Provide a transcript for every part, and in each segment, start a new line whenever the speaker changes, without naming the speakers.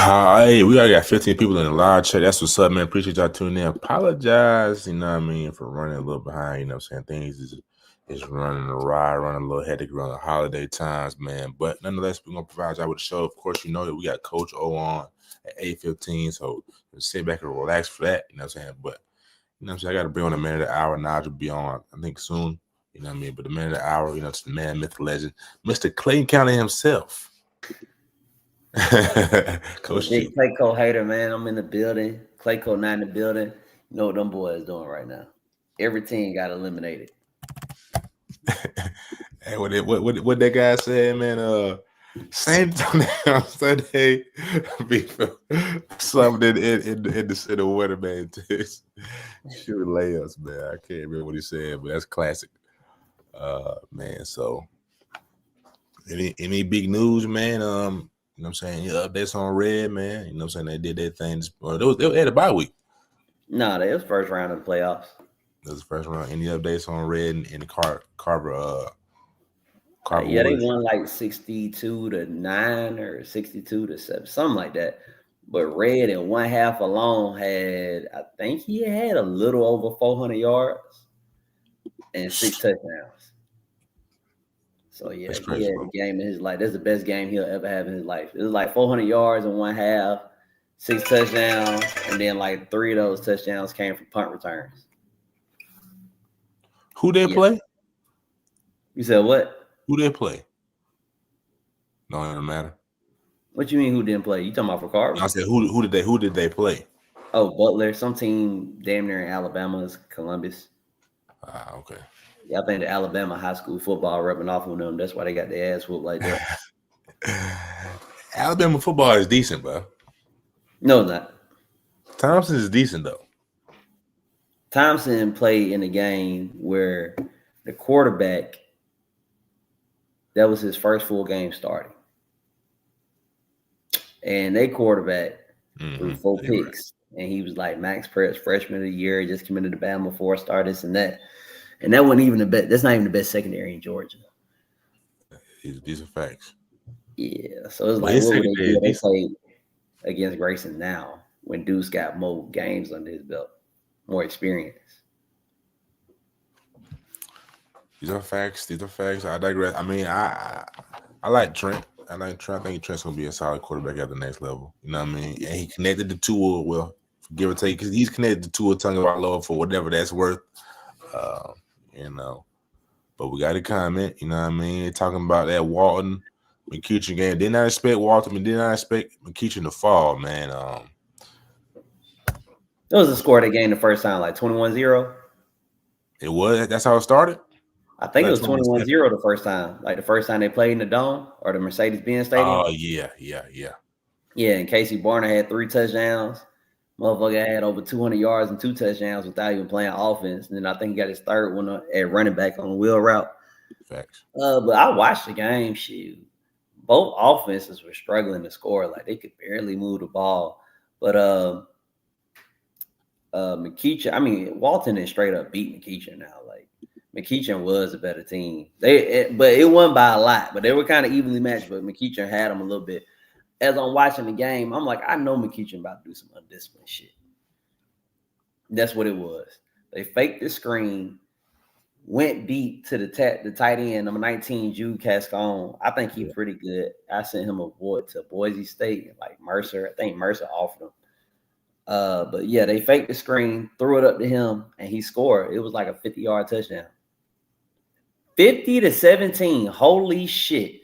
Hey, we already got 15 people in the live chat. That's what's up, man. Appreciate y'all tuning in. Apologize, you know what I mean, for running a little behind. You know what I'm saying? Things is running awry, running a little hectic around the holiday times, man. But nonetheless, we're gonna provide y'all with a show. Of course, you know that we got Coach O on at 8:15, so sit back and relax for that. You know what I'm saying? But you know what I'm saying? I got to bring on the man of the hour. Nigel will be on, I think, soon. You know what I mean? But the man of the hour, you know, it's the man, myth, legend, Mr. Clayton County himself. Coach
Big
G.
Clayco hater, man. I'm in the building. Clayco not in the building. You know what them boys doing right now. Every team got eliminated.
Hey, what that guy said, man? Same time on Sunday, something in the weatherman test. Shoot layups, man. I can't remember what he said, but that's classic. Man. So any big news, man? You know what I'm saying? Yeah, updates on Red, man. You know what I'm saying? They did their things. They had a bye week.
Nah, that was first round of the playoffs.
That was the first round. Any updates on Red and the Carver
Yeah, they
Warriors?
won like 62-9 or 62-7, something like that. But Red in one half alone I think he had a little over 400 yards and 6 touchdowns. So yeah,
That's
he
crazy,
had
bro.
the game in his life. That's the best game he'll ever have in his life. It was like 400 yards in one half, 6 touchdowns, and then like 3 of those touchdowns came from punt returns.
Who they
Yeah.
play?
You said what?
Who they play? Don't even matter.
What you mean who didn't play? You talking about for
I
Carver?
said who did they play?
Oh, Butler. Some team damn near in Alabama's Columbus.
Okay.
Yeah, I think the Alabama high school football rubbing off on them. That's why they got their ass whooped like that.
Alabama football is decent, bro.
No, not.
Thompson is decent though.
Thompson played in a game where the quarterback, that was his first full game starting. And they quarterback threw 4 picks. And he was like Max Press, freshman of the year, just committed to Bama, 4-star, this and that. And that wasn't even the best. That's not even the best secondary in Georgia.
These are facts.
Yeah. So it's
But
like,
his
what would they
secondary
do?
is
They
decent.
played against Grayson now when Deuce got more games under his belt, more experience.
These are facts. These are facts. I digress. I mean, I like Trent. I like Trent. I think Trent's gonna be a solid quarterback at the next level. You know what I mean? And he connected to Tua, well, give or take, because he's connected to Tua Tagovailoa for whatever that's worth. Uh, you know. But we got a comment, you know what I mean? They're talking about that Walton McCutcheon game. Did not expect Walton, did not expect McCutcheon to fall, man.
It was a score they gained the first time, like 21-0.
That's how it started.
I think it
Like
was
21-7.
21-0 the first time. Like the first time they played in the Dome or the Mercedes-Benz Stadium.
Oh yeah.
Yeah, and Casey Barner had 3 touchdowns. Motherfucker had over 200 yards and 2 touchdowns without even playing offense. And then I think he got his third one at running back on the wheel route.
Facts.
But I watched the game. Shoot, both offenses were struggling to score. Like they could barely move the ball. But McKeachin, I mean, Walton is straight up beat McKeachin now. Like McKeachin was a better team. But it won by a lot. But they were kind of evenly matched. But McKeachin had them a little bit. As I'm watching the game, I'm like, I know McKeachin about to do some undisciplined shit. That's what it was. They faked the screen, went deep to the tight end, number 19, Jude Cascone. I think he's pretty good. I sent him a void to Boise State, like Mercer. I think Mercer offered him. But yeah, they faked the screen, threw it up to him, and he scored. It was like a 50-yard touchdown. 50-17. Holy shit.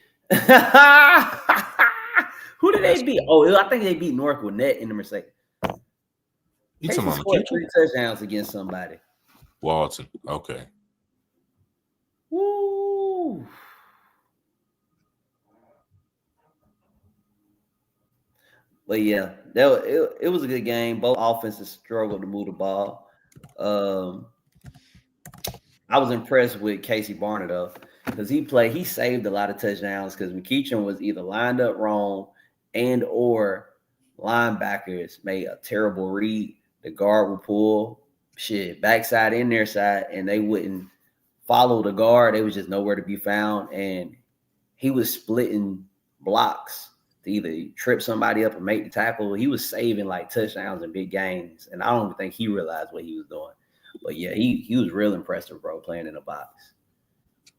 Who did they beat? Oh, I think they beat North Gwinnett in the Mercedes.
You
Casey
talking about
scored
McKeachin?
3 touchdowns against somebody.
Walton. Okay.
Woo. But yeah, it was a good game. Both offenses struggled to move the ball. I was impressed with Casey Barner though, because he saved a lot of touchdowns because McKeachin was either lined up wrong and or linebackers made a terrible read. The guard would pull shit backside in their side, and they wouldn't follow the guard. They was just nowhere to be found, and he was splitting blocks to either trip somebody up or make the tackle. He was saving like touchdowns in big games, and I don't think he realized what he was doing. But yeah, he was real impressive, bro, playing in the box.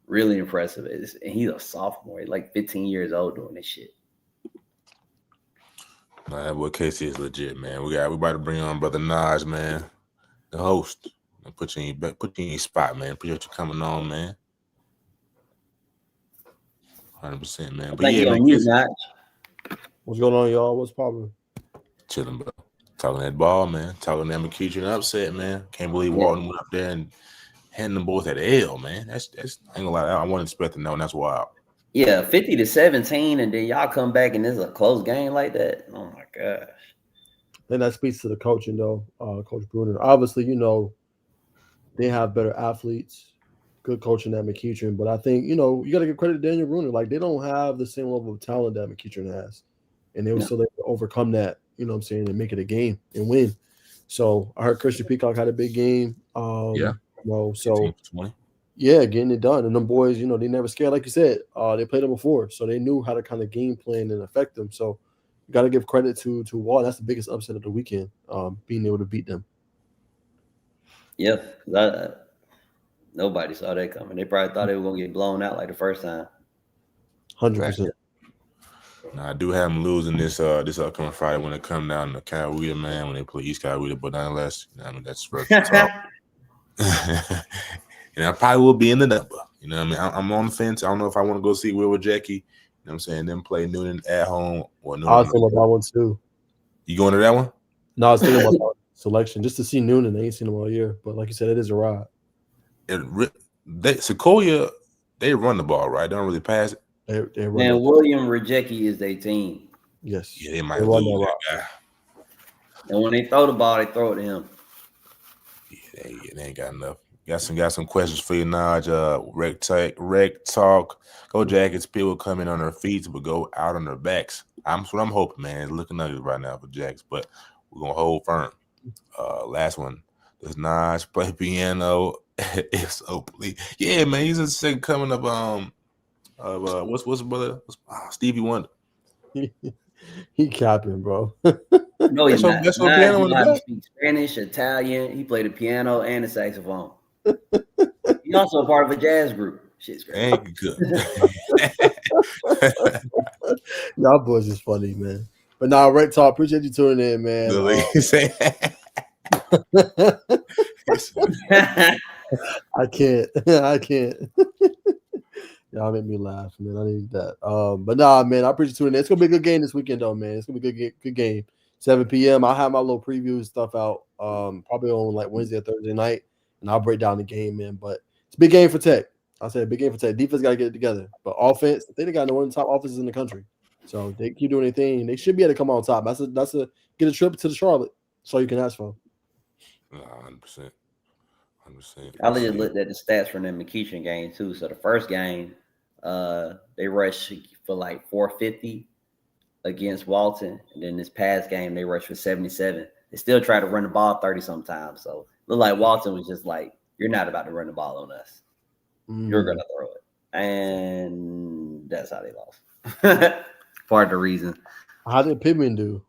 Really impressive. And he's a sophomore. He's like 15 years old doing this shit.
Nah, that boy Casey is legit, man. We about to bring on Brother Naj, man, the host. Put you in your spot, man. Appreciate you coming on, man. 100%, man. But yeah, man,
what's going on, y'all? What's poppin'?
Chilling, bro. Talking that ball, man. Talking that McEachern upset, man. Can't believe Walton went up there and handing them boys that L, man. That's I ain't gonna lie. I wasn't expecting that, and that's wild.
Yeah, 50-17, and then y'all come back and it's a close game like that. Oh my gosh.
Then that speaks to the coaching, though, Coach Bruner. Obviously, you know, they have better athletes, good coaching at McEachern, but I think, you know, you got to give credit to Daniel Bruner. Like, they don't have the same level of talent that McEachern has, and they were still able to overcome that, you know what I'm saying, and make it a game and win. So I heard Christian Peacock had a big game.
Yeah.
You know, so
20.
yeah, getting it done. And them boys, you know, they never scared, like you said. They played them before, so they knew how to kind of game plan and affect them. So you got to give credit to Wall. That's the biggest upset of the weekend, being able to beat them.
Yep. Nobody saw that coming. They probably thought they were going to get blown out like the first time.
100%.
Now, I do have them losing this upcoming Friday when they come down to Coweta, man, when they play East Coweta, but nonetheless, you know, I mean, that's and I probably will be in the number. You know what I mean? I'm on the fence. I don't know if I want to go see Will with Jackie. You know what I'm saying? Then play Noonan at home. Or Noonan.
I was thinking about that one too.
You going to that one?
No, I was thinking about that selection just to see Noonan. They ain't seen him all year. But like you said, it is a ride.
Sequoia, they run the ball, right? They don't really pass it.
They run
and William Rejecki is their team.
Yes.
Yeah, they might lose that guy.
And when they throw the ball, they throw it to him.
Yeah, they ain't got enough. Got some questions for you, Naj. Rec talk. Go Jackets. People come in on their feet, but go out on their backs. That's what I'm hoping, man. It's looking ugly right now for Jacks, but we're gonna hold firm. Last one. Does Naj play piano? If so, please. Yeah, man. He's a second coming up. What's brother? Stevie Wonder.
He capping, bro.
No, he's not.
That's what piano in the back.
He speaks Spanish, Italian. He played the piano and the saxophone. He's also a part of a jazz group. Shit's great.
Ain't good.
Y'all boys is funny, man. But nah, Rec Talk, appreciate you tuning in, man. I can't. Y'all make me laugh, man. I need that. But nah, man, I appreciate you tuning in. It's gonna be a good game this weekend, though, man. It's gonna be a good game. 7 p.m. I'll have my little preview and stuff out probably on like Wednesday or Thursday night, and I'll break down the game, man. But it's a big game for Tech. I said big game for Tech. Defense got to get it together. But offense, they got one of the top offenses in the country. So they keep doing their thing. They should be able to come on top. That's a get a trip to the Charlotte. So you can ask for.
100%.
I just looked at the stats from the McEachern game too. So the first game, they rushed for like 450 against Walton, and then this past game they rushed for 77. They still try to run the ball 30 sometimes. So look like Walton was just like, "You're not about to run the ball on us. You're gonna throw it," and that's how they lost. Part of the reason.
How did Pittman do?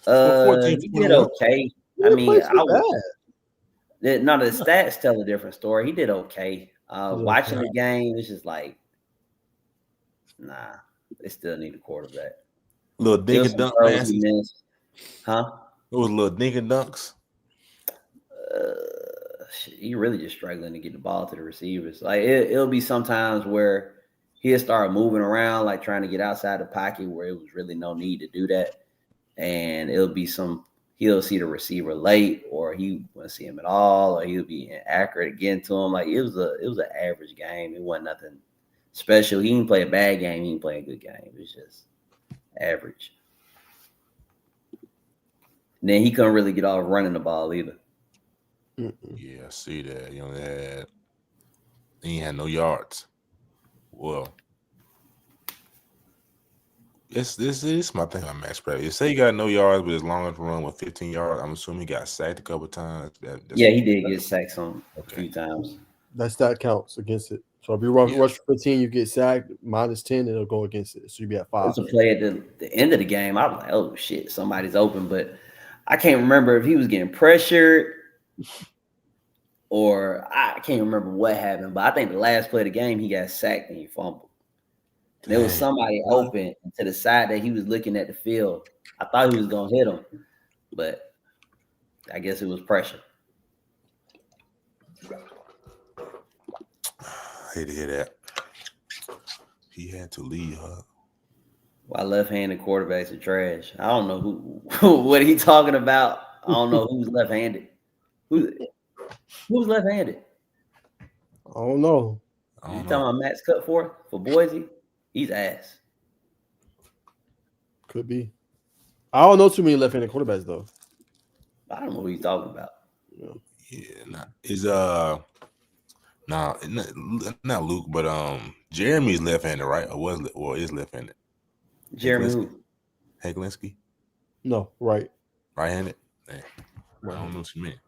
He did okay. I mean, the stats tell a different story. He did okay. Watching the game, it's just like, nah, they still need a quarterback.
Little dink and dunk passes.
Huh?
It was little dink and dunks.
He really just struggling to get the ball to the receivers. Like it'll be sometimes where he'll start moving around, like trying to get outside the pocket where it was really no need to do that. And it'll be he'll see the receiver late, or he won't see him at all, or he'll be inaccurate again to him. Like it was an average game. It wasn't nothing special. He didn't play a bad game. He didn't play a good game. It was just average. And then he couldn't really get off running the ball either.
Yeah, I see that. You know, he had no yards. Well, this is my thing on Max Bradley. You say he got no yards, but his longest run with 15 yards. I'm assuming he got sacked a couple of times.
Yeah, he did get sacked a few times.
That stat counts against it. So if you rush for 15, you get sacked, -10, it'll go against it. So you'll be at 5.
It's a play at the end of the game. I was like, oh shit, somebody's open. But I can't remember if he was getting pressured or I can't remember what happened. But I think the last play of the game, he got sacked and he fumbled. And there was somebody open to the side that he was looking at the field. I thought he was gonna hit him, but I guess it was pressure.
I hate to hear that. He had to leave, huh?
Why left-handed quarterbacks are trash. I don't know who what he talking about. I don't know who's left-handed. Who's left-handed?
I don't know.
You talking about Max Cutforth for Boise? He's ass.
Could be. I don't know too many left-handed quarterbacks though.
I don't know who he's talking about.
Yeah, not Luke, but Jeremy's left-handed, right? Or is left-handed?
Jeremy who?
Heglinski?
No, right.
Right-handed? Man, I don't know what you mean.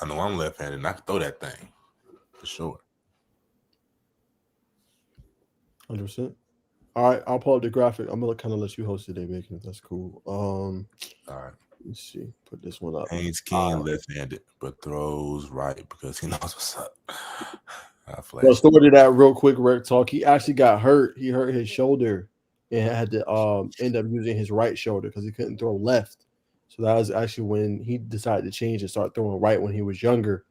I know I'm left-handed and I can throw that thing for sure.
100%. All right, I'll pull up the graphic. I'm gonna kind of let you host today, Bacon. That's cool.
All right.
Let's see. Put this one up.
Haynes King left-handed, but throws right because he knows what's up.
Well, story to that real quick, Rick Talk. He actually got hurt. He hurt his shoulder and had to end up using his right shoulder because he couldn't throw left. So that was actually when he decided to change and start throwing right when he was younger.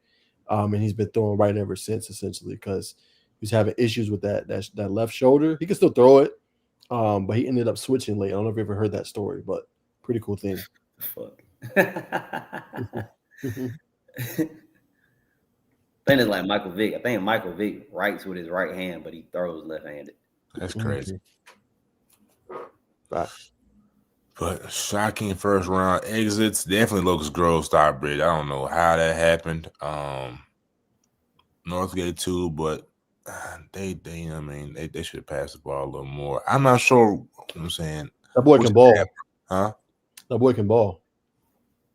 And he's been throwing right ever since, essentially, because he was having issues with that left shoulder. He can still throw it, but he ended up switching late. I don't know if you ever heard that story, but pretty cool thing.
Fuck. I think it's like Michael Vick. I think Michael Vick writes with his right hand, but he throws left-handed.
That's crazy.
Right.
But shocking first round exits. Definitely Locust Grove, Starbridge. I don't know how that happened. Northgate too, but they they should have passed the ball a little more. I'm not sure what I'm saying.
That boy can ball.
Huh?
That boy can ball.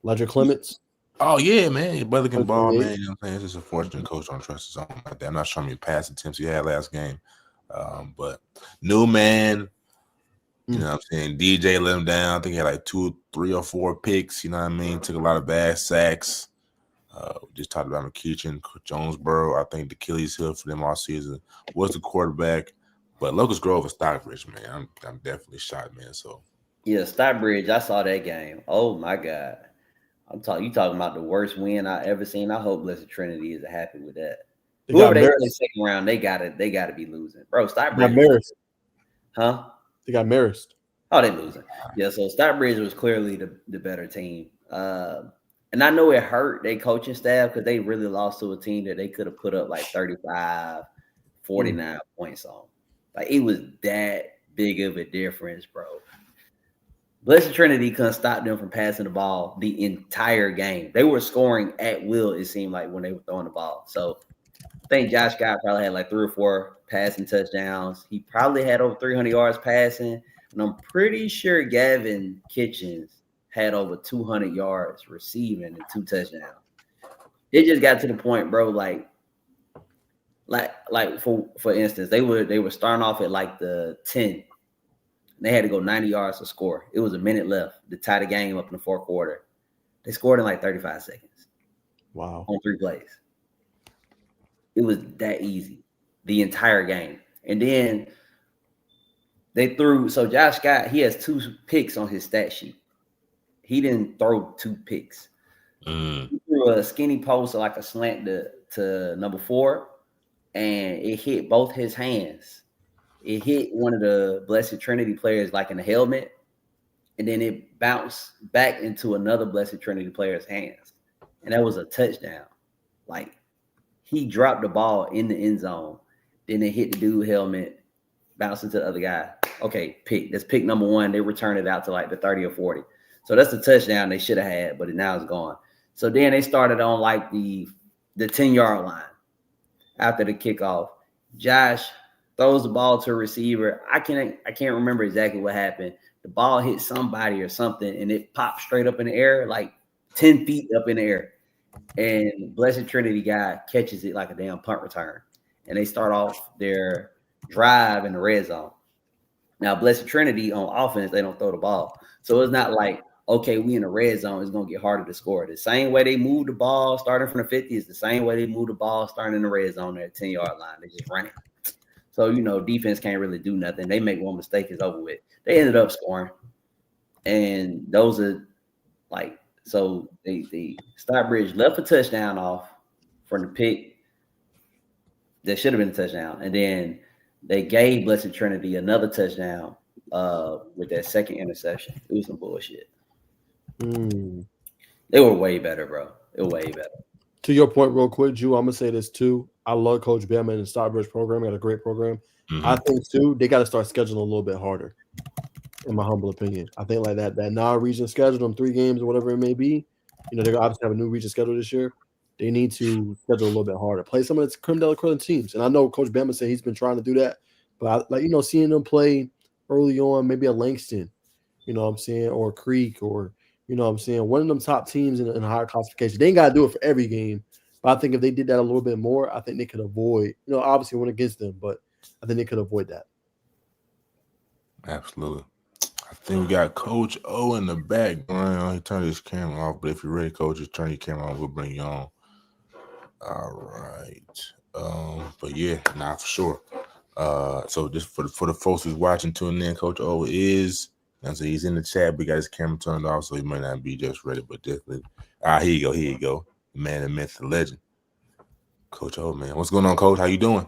Ledger Clements.
Oh yeah, man. Your brother can ball, man. You know what I'm saying? It's just unfortunate coach don't trust his own like that. I'm not showing me pass attempts he had last game. But new man, you know what I'm saying? DJ let him down. I think he had like 2, 3, or 4 picks. You know what I mean? Took a lot of bad sacks. We just talked about McEachin, Jonesboro. I think the Achilles heel for them all season was the quarterback. But Locust Grove is Stockbridge, man. I'm definitely shocked, man. So
yeah, Stockbridge. I saw that game. Oh my God. You talking about the worst win I ever seen. I hope Blessed Trinity is happy with that. Whoever they play second round, they gotta be losing. Bro, Stockbridge. Huh?
They got Marist.
Oh, they losing. Yeah, so Stockbridge was clearly the better team. And I know it hurt their coaching staff because they really lost to a team that they could have put up like 35, 49 points on. Like it was that big of a difference, bro. Blessed Trinity couldn't stop them from passing the ball the entire game. They were scoring at will, it seemed like, when they were throwing the ball. So I think Josh Scott probably had like 3 or 4 passing touchdowns. He probably had over 300 yards passing. And I'm pretty sure Gavin Kitchens had over 200 yards receiving and 2 touchdowns. It just got to the point, bro, like for instance, they were starting off at like the 10. They had to go 90 yards to score. It was a minute left to tie the game up in the 4th quarter. They scored in like 35 seconds.
Wow.
On 3 plays. It was that easy. The entire game. And then they threw – so Josh Scott, he has 2 picks on his stat sheet. He didn't throw 2 picks. He threw a skinny post like a slant to number 4, and it hit both his hands. It hit one of the Blessed Trinity players like in the helmet, and then it bounced back into another Blessed Trinity player's hands. And that was a touchdown. Like, he dropped the ball in the end zone. Then it hit the dude helmet, bounced into the other guy. Okay, pick. That's pick number 1. They returned it out to like the 30 or 40. So that's the touchdown they should have had, but now it's gone. So then they started on like the 10-yard line after the kickoff. Josh throws the ball to a receiver. I can't remember exactly what happened. The ball hit somebody or something, and it popped straight up in the air, like 10 feet up in the air. And Blessed Trinity guy catches it like a damn punt return. and they start off their drive in the red zone. Now, Blessed Trinity on offense, they don't throw the ball. So it's not like, okay, we in the red zone, it's going to get harder to score. The same way they move the ball starting from the 50 is the same way they move the ball starting in the red zone at 10-yard line. They just run it. So, defense can't really do nothing. They make one mistake, it's over with. They ended up scoring. And those are so the Stockbridge left a touchdown off from the pick that should have been a touchdown. And then they gave Blessed Trinity another touchdown with that second interception. It was some bullshit. They were way better, bro. They were way better.
To your point, real quick, Drew, I'm gonna say this too. I love Coach Bama and the Stockbridge program. Got a great program.
Mm-hmm.
I think too they got to start scheduling a little bit harder. In my humble opinion, I think like that non-region schedule, them 3 games or whatever it may be. They're gonna obviously have a new region schedule this year. They need to schedule a little bit harder. Play some of the creme de la creme teams. And I know Coach Bama said he's been trying to do that, but seeing them play early on, maybe a Langston, what I'm saying, or a Creek, or one of them top teams in higher classification. They ain't gotta do it for every game. But I think if they did that a little bit more, I think they could avoid, obviously went against them, but I think they could avoid that.
Absolutely. I think we got Coach O in the background. He turned his camera off, but if you're ready, Coach, just turn your camera on. We'll bring you on. All right. But yeah, for sure. So just for the folks who's watching, tuning in, Coach O is. So he's in the chat. We got his camera turned off, so he might not be just ready, but definitely. Here you go. The man, the myth, the legend. Coach O, man. What's going on, Coach? How you doing?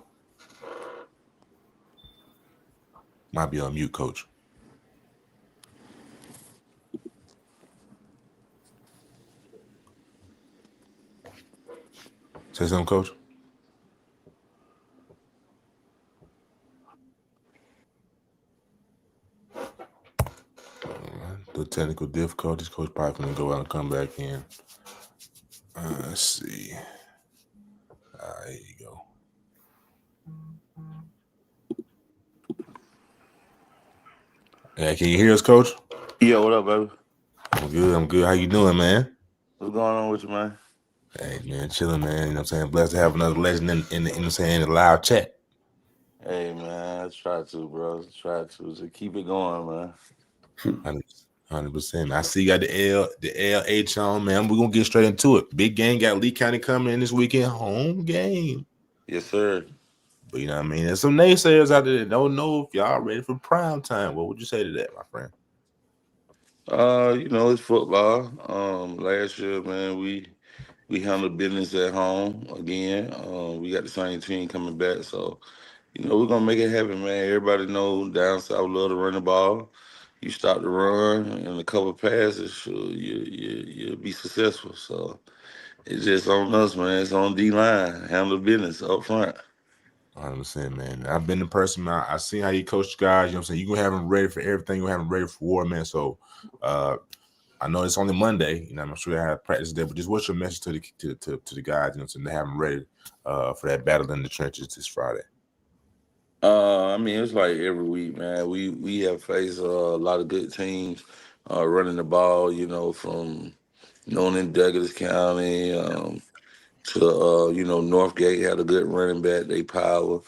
Might be on mute, Coach. Say something, Coach. The technical difficulties. Coach probably going to go out and come back in. Let's see. Here you go. Yeah, can you hear us, Coach?
Yeah, what up, baby?
I'm good. How you doing, man?
What's going on with you, man?
Hey, man, chilling, man. You know what I'm saying? Blessed to have another legend in the live chat.
Hey, man, I try to, bro. Try to. Just keep it going, man.
100%. I see you got the LH on, man. We're going to get straight into it. Big game. Got Lee County coming in this weekend. Home game.
Yes, sir.
But you know what I mean? There's some naysayers out there that don't know if y'all ready for prime time. What would you say to that, my friend?
It's football. Last year, man, we handled business at home again. We got the same team coming back, so we're gonna make it happen, man. Everybody know down south love to run the ball. You stop the run and a couple passes, sure, you'll be successful. So it's just on us, man. It's on D-line. Handle business up front.
100%, man. I've been the person, man. I seen how you coach guys. You know what I'm saying? You're going to have them ready for everything. You're going to have them ready for war, man. So I know it's only Monday. I'm sure they have practice there. But just what's your message to the guys, to have them ready for that battle in the trenches this Friday?
It's like every week, man. We have faced a lot of good teams running the ball, from known in Douglas County to Northgate had a good running back, they power.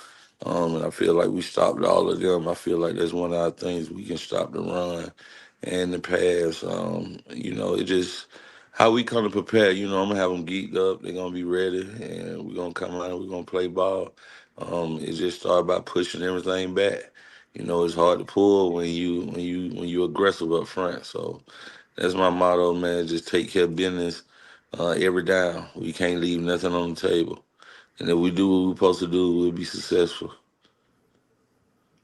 And I feel like we stopped all of them. I feel like that's one of our things. We can stop the run and the pass. It just how we come to prepare. I'm gonna have them geeked up. They're gonna be ready, and we're gonna come out and we're gonna play ball. It just started by pushing everything back. It's hard to pull when you aggressive up front. So that's my motto, man. Just take care of business every down. We can't leave nothing on the table. And if we do what we're supposed to do, we'll be successful.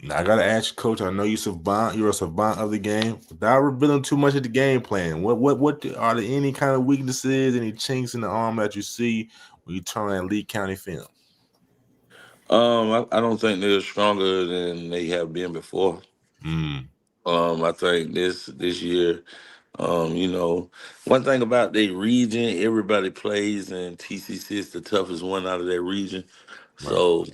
Now, I gotta ask you, Coach. I know you're a savant of the game. Without revealing too much of the game plan, what are there any kind of weaknesses, any chinks in the arm that you see when you turn on Lee County film?
I don't think they're stronger than they have been before. I think this year, one thing about their region, everybody plays, and TCC is the toughest one out of that region. Right. So,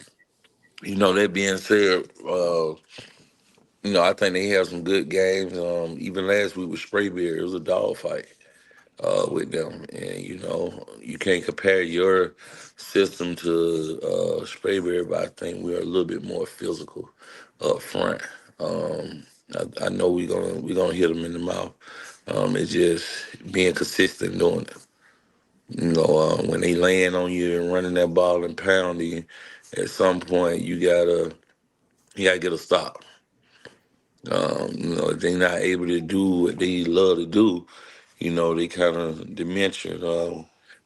that being said, I think they have some good games. Even last week with Sprayberry, it was a dog fight. with them. And, you can't compare your system to Sprayberry, but I think we're a little bit more physical up front. I know we're gonna hit them in the mouth. It's just being consistent doing it. When they land on you and running that ball and pounding, at some point you gotta get a stop. If they're not able to do what they love to do, they kind of dimension.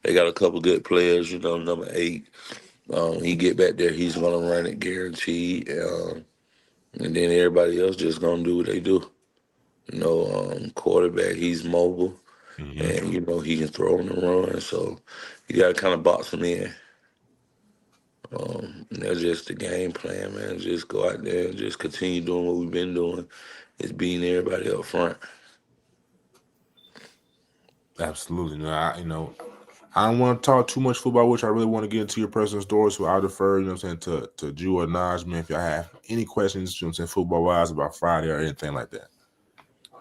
They got a couple good players, number 8. He get back there, he's gonna run it guaranteed. And then everybody else just gonna do what they do. Quarterback, he's mobile,
Mm-hmm.
and he can throw on the run. So you gotta kind of box him in. And that's just the game plan, man. Just go out there and just continue doing what we've been doing. It's beating everybody up front.
Absolutely. No, I don't want to talk too much football, which I really want to get into your personal story. So I'll defer, to Drew or Naj, man, if y'all have any questions, football wise about Friday or anything like that.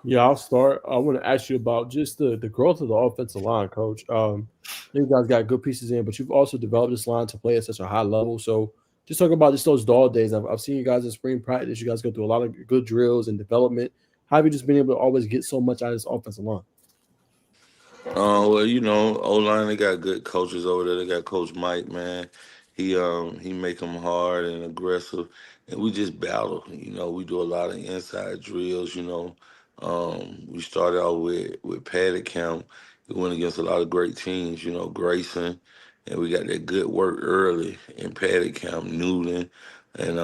Yeah, I'll start. I want to ask you about just the growth of the offensive line, Coach. You guys got good pieces in, but you've also developed this line to play at such a high level. So just talk about just those dog days. I've seen you guys in spring practice. You guys go through a lot of good drills and development. How have you just been able to always get so much out of this offensive line?
Well, O-line, they got good coaches over there. They got Coach Mike, man. He make them hard and aggressive, and we just battle. We do a lot of inside drills. We started out with padded camp. We went against a lot of great teams. Grayson, and we got that good work early in padded camp, Newton, and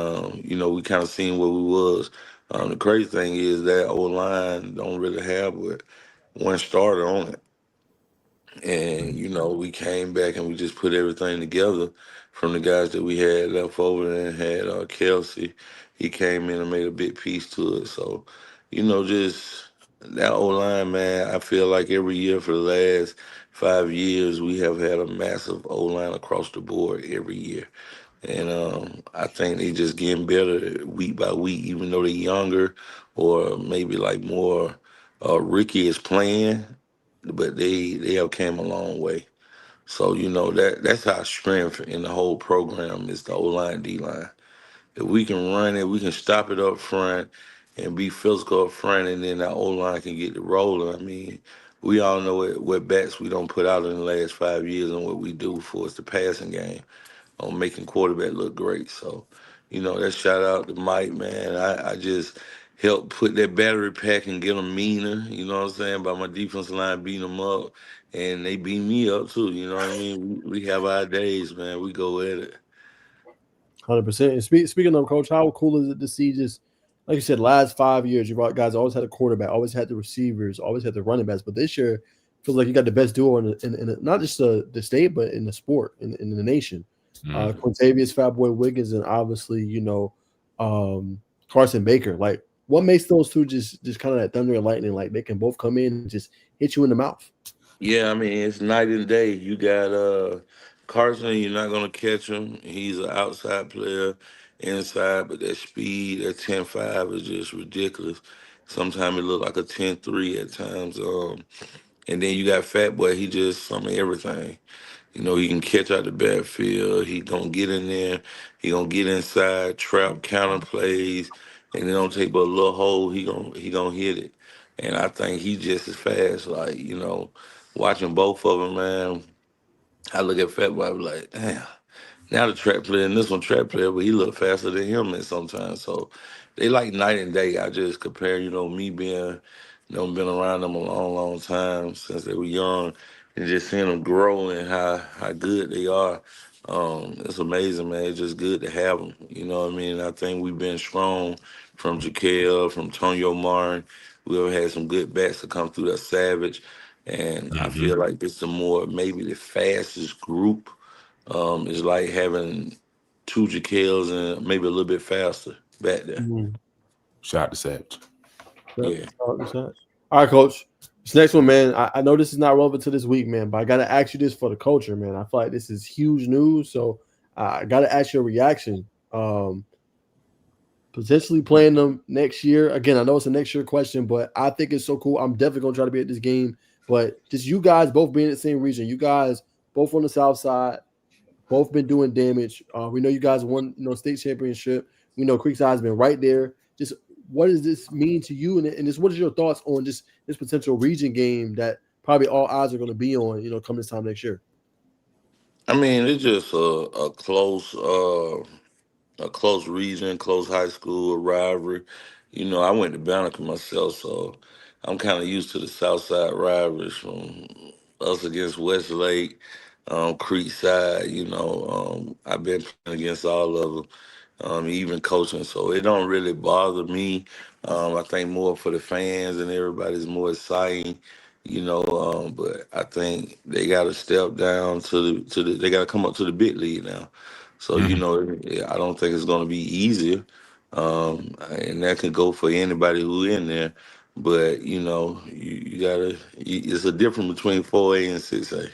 we kind of seen where we was. The crazy thing is that O-line don't really have one starter on it. And we came back and we just put everything together from the guys that we had left over and had Kelsey. He came in and made a big piece to it. So, just that O line, man. I feel like every year for the last 5 years we have had a massive O line across the board every year. And I think they just getting better week by week, even though they're younger or maybe like more Ricky is playing, but they have came a long way. So that's our strength in the whole program is the O line, D line. If we can run it, we can stop it up front and be physical up front, and then the O line can get the rolling. I mean, we all know what bats we don't put out in the last 5 years and what we do for us the passing game on making quarterback look great. So, that shout out to Mike, man. I just helped put that battery pack and get them meaner, you know what I'm saying, by my defensive line beating them up. And they beat me up too, you know what I mean? We have our days, man. We go at it.
100%. And speaking of, Coach, how cool is it to see just, like you said, last 5 years, you guys always had a quarterback, always had the receivers, always had the running backs. But this year, feels like you got the best duo in not just the state, but in the sport, in the nation. Quintavious, Fatboy Wiggins, and obviously, Carson Baker. Like, what makes those two just kind of that thunder and lightning? Like, they can both come in and just hit you in the mouth.
Yeah, I mean, it's night and day. You got Carson, you're not gonna catch him. He's an outside player, inside, but that speed, that 10-5 is just ridiculous. Sometimes it look like a 10-3 at times. And then you got Fat Boy, he just some of everything. He can catch out the backfield. He gonna get in there. He gonna get inside, trap, counter plays, and it don't take but a little hole. He gonna hit it. And I think he just as fast. Like watching both of them, man. I look at Fat Boy, I be like, damn. Now the track player and this one track player, but he look faster than him at sometimes. So they like night and day. I just compare, me being, been around them a long, long time since they were young, and just seeing them grow and how good they are. It's amazing, man. It's just good to have them. You know what I mean? I think we've been strong from Jaquel, from Tonyo Martin. We've had some good bats to come through that Savage. And I feel like it's maybe the fastest group. It's like having two Jaquels and maybe a little bit faster back there.
Mm-hmm.
Shout out to Savage.
Yeah.
All right, Coach. This next one, man. I know this is not relevant to this week, man, but I got to ask you this for the culture, man. I feel like this is huge news, so I got to ask your reaction. Potentially playing them next year. Again, I know it's a next year question, but I think it's so cool. I'm definitely going to try to be at this game But just you guys both being in the same region, you guys both on the south side, both been doing damage. We know you guys won, state championship. We know Creekside's been right there. Just what does this mean to you? And just what is your thoughts on just this potential region game that probably all eyes are going to be on, come this time next year?
I mean, it's just a close region, close high school rivalry. I went to Banneker myself, so I'm kind of used to the South Side rivalries from us against Westlake, Creekside. I've been playing against all of them, even coaching, so it don't really bother me. I think more for the fans and everybody's more exciting. But I think they got to step down they got to come up to the big league now. So, I don't think it's going to be easier. And that can go for anybody who in there. But, you got to, it's a difference between 4A and 6A.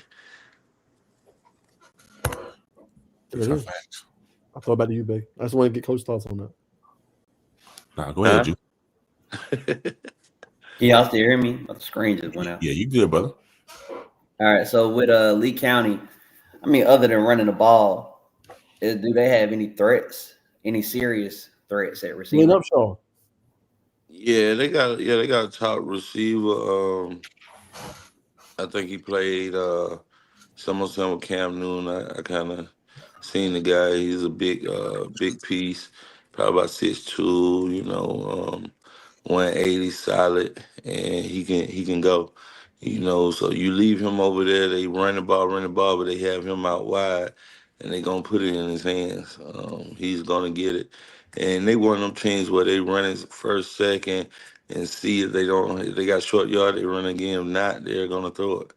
I thought about you, babe. I just want to get coach thoughts on that.
Nah, go ahead, you.
Can y'all still hear me? The screen just went out.
Yeah, you good, brother.
All right, so with Lee County, I mean, other than running the ball, do they have any threats? Any serious threats at receiver?
Clean up, Shaw.
Yeah, they got a top receiver. I think he played some with Cam Newton. I kind of seen the guy. He's a big piece, probably about 6'2", 180 solid, and he can go. So you leave him over there, they run the ball, but they have him out wide, and they gonna put it in his hands. He's gonna get it. And they one of them teams where they run it first, second, and see if they got short yard, they run again. If not, they're gonna throw it.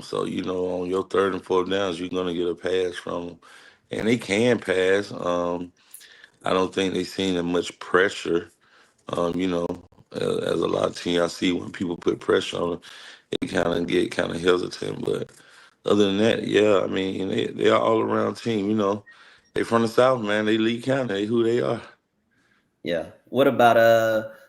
So on your third and fourth downs, you're gonna get a pass from them, and they can pass. I don't think they seen as much pressure. As a lot of teams I see when people put pressure on them, they get hesitant. But other than that, yeah, I mean they are all around team. They from the South, man. They Lee County. They who they are.
Yeah. What about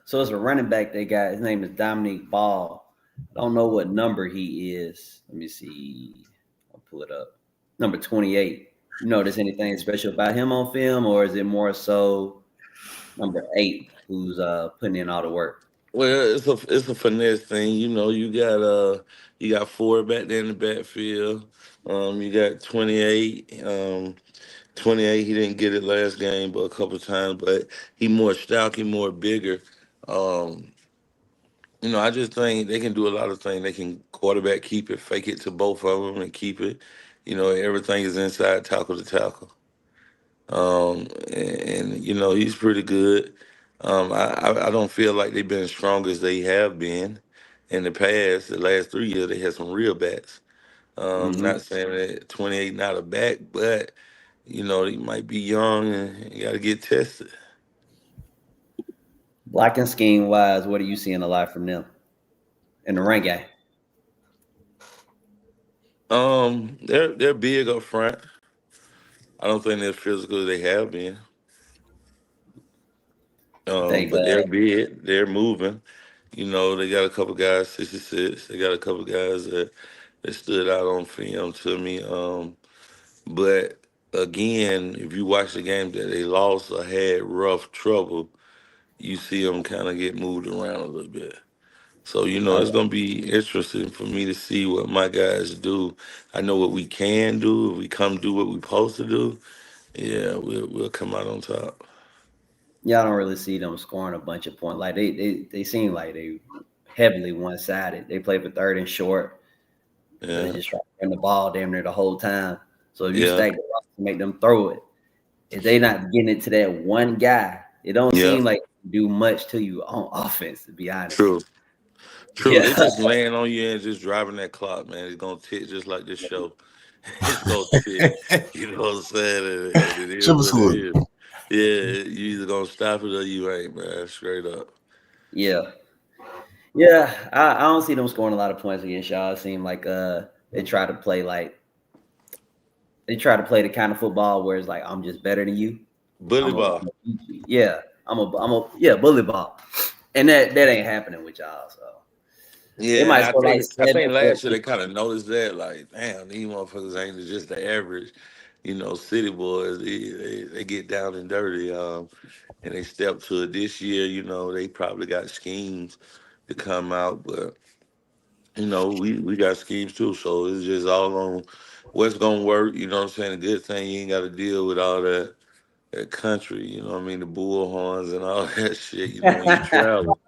so it's a running back they got. His name is Dominique Ball. I don't know what number he is. Let me see. I'll pull it up. Number 28. You notice anything special about him on film, or is it more so number 8 who's putting in all the work?
Well, it's a finesse thing. You got 4 back there in the backfield. You got 28. 28, he didn't get it last game, but a couple of times. But he more stocky, more bigger. I just think they can do a lot of things. They can quarterback keep it, fake it to both of them, and keep it. Everything is inside tackle to tackle. And he's pretty good. I don't feel like they've been as strong as they have been in the past. The last 3 years, they had some real backs. Not saying that 28 not a back, but he might be young and you got to get tested.
Block and scheme wise, what are you seeing a lot from them in the run game?
They're big up front. I don't think they're physical as they have been. But they're big. They're moving. They got a couple guys 66. They got a couple guys that stood out on film to me. But again, if you watch the game that they lost or had rough trouble, you see them kind of get moved around a little bit. So, it's going to be interesting for me to see what my guys do. I know what we can do. If we come do what we're supposed to do, yeah, we'll come out on top.
Yeah, I don't really see them scoring a bunch of points. Like they seem like they heavily one-sided. They play for third and short. Yeah. They just try to run the ball damn near the whole time. So if you stack the rock to make them throw it, if they not getting it to that one guy, it don't seem like do much to you on offense, to be honest.
True. Yeah. They just laying on you and just driving that clock, man. It's gonna tick just like this show. It's gonna tick. You know what I'm saying? It is what it is. Yeah, you either gonna stop it or you ain't, man. Straight up.
Yeah. Yeah, I don't see them scoring a lot of points against y'all. It seems like they try to play the kind of football where it's like I'm just better than you.
Bully ball.
Yeah, I'm a bully ball. And that ain't happening with y'all. So They might
Yeah,
score like
I
7
think
or
last year
14.
they kind of noticed that, like, damn, these motherfuckers ain't just the average, city boys. They get down and dirty, and they step to it this year. They probably got schemes to come out, but we got schemes too. So it's just all on what's gonna work. You know what I'm saying? The good thing you ain't got to deal with all that country. You know what I mean? The bullhorns and all that shit. When you travel.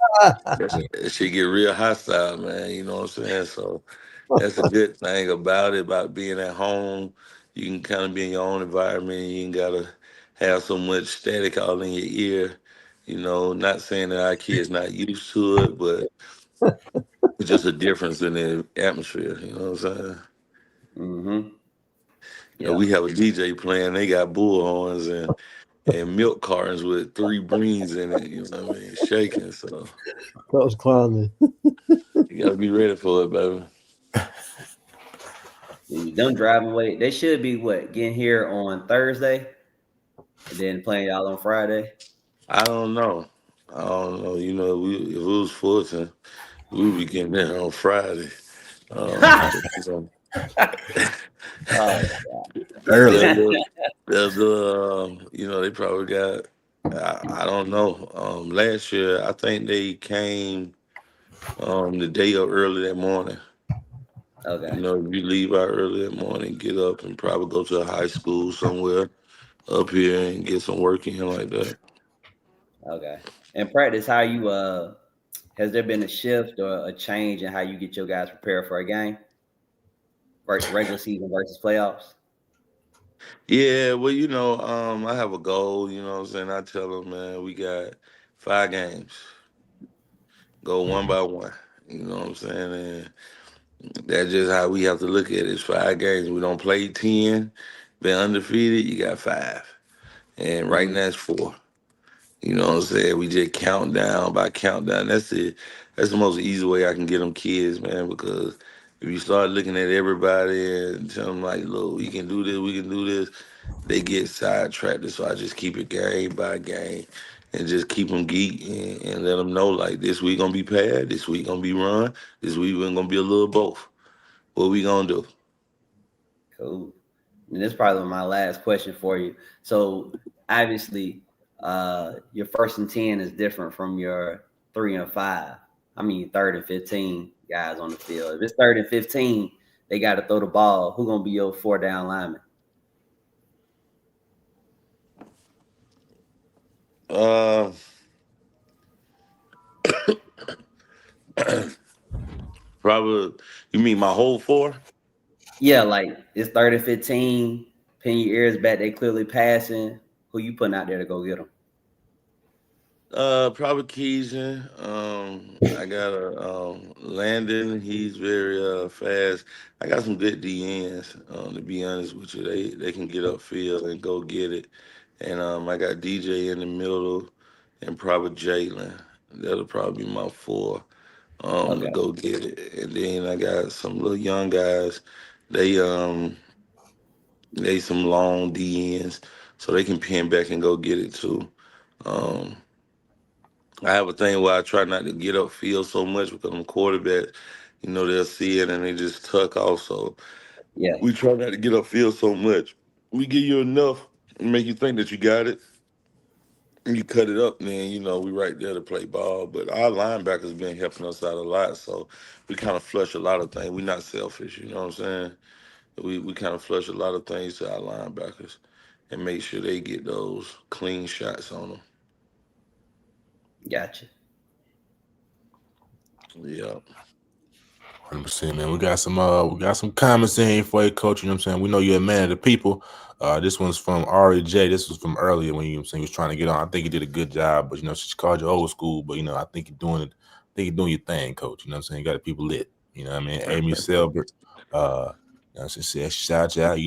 That shit get real hostile, man. You know what I'm saying? So that's a good thing about it, about being at home. You can kind of be in your own environment. You ain't gotta have so much static all in your ear. Not saying that our kids not used to it, but it's just a difference in the atmosphere. You know what I'm saying?
Mm-hmm. Yeah.
We have a DJ playing. They got bullhorns and milk cartons with 3 greens in it. You know what I mean? Shaking. So
That was clowning.
you gotta be ready for it, baby.
Them driving away. They should be getting here on Thursday and then playing y'all on Friday.
I don't know. I don't know. If it was Fulton, we would be getting there on Friday. So,
Oh,
Early.
they probably got. I don't know. Last year, I think they came the day of early that morning.
okay.
If you leave out early that morning, get up and probably go to a high school somewhere up here and get some work in like that.
Okay. And practice, how you has there been a shift or a change in how you get your guys prepared for a game? Regular season versus playoffs?
Yeah, well, I have a goal, you know what I'm saying? I tell them, man, we got 5 games. Go one by one. You know what I'm saying? And that's just how we have to look at it. It's 5 games. We don't play 10, been undefeated, you got 5. And right
Mm-hmm.
now it's 4. You know what I'm saying? We just count down by countdown. That's it. That's the most easy way I can get them kids, man, because if you start looking at everybody and tell them, like, look, we can do this, they get sidetracked. So I just keep it game by game and just keep them geek and let them know, like, this week going to be pad, this week going to be run, this week we're going to be a little both. What we going to do?
Cool. And this is probably my last question for you. So obviously, your 1st and 10 is different from your 3 and 5. I mean, 3rd and 15 guys on the field. If it's 3rd and 15, they got to throw the ball. Who gonna be your 4 down lineman?
Uh, Probably, you mean my whole 4?
Yeah, like it's 3rd and 15. Pin your ears back. They clearly passing. Who you putting out there to go get them?
Probably Keegan. I got a Landon. He's very fast. I got some good DNs. To be honest with you, they can get upfield and go get it. And I got DJ in the middle, and probably Jalen. That'll probably be my 4 to
Okay,
go get it. And then I got some little young guys. They some long DNs, so they can pin back and go get it too. Um, I have a thing where I try not to get upfield so much because I'm quarterback. They'll see it and they just tuck off. So
yeah,
we try not to get upfield so much. We give you enough and make you think that you got it. And you cut it up, and then, we right there to play ball. But our linebackers been helping us out a lot. So we kind of flush a lot of things. We're not selfish, you know what I'm saying? We kind of flush a lot of things to our linebackers and make sure they get those clean shots on them.
gotcha.
Yeah.
100%, man. We got some comments in here for you, coach. You know what I'm saying? We know you're a man of the people. This one's from Ari J. This was from earlier when you know, saying he was trying to get on. I think he did a good job, but she called you old school. But I think you're doing it. I think you're doing your thing, coach. You know what I'm saying? You got the people lit. You know what I mean? Amy Selbert. She said, shout you out.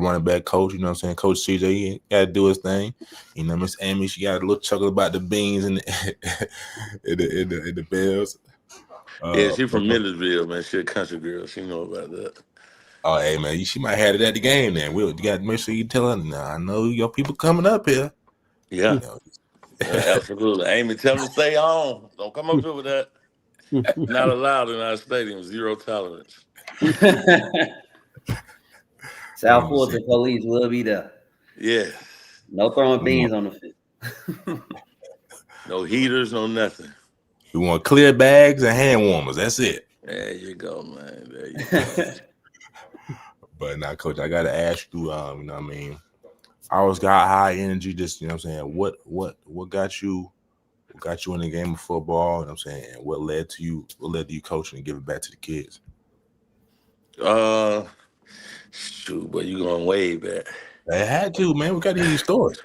Running back coach. You know what I'm saying? Coach CJ, he got to do his thing. Miss Amy, she got a little chuckle about the beans and in the bells.
Yeah, she from Millersville, man. She a country girl. She know about that.
Oh, hey, man, she might have it at the game then. You got to make sure you tell her, nah, I know your people coming up here.
Yeah, absolutely. Amy, tell them to stay on. Don't come up here with that. Not allowed in our stadium. 0 tolerance.
South Fulton police will be there.
Yeah.
No throwing beans on the field.
No heaters, no nothing.
We want clear bags and hand warmers. That's it.
There you go, man. There you go.
But now, Coach, I gotta ask you, you know what I mean? I always got high energy, just you know what I'm saying. What got you in the game of football, you know what I'm saying, and what led to you coaching and giving back to the kids?
Shoot, but you going way back.
I had to, man. We gotta hear your stories.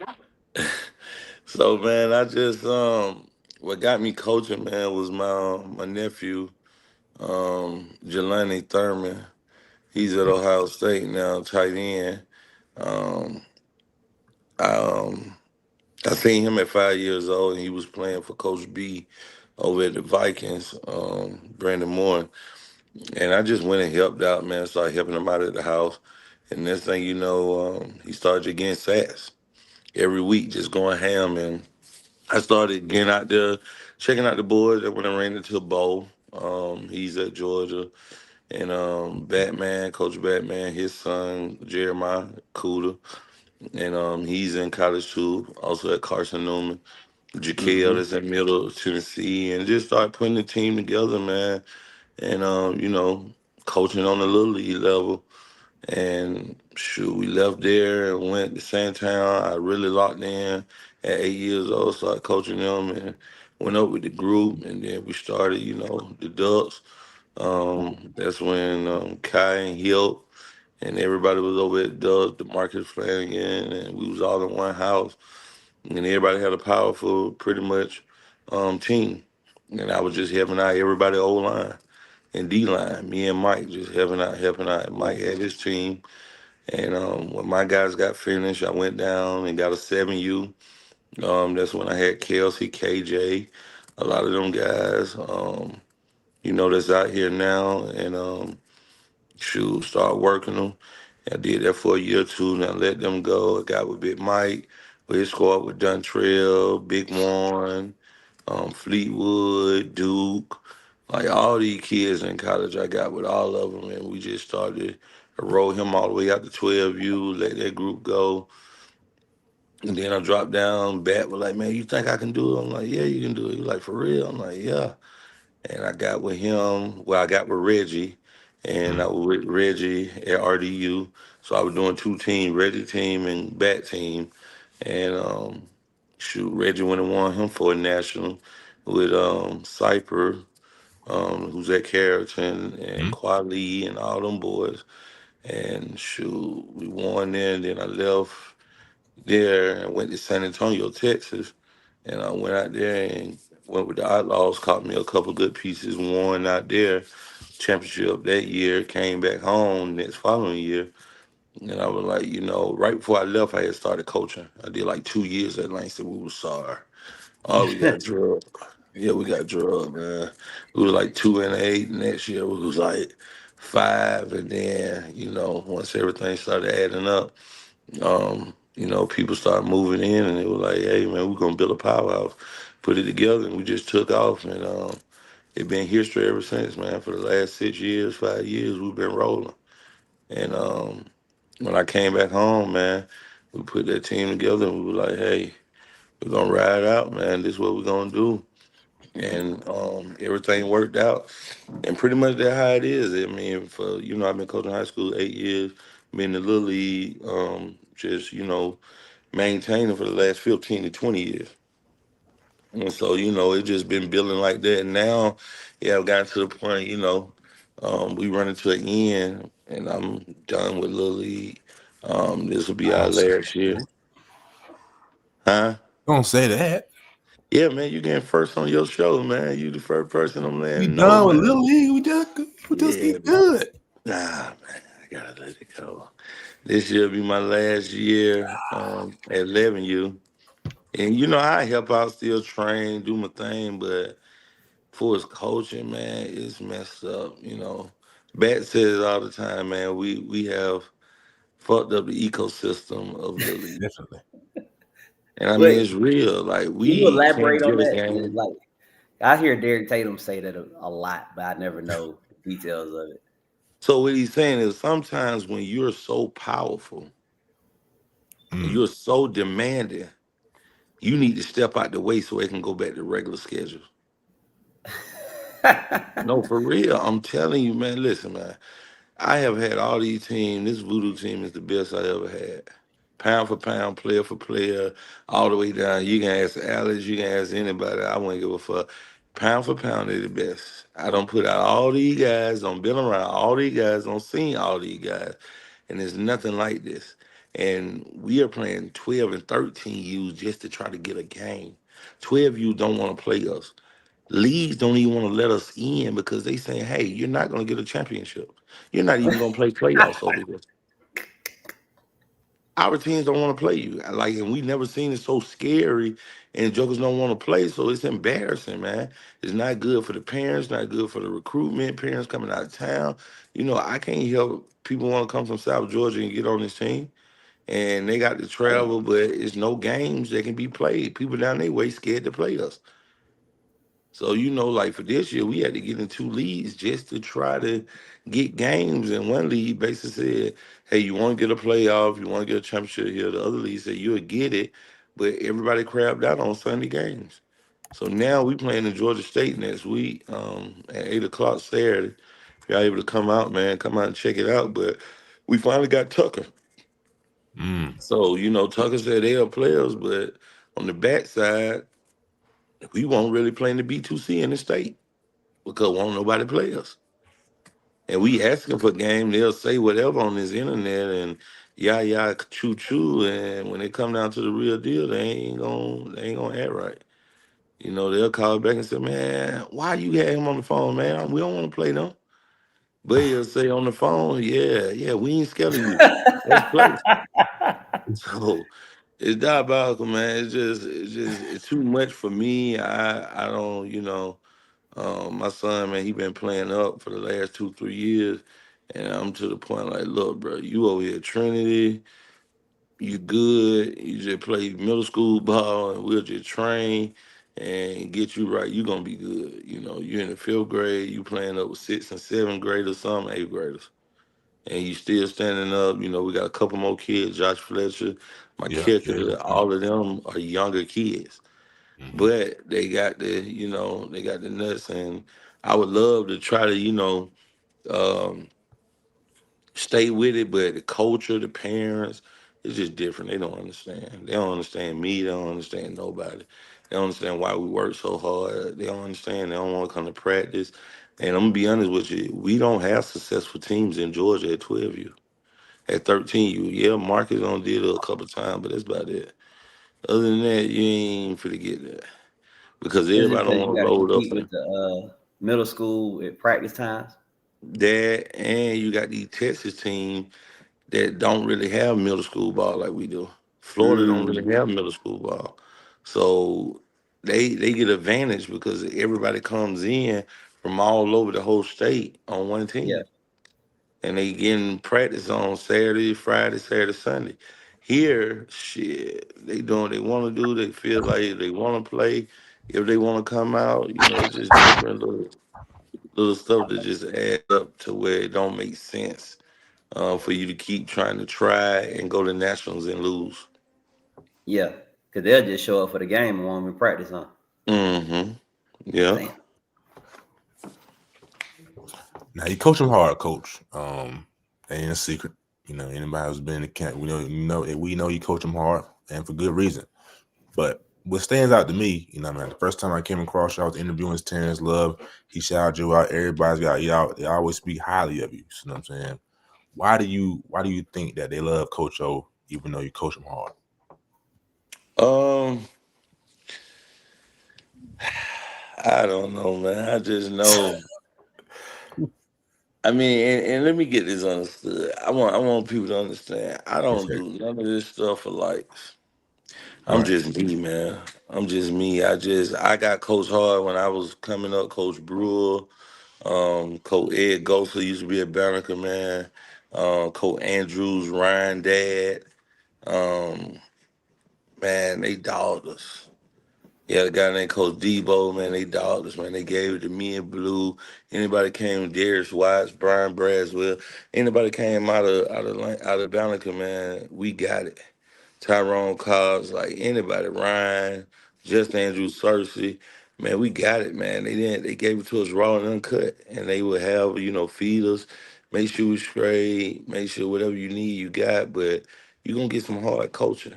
So man, I just what got me coaching, man, was my nephew, Jelani Thurman. He's at Ohio State now, tight end. I seen him at 5 years old, and he was playing for Coach B over at the Vikings, Brandon Moore. And I just went and helped out, man. Started helping him out at the house. And next thing you know, he started getting sacks every week, just going ham. And I started getting out there, checking out the boys. And when I ran into a bowl, he's at Georgia. And Coach Batman, his son, Jeremiah Cooter. And he's in college too, also at Carson Newman. Jaquel is in Middle Tennessee. And just start putting the team together, man. And, coaching on the little league level. And shoot, we left there and went to Sandtown. I really locked in at 8 years old, started coaching them and went up with the group. And then we started, the Ducks. That's when Kai and Hilt and everybody was over at Ducks, DeMarcus Flanagan, and we was all in one house. And everybody had a powerful, pretty much, team. And I was just helping out everybody O-line and D-line. Me and Mike just helping out. Mike had his team. And when my guys got finished, I went down and got a 7U. That's when I had Kelsey, KJ, a lot of them guys, that's out here now. And start working them. I did that for a year or two, and I let them go. I got with Big Mike, with his squad with Duntrell, Big Warren, Fleetwood, Duke. Like all these kids in college, I got with all of them, and we just started to roll him all the way out to 12U, let that group go. And then I dropped down. Bat was like, "Man, you think I can do it?" I'm like, "Yeah, you can do it." He was like, "For real?" I'm like, "Yeah." And I got with him. Well, I got with Reggie, and I was with Reggie at RDU. So I was doing 2 teams, Reggie team and Bat team. And Reggie went and won him for a national with Cypher, who's at Carrollton, and Quali and all them boys. And we won there. And then I left there and went to San Antonio, Texas. And I went out there and went with the Outlaws, caught me a couple good pieces, won out there, championship that year, came back home next following year. And I was like, right before I left, I had started coaching. I did like 2 years at Langston. We was sorry. Oh, we got drugged. Yeah, we got drugged, man. We was like 2-8. Next year, we was like 5. And then, once everything started adding up, people started moving in, and they were like, "Hey, man, we're gonna build a powerhouse, put it together," and we just took off, and it's been history ever since, man. For the last 6 years, 5 years, we've been rolling. And when I came back home, man, we put that team together, and we were like, "Hey, we're gonna ride out, man. This is what we're gonna do." And everything worked out, and pretty much that's how it is. I mean, I've been coaching high school 8 years, been in the little league, just maintaining for the last 15 to 20 years. And so, it's just been building like that. And now, I've gotten to the point, we run into an end, and I'm done with Little League. This will be our last year. Huh?
Don't say that.
Yeah, man, you getting first on your show, man. You the first person I'm letting
We
know.
done with Little League. We just get good.
Nah, man, I gotta let it go. This year will be my last year at 11U. And I help out, still train, do my thing, but for his coaching, man, it's messed up. Bat says it all the time, man. We have fucked up the ecosystem of the league.
Definitely.
And I mean, it's real. Like,
Can you
we can't
elaborate on
get a
that?
game.
Like, I hear Derek Tatum say that a lot, but I never know the details of it.
So what he's saying is sometimes when you're so powerful and
Mm.
you're so demanding, you need to step out the way so it can go back to regular schedule. No, for real. I'm telling you, man. Listen, man. I have had all these teams. This voodoo team is the best I ever had. Pound for pound, player for player, all the way down. You can ask Alex, you can ask anybody. I wouldn't give a fuck. Pound for pound, they're the best. I don't put out all these guys, don't been around all these guys, don't seen all these guys. And there's nothing like this. And we are playing 12 and 13 U's just to try to get a game. 12 U don't want to play us. Leagues don't even want to let us in because they saying, hey, you're not going to get a championship. You're not even going to play playoffs over here. Our teams don't want to play you. Like, and we never seen it so scary, and jokers don't want to play, so it's embarrassing, man. It's not good for the parents, not good for the recruitment, parents coming out of town. You know, I can't help people want to come from South Georgia and get on this team, and they got to
Damn.
travel, but it's no games that can be played. People down their way scared to play us. So, you know, like for this year, we had to get in two leagues just to try to get games. And one league basically said, hey, you want to get a playoff, you want to get a championship here. The other league said, you'll get it, but everybody crapped out on Sunday games. So now we playing in Georgia State next week at 8 o'clock Saturday. If y'all able to come out, man, come out and check it out. But we finally got Tucker.
Mm.
So, you know, Tucker said they are players, but on the backside, we won't really play in the B2C in the state because won't nobody play us. And we asking for game, they'll say whatever on this internet and yeah, choo choo. And when they come down to the real deal, they ain't gonna act right. You know, they'll call back and say, man, why you had him on the phone, man? We don't want to play them. But he'll say on the phone, yeah, we ain't scared of you. Let's play. So it's diabolical, man. It's too much for me. I don't, you know. My son, man, he been playing up for the last 2, 3 years, and I'm to the point like, look, bro, you over here at Trinity, you good, you just play middle school ball, and we'll just train and get you right. You gonna be good. You know, you in the 5th grade, you playing up with 6th and 7th graders, some 8th graders, and you still standing up. You know, we got a couple more kids, Josh Fletcher, my
Yeah.
kicker, all of them are younger kids.
Mm-hmm.
But they got the nuts, and I would love to try to, um, stay with it. But the culture, the parents, it's just different. They don't understand. They don't understand me. They don't understand nobody. They don't understand why we work so hard. They don't understand. They don't want to come to practice. And I'm gonna be honest with you, we don't have successful teams in Georgia at 12U. At 13U, yeah, Marcus on did it a couple times, but that's about it. Other than that, you ain't finna get there because
Is it
everybody don't
because you
want
got
to
to
load up
compete
for
with the middle school at practice times?
that, and you got these Texas teams that don't really have middle school ball like we do. Florida don't
Mm,
really have middle school ball, so they get advantage because everybody comes in from all over the whole state on one
yeah,
team, and they getting practice on Saturday, Friday, Saturday, Sunday. Here, shit, they doing what they want to do. They feel like they want to play. If they want to come out, it's just different little stuff that just add up to where it don't make sense for you to keep trying to try and go to nationals and lose.
yeah. Because they'll just show up for the game and won't even practice, huh?
Mm-hmm. Yeah.
Damn.
Now you coach them hard, coach. Ain't a secret. You know, anybody who's been in the camp, we know you coach them hard and for good reason. But what stands out to me, man, the first time I came across you, I was interviewing Terrence Love. He shouted you out. Everybody's got you out. They always speak highly of you. You know what I'm saying? Why do you think that they love Coach O, even though you coach them hard?
Um, I don't know, man. I just know. I mean, and let me get this understood. I want people to understand. I don't
Okay.
do none of this stuff for likes. I'm
Right.
just me, man. I'm just me. I got Coach Hard when I was coming up, Coach Brewer, Coach Ed Gosler used to be a Banneker, man. Coach Andrews, Ryan Dad. Um, man, they dogged us. Yeah, the guy named Coach Debo, man, they dogged us, man. They gave it to me and Blue. Anybody came, Darius Watts, Brian Braswell. Anybody came out of Ballinger, man, we got it. Tyrone Cobbs, like anybody, Ryan, just Andrew Cersei, man, we got it, man. They gave it to us raw and uncut, and they would have, feed us, make sure we straight, make sure whatever you need you got, but you're gonna get some hard coaching.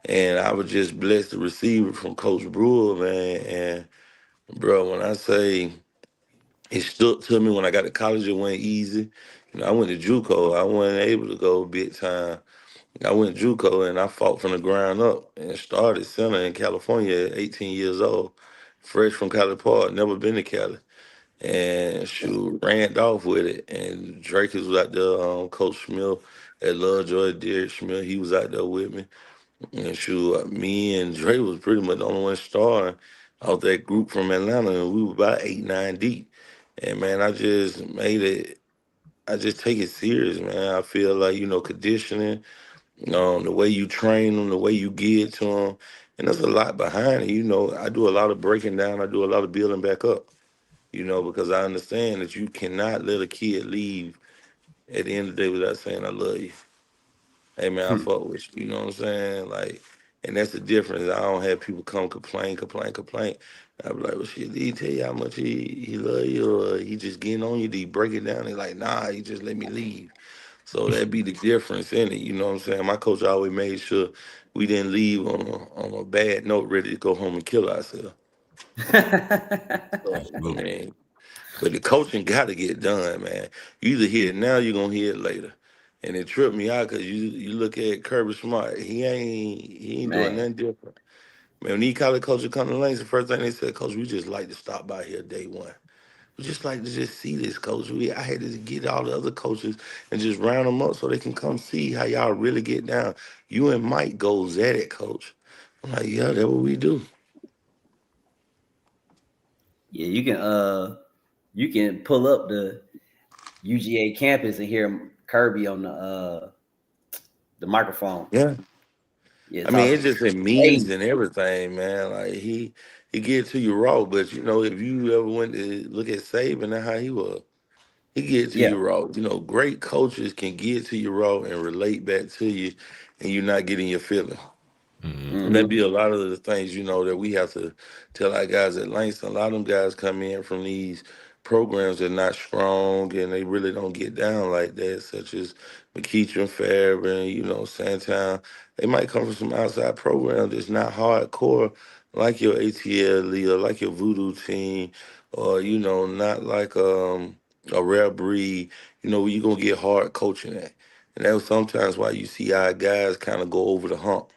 And I was just blessed to receive it from Coach Brewer, man. And bro, when I say it stuck to me when I got to college, it went easy. I went to JUCO. I wasn't able to go big time. I went JUCO and I fought from the ground up and started center in California at 18 years old, fresh from Cali Park, never been to Cali. And shoot, ran off with it. And Drake was out there, Coach Smith at Lovejoy, Derek Smith, he was out there with me. And shoot, me and Dre was pretty much the only one starring out that group from Atlanta, and we were about 8, 9 deep. And man, I just take it serious, man. I feel like, conditioning, the way you train them, the way you get to them, and there's a lot behind it. I do a lot of breaking down, I do a lot of building back up, because I understand that you cannot let a kid leave at the end of the day without saying, I love you. Hey man, I fuck with you. You know what I'm saying? Like, and that's the difference. I don't have people come complain. I be like, well, shit, did he tell you how much he love you, or he just getting on you? Did he break it down? They like, nah, he just let me leave. So that be the difference in it. You know what I'm saying? My coach always made sure we didn't leave on a bad note, ready to go home and kill ourselves. So, I mean, but the coaching got to get done, man. You either hear it now, you're gonna hear it later. And it tripped me out because you look at Kirby Smart, he ain't doing
Man,
nothing different. Man, when he college coach come to Lanes, the first thing they said, Coach, we just like to stop by here day one. We just like to just see this, Coach. I had to get all the other coaches and just round them up so they can come see how y'all really get down. You and Mike goes at it, Coach. I'm like, yeah, that's what we do.
yeah, you can pull up the UGA campus and hear Kirby on the microphone.
Yeah.
Yeah,
I mean,
talking
it's just in memes
crazy.
and everything, man. Like he get to you raw, but if you ever went to look at Saban and how he was, he get to
Yeah.
you raw. Great coaches can get to you raw and relate back to you, and you're not getting your feeling. And that be a lot of the things, that we have to tell our guys at Langston. A lot of them guys come in from these programs that are not strong and they really don't get down like that, such as McEachern, Fairbairn, Sandtown. They might come from some outside program that's not hardcore like your ATL or like your Voodoo team or, not like a Rare Breed, where you're going to get hard coaching at. And that was sometimes why you see our guys kind of go over the hump.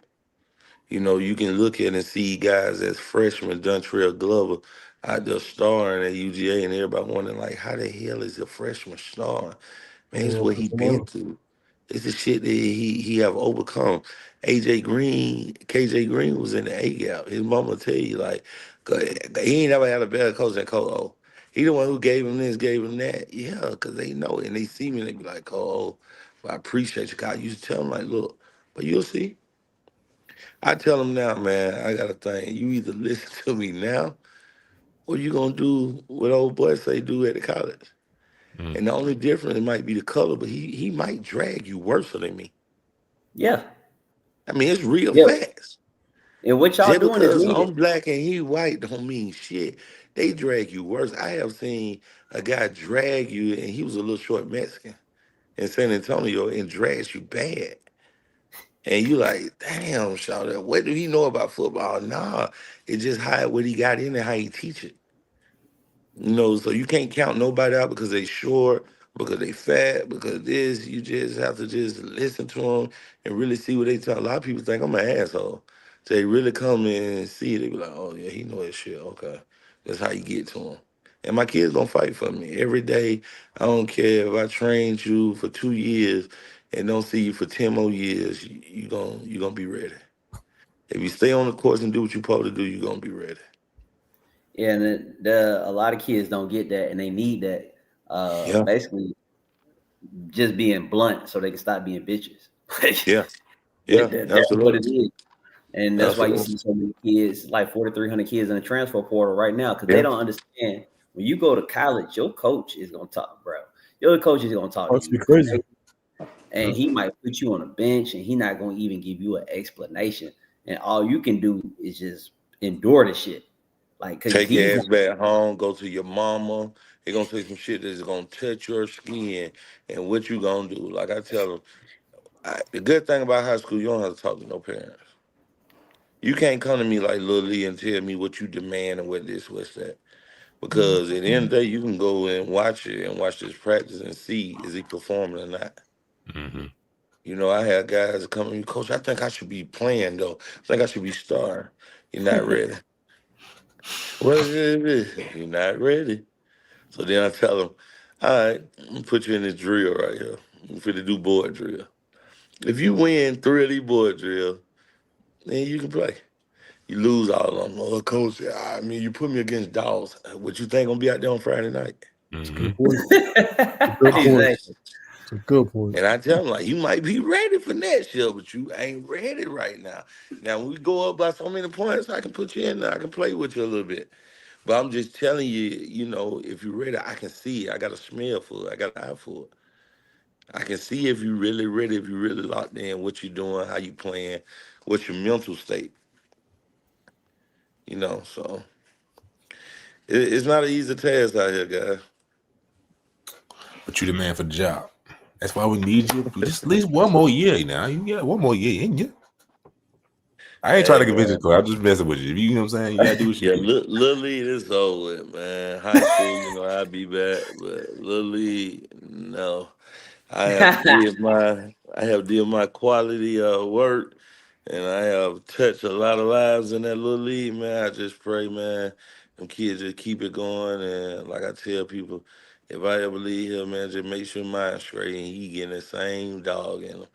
You can look at and see guys as freshmen, Dontrell Glover, out there starring at UGA, and everybody wondering, like, how the hell is a freshman starring? Man, it's
Yeah,
what he been through. It's the shit that he have overcome. AJ Green, KJ Green was in the A gap. His mama tell you, like, 'cause he ain't never had a better coach than Colo. He the one who gave him this, gave him that. Yeah, because they know it. And they see me and they be like, oh, well, I appreciate you. 'Cause I used to tell them, like, look, but you'll see. I tell them now, man, I got a thing. You either listen to me now or you going to do what old boy say do at the college. And the only difference might be the color, but he might drag you worse than me.
Yeah.
I mean, it's real
Yeah.
facts.
And what y'all
Just
doing is
because
needed.
I'm black and he white don't mean shit. They drag you worse. I have seen a guy drag you, and he was a little short Mexican in San Antonio and drags you bad. And you like, damn, shout what do he know about football? Nah, it's just what he got in and how he teach it. So you can't count nobody out because they short, because they fat, because this. You just have to just listen to them and really see what they tell. A lot of people think I'm an asshole. So they really come in and see it. They be like, oh yeah, he know his shit. Okay, that's how you get to him. And my kids gonna fight for me every day. I don't care if I trained you for 2 years and don't see you for 10 more years. You gonna be ready. If you stay on the course and do what you're supposed to do, you're gonna be ready.
Yeah, and a lot of kids don't get that, and they need that.
Yeah,
Basically, just being blunt so they can stop being bitches.
yeah, yeah,
That's what it
absolutely.
is. And that's
That's
why you
what.
see so many kids, like 4,300 kids in the transfer portal right now, because they
Yeah.
don't understand when you go to college, your coach is gonna talk, bro. Your coach is gonna talk
Oh,
to
it's
you
be crazy.
and he might put you on a bench and he not gonna even give you an explanation. And all you can do is just endure the shit. Like, cause
Take
he's
your
not
ass back home, go to your mama. They gonna say some shit that's gonna touch your skin, and what you gonna do? Like I tell them, the good thing about high school, you don't have to talk to no parents. You can't come to me like Lil Lee and tell me what you demand and what this, what's that. Because at the end of the day, you can go and watch it and watch this practice and see is he performing or not.
Mm-hmm.
You know, I had guys come to me, Coach, I think I should be playing though. I think I should be starting. You're not ready. What is it? You're not ready. So then I tell them, all right, I'm gonna put you in this drill right here. I'm finna do board drill. If you win 3 of these board drills, then you can play. You lose all of them. Oh, coach, I mean, you put me against dogs. What you think gonna be out there on Friday night?
It's a
Mm-hmm.
good point. It's a good point.
exactly.
It's a good point.
And I tell them, like, you might be ready for next year, but you ain't ready right now. Now, when we go up by so many points, I can put you in there. I can play with you a little bit. But I'm just telling you, you know, if you're ready, I can see it. I got a smell for it. I got an eye for it. I can see if you're really ready, if you're really locked in, what you're doing, how you playing, what's your mental state. You know, so it's not an easy task out here, guys.
But you the man for the job. That's why we need you. Just at least one more year now. You got one more year, ain't you? I ain't trying
Hey,
to convince you,
man.
Cole. I'm just messing with you. You know what I'm saying? You gotta do what you
Yeah,
do.
Lil League is over with, man. High school, you know, I'll be back, but Lil League, no. I have did my quality work, and I have touched a lot of lives in that little league, man. I just pray, man, them kids just keep it going, and like I tell people, if I ever leave here, man, just make sure mine's straight and he getting the same dog in him.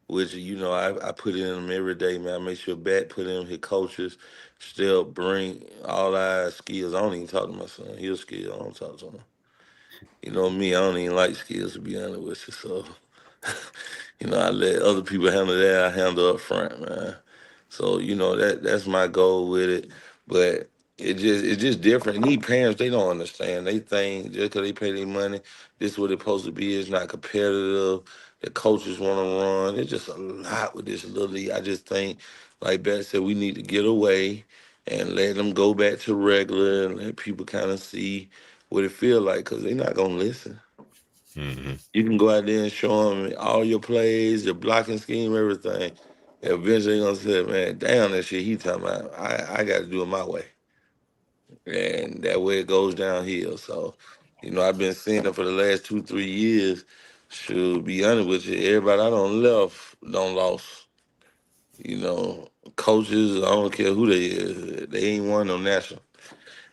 Which you know, I put it in him every day, man. I make sure Bat put in his coaches, still bring all our skills. I don't even talk to my son. He's skilled. I don't talk to him. You know me, I don't even like skills to be honest with you. So, you know, I let other people handle that. I handle up front, man. So, you know, that's my goal with it. But it's just different. These parents, they don't understand. They think just because they pay their money, this is what it's supposed to be. It's not competitive. The coaches want to run. It's just a lot with this little league. I just think, like Beth said, we need to get away and let them go back to regular and let people kind of see what it feel like because they're not gonna listen.
Mm-hmm.
You can go out there and show them all your plays, your blocking scheme, everything. And eventually they're gonna say, man, damn that shit he talking about. I gotta do it my way. And that way it goes downhill. So, you know, I've been seeing it for the last 2, 3 years. Should be honest with you, everybody I don't left don't lost. You know, coaches, I don't care who they is, they ain't won no national.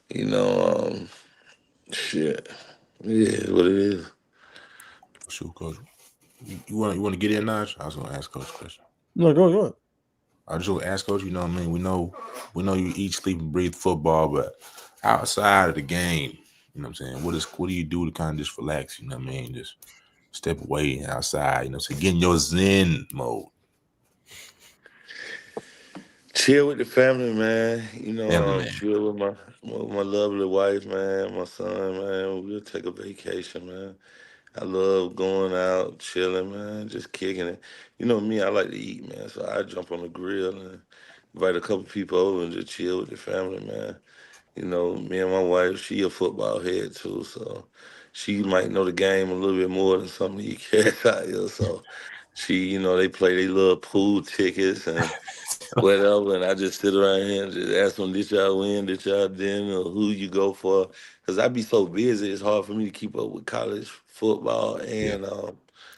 You know, shit. Yeah, it's what it is.
Shoot, Coach. You want to get in, Naj? I was gonna ask Coach a question.
No, go on.
I just want to ask Coach. You know what I mean? We know you eat, sleep, and breathe football, but outside of the game, you know what I'm saying? What do you do to kind of just relax? You know what I mean? Just step away outside. You know, so get in your Zen mode.
Chill with the family, man. You
Family
know,
man.
chill with my lovely wife, man. My son, man. We'll take a vacation, man. I love going out, chilling, man, just kicking it. You know me, I like to eat, man. So I jump on the grill and invite a couple people over and just chill with the family, man. You know, me and my wife, she a football head too, so she might know the game a little bit more than some of you cats out here. So she, you know, they play they little pool tickets and whatever, and I just sit around here and just ask them, did y'all win, did y'all dinner, or who you go for? Because I be so busy, it's hard for me to keep up with college football
Yeah.
and
No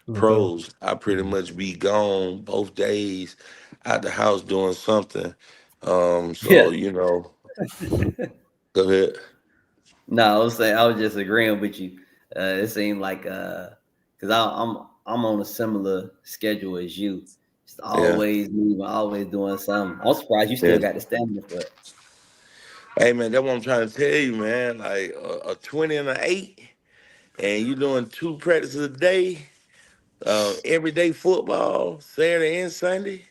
doubt.
pros. I pretty much be gone both days out the house doing something.
Yeah.
So, you know, go ahead.
No, I was saying I was just agreeing with you. It seemed like because I'm on a similar schedule as you. Just
Yeah,
always moving, always doing something. I'm surprised you still
yeah.
got the stamina for it.
Hey, man, that's what I'm trying to tell you, man. Like a 20 and an 8, and you doing 2 practices a day, everyday football, Saturday and Sunday.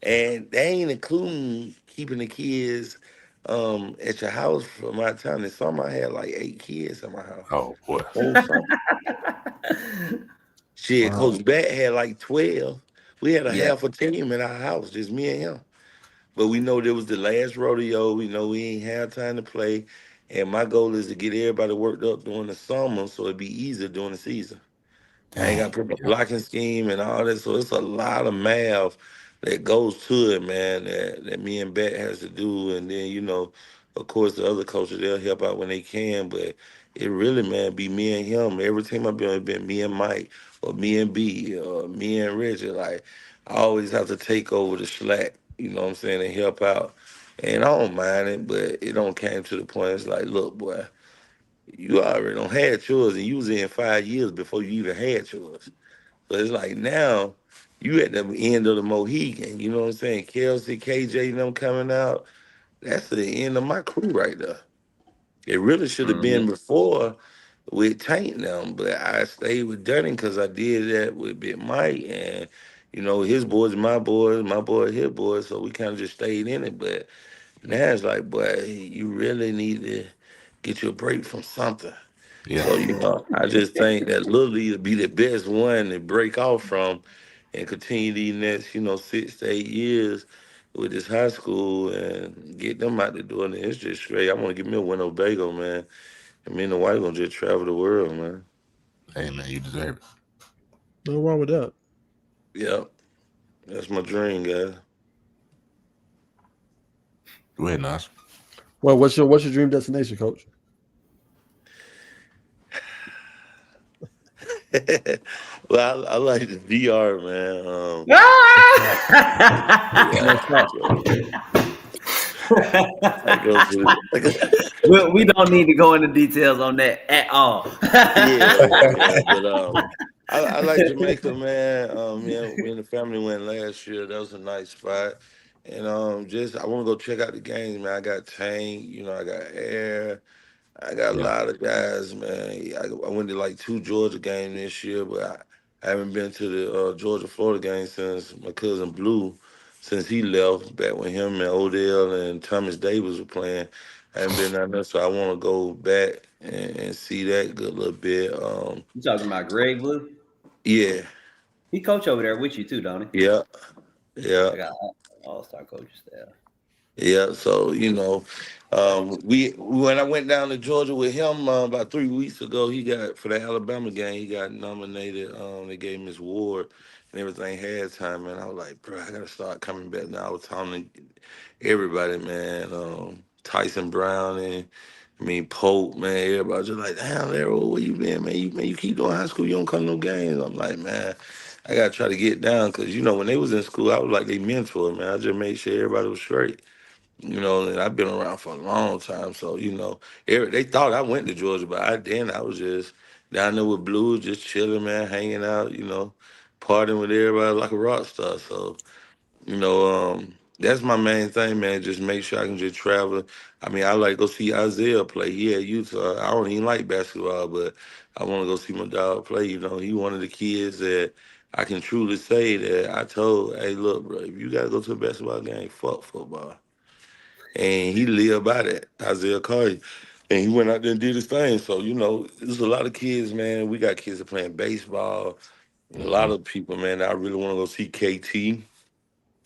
And they ain't including keeping the kids at your house for my time. In summer, I had like 8 kids at my house.
Oh boy.
Whole summer. Shit,
Wow.
Coach Bat had like 12. We had a
Yeah.
half a team in our house, just me and him. But we know there was the last rodeo. We know we ain't have time to play. And my goal is to get everybody worked up during the summer so it'd be easier during the season. I ain't got
Dang.
to put the blocking scheme and all that. So it's a lot of math that goes to it, man, that me and Bet has to do. And then, of course, the other coaches, they'll help out when they can. But it really, man, be me and him. Every time I've been me and Mike or me and B or me and Richard. Like, I always have to take over the slack, you know what I'm saying, and help out. And I don't mind it, but it don't came to the point. It's like, look, boy, you already don't had yours, and you was in 5 years before you even had yours. So it's like now you at the end of the Mohegan. You know what I'm saying? Kelsey, KJ, and them coming out. That's the end of my crew right there. It really should have been
Mhm.
before with Tank them, but I stayed with Dunning because I did that with Big Mike, and his boys, my boy, his boys. So we kind of just stayed in it. But now it's like, boy, you really need to get you a break from something.
Yeah.
So, I just think that Little League would be the best one to break off from and continue these next, 6 to 8 years with this high school and get them out the door. And it's just straight. I want to give me a Winnebago, man. And me and the wife gonna just travel the world, man.
Hey man, you deserve it.
No wrong with that.
Yep. That's my dream, guys.
Go ahead, Nas.
Well, what's your dream destination, Coach?
Well, I like the DR, man.
No, stop.
I go to
we don't need to go into details on that at all.
yeah. But I like Jamaica, man. Me and the family went last year. That was a nice spot. And just I want to go check out the games, man. I got Tank, I got Air. I got a
Yeah.
lot of guys, man. I went to like 2 Georgia games this year, but I haven't been to the Georgia Florida game since my cousin Blue, since he left back when him and Odell and Thomas Davis were playing. I haven't been down there, so I want to go back and see that good little bit.
You talking about Greg Blue?
Yeah,
He coach over there with you too, don't he?
yeah, yeah.
I got all-star coaches there.
Yeah, so we when I went down to Georgia with him about 3 weeks ago, he got for the Alabama game, he got nominated. They gave him his award and everything halftime, man. I was like, bro, I gotta start coming back now. I was telling everybody, man, Tyson Brown and Pope, man, everybody just like, damn, Larry, where you been, man? You keep doing high school, you don't come to no games. I'm like, man, I gotta try to get down because when they was in school, I was like their mentor, man. I just made sure everybody was straight. And I've been around for a long time. So, they thought I went to Georgia, but I didn't. I was just down there with Blue, just chilling, man, hanging out, partying with everybody like a rock star. So, that's my main thing, man. Just make sure I can just travel. I like to go see Isaiah play. He at Utah. I don't even like basketball, but I want to go see my dog play. He one of the kids that I can truly say that I told, hey, look, bro, if you got to go to a basketball game, fuck football. And he lived by that, Isaiah Curry. And he went out there and did his thing. So, there's a lot of kids, man. We got kids that playing baseball. A lot of people, man, I really want to go see KT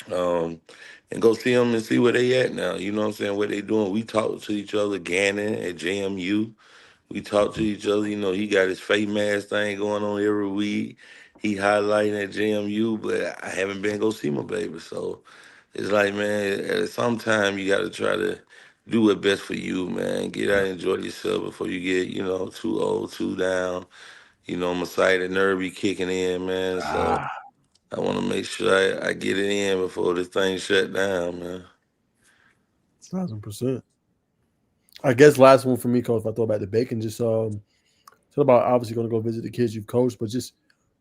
and go see them and see where they at now. You know what I'm saying? What they doing. We talk to each other, Gannon at JMU. We talk to each other. He got his fake mask thing going on every week. He highlighting at JMU, but I haven't been go see my baby. So it's like, man, at some time you got to try to do what's best for you, man. Get out and enjoy yourself before you get, too old, too down. My sciatic nerve be kicking in, man. So I want to make sure I get it in before this thing shut down, man.
1,000%. I guess last one for me, Coach. If I throw back to Bacon, just talk about obviously going to go visit the kids you've coached, but just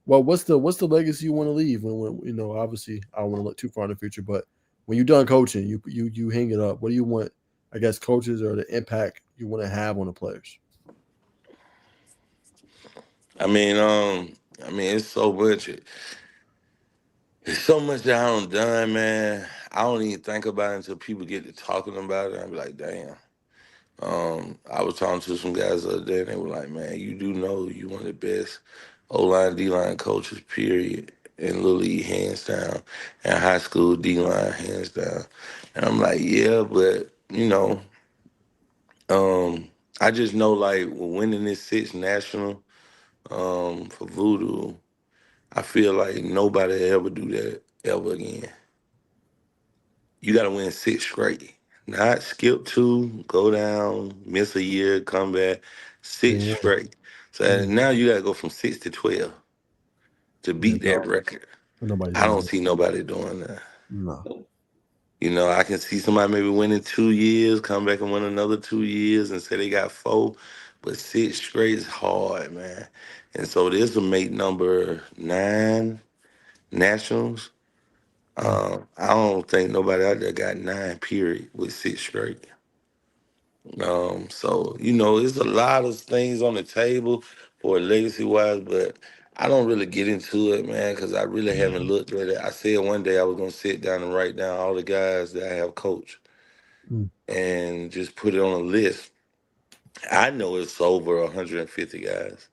what's the legacy you want to leave when obviously I don't want to look too far in the future, but when you're done coaching, you hang it up. What do you want? I guess coaches or the impact you want to have on the players.
It's so much. There's so much that I don't done, man. I don't even think about it until people get to talking about it. I be like, damn. I was talking to some guys the other day, and they were like, "Man, you do know you one of the best O line D line coaches, period, in Little League, hands down, and high school D line, hands down." And I'm like, "Yeah, but I just know like winning this six national for Voodoo, I feel like nobody ever do that ever again. You got to win six straight. Not skip two, go down, miss a year, come back, six
Yeah.
straight. So now you got to go from 6 to 12 to
Yeah,
beat that
no,
record.
nobody
I
doing
don't
that.
see nobody doing that.
No.
I can see somebody maybe winning 2 years, come back and win another 2 years and say they got four, but six straight is hard, man. And so this will make number 9 nationals. I don't think nobody out there got 9 period with six straight. So it's a lot of things on the table for legacy wise, but I don't really get into it, man, because I really haven't looked at it. I said one day I was gonna sit down and write down all the guys that I have coached
Mm.
and just put it on a list. I know it's over 150 guys,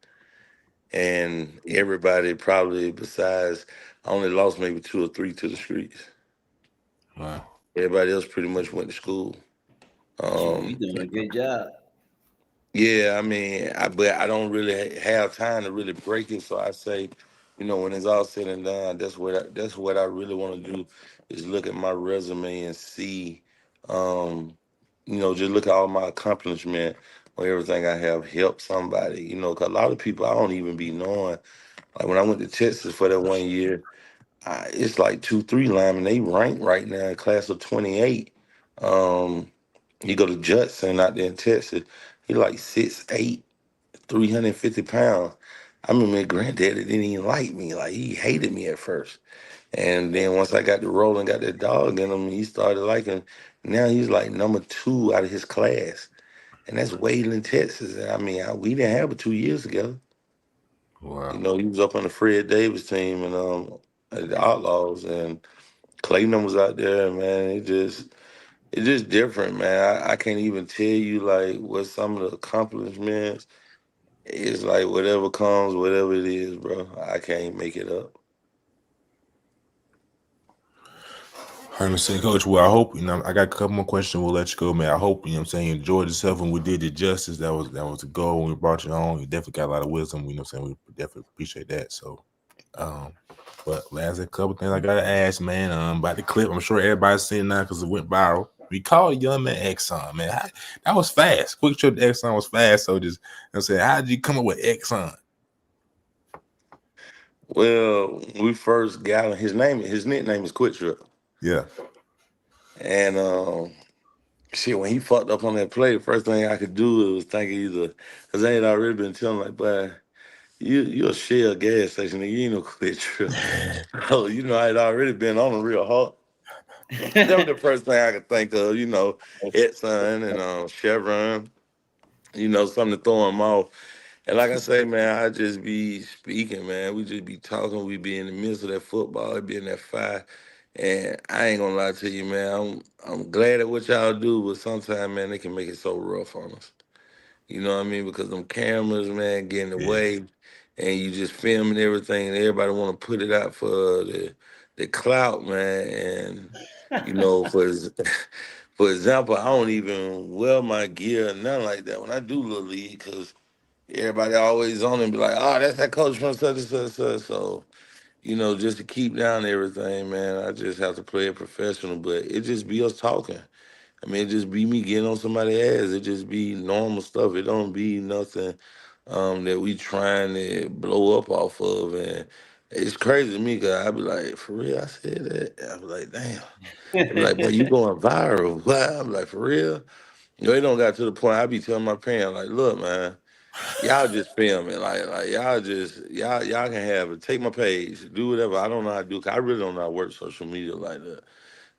and everybody probably besides I only lost maybe 2 or 3 to the streets.
Wow.
Everybody else pretty much went to school.
Shoot, you
Um,
doing a good job.
Yeah, I mean, but I don't really have time to really break it. So I say, when it's all said and done, that's what I really want to do is look at my resume and see, just look at all my accomplishment or everything I have helped somebody. 'Cause a lot of people I don't even be knowing. Like when I went to Texas for that one year, it's like 2, 3 linemen. They rank right now in class of 28. Um, you go to Judson out there in Texas, he like 6'8", 350 pounds. I remember my granddaddy didn't even like me. Like he hated me at first. And then once I got to rolling, got that dog in him, he started liking. Now he's like number 2 out of his class. And that's Wayland, Texas. And I mean, we didn't have it 2 years together.
Wow.
He was up on the Fred Davis team and at the Outlaws, and Clayton was out there, man. It's just different, man. I can't even tell you like what some of the accomplishments. It's like whatever comes, whatever it is, bro. I can't make it up.
100%, Coach. Well, I hope I got a couple more questions. We'll let you go, man. I hope you enjoyed yourself and we did it justice. That was the goal when we brought you on. You definitely got a lot of wisdom. We definitely appreciate that. So, but last a couple things I gotta ask, man. About the clip, I'm sure everybody's seen now because it went viral. We called young man Exxon, man. That was fast. Quick Trip to Exxon was fast. So just I'm saying, how did you come up with Exxon?
Well, we first got him. His nickname is Quick Trip.
Yeah.
And shit, when he fucked up on that play, the first thing I could do was think either because I had already been telling like, but you'll share a gas station, nigga. You ain't no Quick Trip. So I had already been on a real hot. That was the first thing I could think of. Exxon and Chevron. Something to throw him off. And like I say, man, I just be speaking, man. We just be talking. We be in the midst of that football. It be in that fight. And I ain't gonna lie to you, man. I'm glad at what y'all do, but sometimes, man, they can make it so rough on us. You know what I mean? Because them cameras, man, get in the
Yeah.
way, and you just filming everything, and everybody want to put it out for the clout, man. And for example, I don't even wear my gear, nothing like that when I do little league, because everybody always on and be like, oh, that's that coach from such and such, such. So, just to keep down everything, man, I just have to play it professional. But it just be us talking. I mean, it just be me getting on somebody's ass. It just be normal stuff. It don't be nothing that we trying to blow up off of. And it's crazy to me because I be like, for real, I said that. I be like, damn. They be like, but you going viral. Why? I'm like, for real? It don't got to the point I be telling my parents, like, look, man. Y'all just film it, like y'all can have it. Take my page, do whatever. I don't know how to do. 'Cause I really don't know how to work social media like that.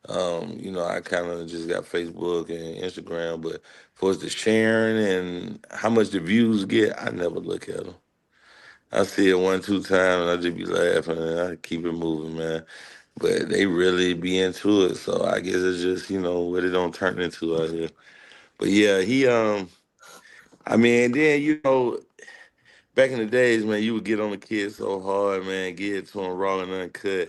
I kind of just got Facebook and Instagram, but for the sharing and how much the views get, I never look at them. I see it 1, 2 times and I just be laughing and I keep it moving, man. but they really be into it. So I guess it's just what it don't turn into out here. But yeah, I mean, then back in the days, man, you would get on the kids so hard, man, get it to them raw and uncut.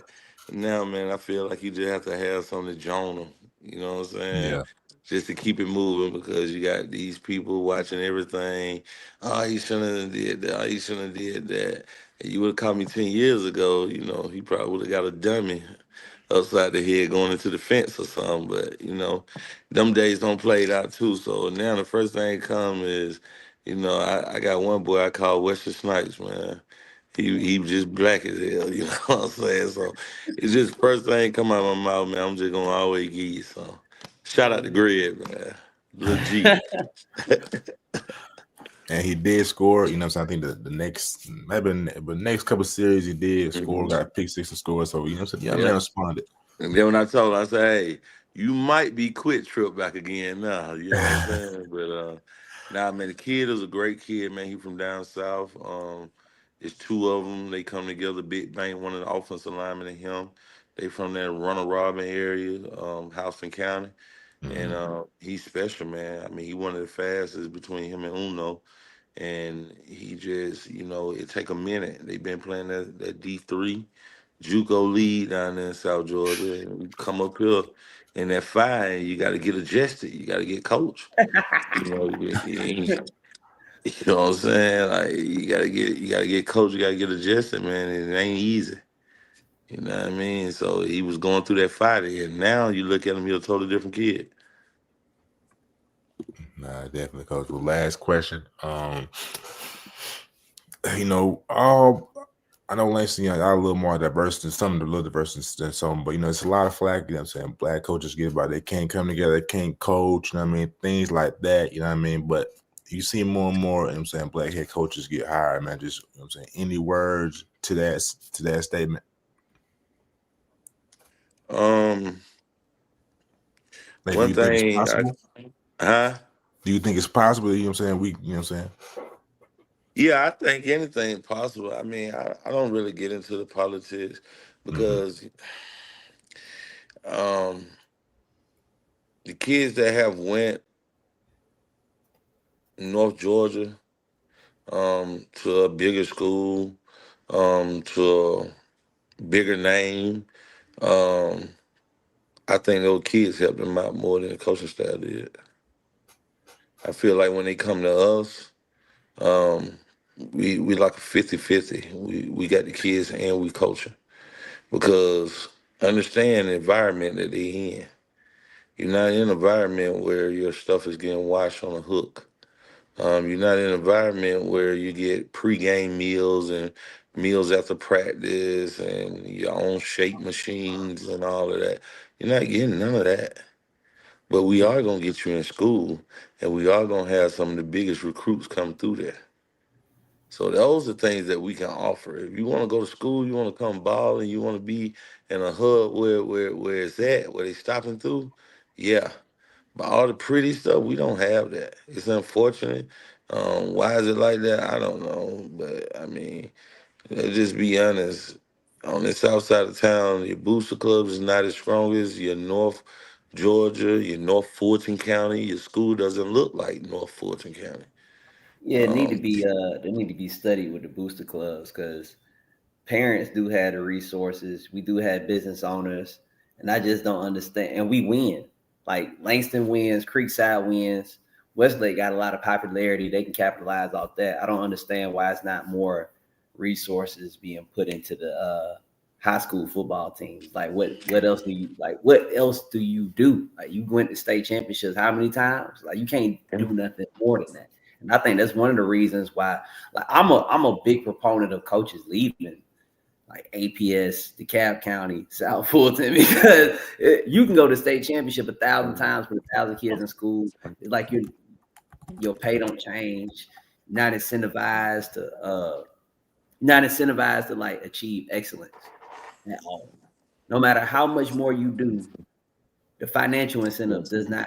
Now, man, I feel like you just have to have something to join them. You know what I'm saying?
Yeah.
Just to keep it moving because you got these people watching everything. Oh, he shouldn't have did that. Oh, he shouldn't have did that. And you would have caught me 10 years ago, he probably would have got a dummy upside the head going into the fence or something. But them days don't play it out too. So now the first thing come is, I got one boy I call Wesley Snipes, man. He just black as hell, you know what I'm saying? So it's just first thing come out of my mouth, man. I'm just gonna always give you some. Shout out to Greg, man. Lil G.
And he did score, you know what I'm saying? I think the next, maybe the next couple series he did score, got a pick six and score. So, you know what I'm saying? Yeah, man responded.
And then when I told him, I said, hey, you might be Quick Trip back again now. You know what I'm saying? But nah, man, the kid is a great kid, man. He from down south. It's two of them. They come together, Big Bank, one of the offensive linemen and him. They from that Runner Robin area, Houston County. And he's special, man. I mean, he one of the fastest between him and Uno. And he just, it take a minute. They've been playing that D3 JUCO league down there in South Georgia. And you come up here in that fire, and you got to get adjusted. You got to get coached. You know what I'm saying? Like you gotta get coached. You gotta get adjusted, man. And it ain't easy. You know what I mean? So he was going through that fight, and now you look at him, he's a totally different kid.
Nah, definitely, Coach. Well, last question. I know Langston, got a little more diverse than some, a little diverse than some, but it's a lot of flack, you know what I'm saying? Black coaches get about they can't come together, they can't coach, you know what I mean? Things like that, you know what I mean? But you see more and more, you know what I'm saying, black head coaches get hired, man. Just you know what I'm saying, any words to that statement?
One thing
do you think it's possible? You know what I'm saying? You know what I'm saying?
Yeah, I think anything possible. I mean, I don't really get into the politics because the kids that have went North Georgia to a bigger school, to a bigger name, I think those kids helped them out more than the coaching staff did. I feel like when they come to us, we like a 50-50. We got the kids and we coaching because understand the environment that they in. You're not in an environment where your stuff is getting washed on a hook. You're not in an environment where you get pregame meals and meals after practice and your own shake machines and all of that. You're not getting none of that. But we are going to get you in school, and we are going to have some of the biggest recruits come through there. So those are things that we can offer. If you want to go to school, you want to come ball, and you want to be in a hub where it's at, where they stopping through, yeah. But all the pretty stuff, we don't have that. It's unfortunate. Why is it like that? I don't know. But, I mean, let's just be honest. On the south side of town, your booster clubs is not as strong as your North Georgia, your North Fulton County. Your school doesn't look like North Fulton County.
Yeah, it need to be they need to be studied with the booster clubs because parents do have the resources. We do have business owners, and I just don't understand. And we win. Like Langston wins, Creekside wins. Westlake got a lot of popularity. They can capitalize off that. I don't understand why it's not more resources being put into the high school football teams. Like what else do you like? What else do you do? Like you went to state championships how many times? Like you can't do nothing more than that. And I think that's one of the reasons why. Like I'm a big proponent of coaches leaving like APS, DeKalb County, South Fulton, because you can go to state championship 1,000 times with 1,000 kids in school. It's like your pay don't change. Not incentivized to like achieve excellence at all. No matter how much more you do, the financial incentive does not.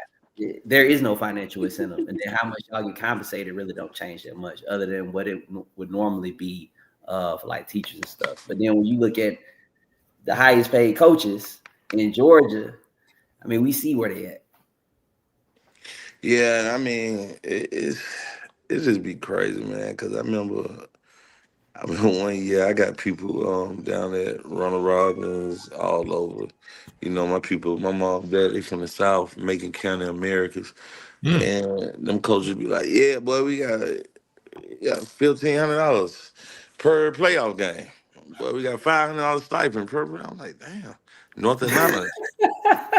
There is no financial incentive, and then how much y'all get compensated really don't change that much, other than what it would normally be for like teachers and stuff. But then when you look at the highest paid coaches in Georgia. I mean, we see where they at.
Yeah, I mean, it just be crazy, man. Because I remember one year I got people down at Ronald Robbins all over. You know, my people, my mom, dad, they from the South, Macon County Americas,
Mm.
and them coaches be like, "Yeah, boy, we got $1,500 per playoff game. Boy, we got $500 stipend per." I'm like, damn, North Atlanta,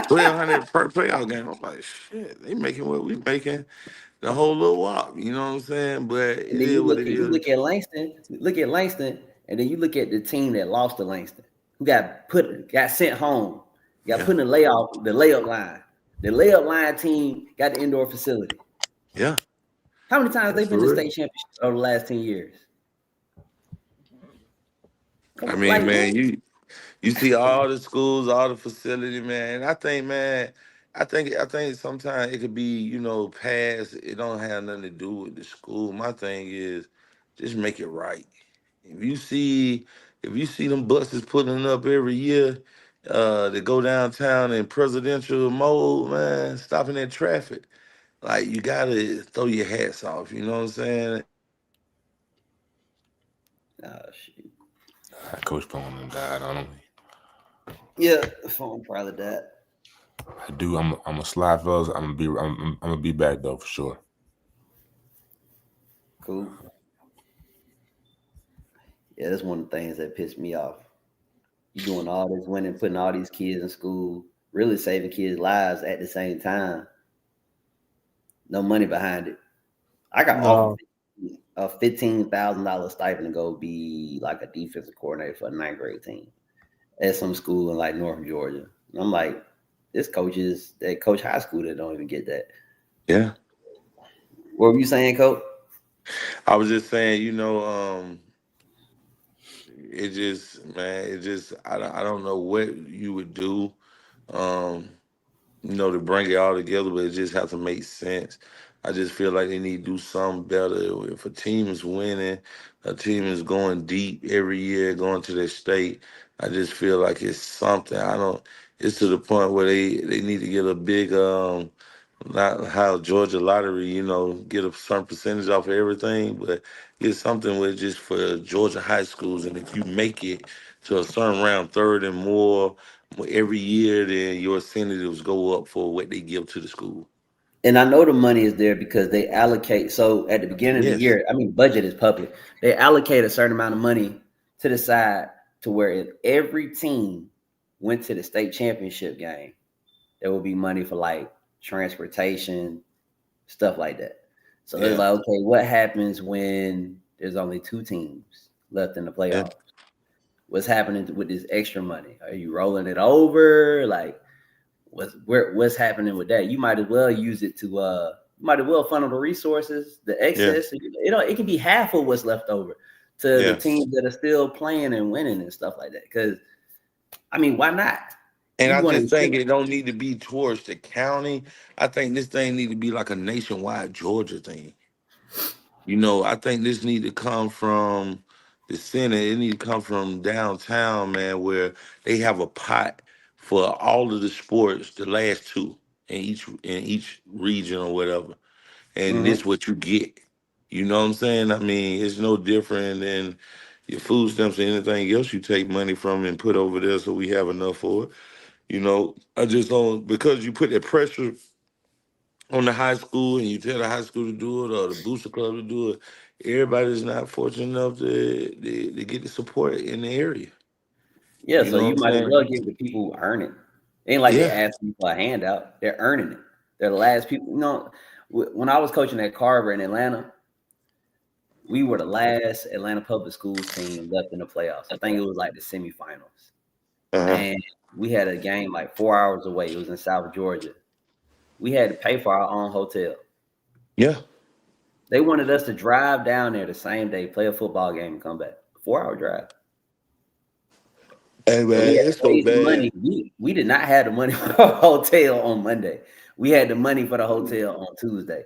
1,200 per playoff game. I'm like, shit, they making what we making the whole little walk. You know what I'm saying? But
And
it
then
is
you
what
look
it
at you
is.
look at Langston, and then you look at the team that lost to Langston, who got sent home, got
Yeah,
put in the layup line. The layup line team got the indoor facility.
yeah,
How many times
that's
they've been
for
to
real.
state championships over the last 10 years? Come
I
on,
mean,
like
man,
what?
you see all the schools, all the facility, man. And I think, man, I think sometimes it could be, past. It don't have nothing to do with the school. My thing is just make it right. If you see, if you see them buses putting up every year, to go downtown in presidential mode, man, stopping that traffic. Like you gotta throw your hats off. You know what I'm saying?
Oh shit.
Coach phone and died on him.
Yeah, the phone probably died.
I do. I'm a slide, fellas. I'm gonna be back though for sure.
Cool. Yeah, that's one of the things that pissed me off. You doing all this winning, putting all these kids in school, really saving kids' lives at the same time. No money behind it. I got offered
No,
a $15,000 stipend to go be like a defensive coordinator for a ninth grade team at some school in like North Georgia. And I'm like, this coaches that coach high school that don't even get that.
Yeah.
What were you saying, coach?
I was just saying, it just, man, I don't know what you would do, um, to bring it all together, but it just has to make sense. I just feel like they need to do something better. If a team is winning, a team is going deep every year, going to their state, I just feel like it's something. It's to the point where they need to get a big, not how Georgia lottery, get a certain percentage off of everything, but get something with just for Georgia high schools. And if you make it to a certain round, third and more every year, then your incentives go up for what they give to the school.
And I know the money is there because they allocate. So at the beginning of the
Yes.
year, I mean, budget is public. They allocate a certain amount of money to the side to where if every team went to the state championship game, there will be money for like transportation, stuff like that. So it's
Yeah.
like, okay, what happens when there's only two teams left in the
Yeah.
playoffs? What's happening with this extra money? Are you rolling it over? Like, what's happening with that? You might as well use it to you might as well funnel the resources, the
Yeah.
excess. It can be half of what's left over to the
Yeah.
teams that are still playing and winning and stuff like that. Because I mean, why not?
And
You
I
want
just think
to
it don't need to be towards the county. I think this thing need to be like a nationwide Georgia thing. I think this need to come from the center. It need to come from downtown, man, where they have a pot for all of the sports, the last two in each region or whatever. And
hmm
this what you get. You know what I'm saying? I mean, it's no different than your food stamps or anything else you take money from and put over there so we have enough for it. I just don't because you put that pressure on the high school and you tell the high school to do it or the booster club to do it, everybody's not fortunate enough to get the support in the area.
Yeah,
You
so
know
you
what I'm
might as
saying?
well give the people who earn it. Ain't like they
Yeah,
asking for a handout. They're earning it. They're the last people. When I was coaching at Carver in Atlanta, we were the last Atlanta public schools team left in the playoffs. I think it was like the semifinals.
uh-huh.
And we had a game like 4 hours away. It was in South Georgia. We had to pay for our own hotel.
Yeah.
They wanted us to drive down there the same day, play a football game, and come back. 4 hour drive.
Hey
So we
man,
had to
it's so
raise the
bad.
money. We did not have the money for a hotel on Monday. We had the money for the hotel on Tuesday.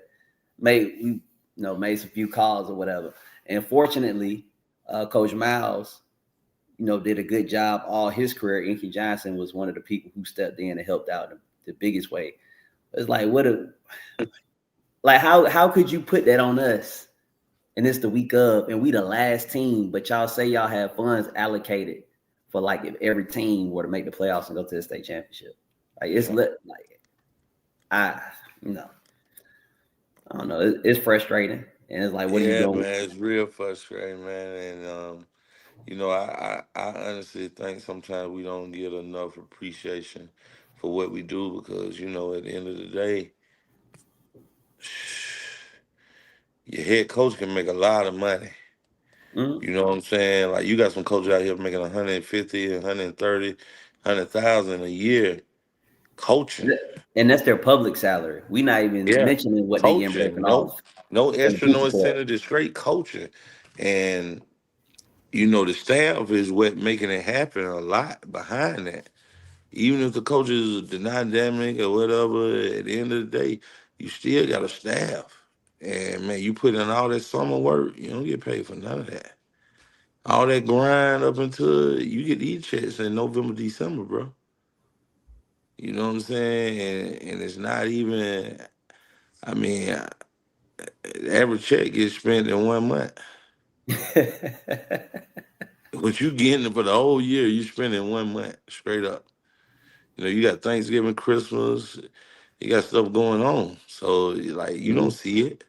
Made some few calls or whatever. And fortunately, Coach Miles did a good job all his career. Inky Johnson was one of the people who stepped in and helped out the biggest way. It's like, how could you put that on us? And it's the week of, and we the last team, but y'all say y'all have funds allocated for like if every team were to make the playoffs and go to the state championship. Like it's I don't know. It's frustrating, and it's like, what are you doing?
Man, it's real frustrating, man. And I honestly think sometimes we don't get enough appreciation for what we do because at the end of the day, your head coach can make a lot of money.
Mm-hmm.
You know what I'm saying? Like you got some coaches out here making 150, 130, 100,000 a year coaching.
And that's their public salary. We're not even mentioning what they getting broken off.
No
from the
extra, no
pizza club.
incentive, just straight coaching. And the staff is what making it happen a lot behind that. Even if the coach is dynamic or whatever, at the end of the day, you still got a staff. And man, you put in all that summer work, you don't get paid for none of that. All that grind up until you get these checks in November, December, bro. You know what I'm saying? And it's not even, I mean, the average check gets spent in 1 month. What you getting for the whole year, you spend in 1 month, straight up. You got Thanksgiving, Christmas, you got stuff going on. So, like, you don't see it.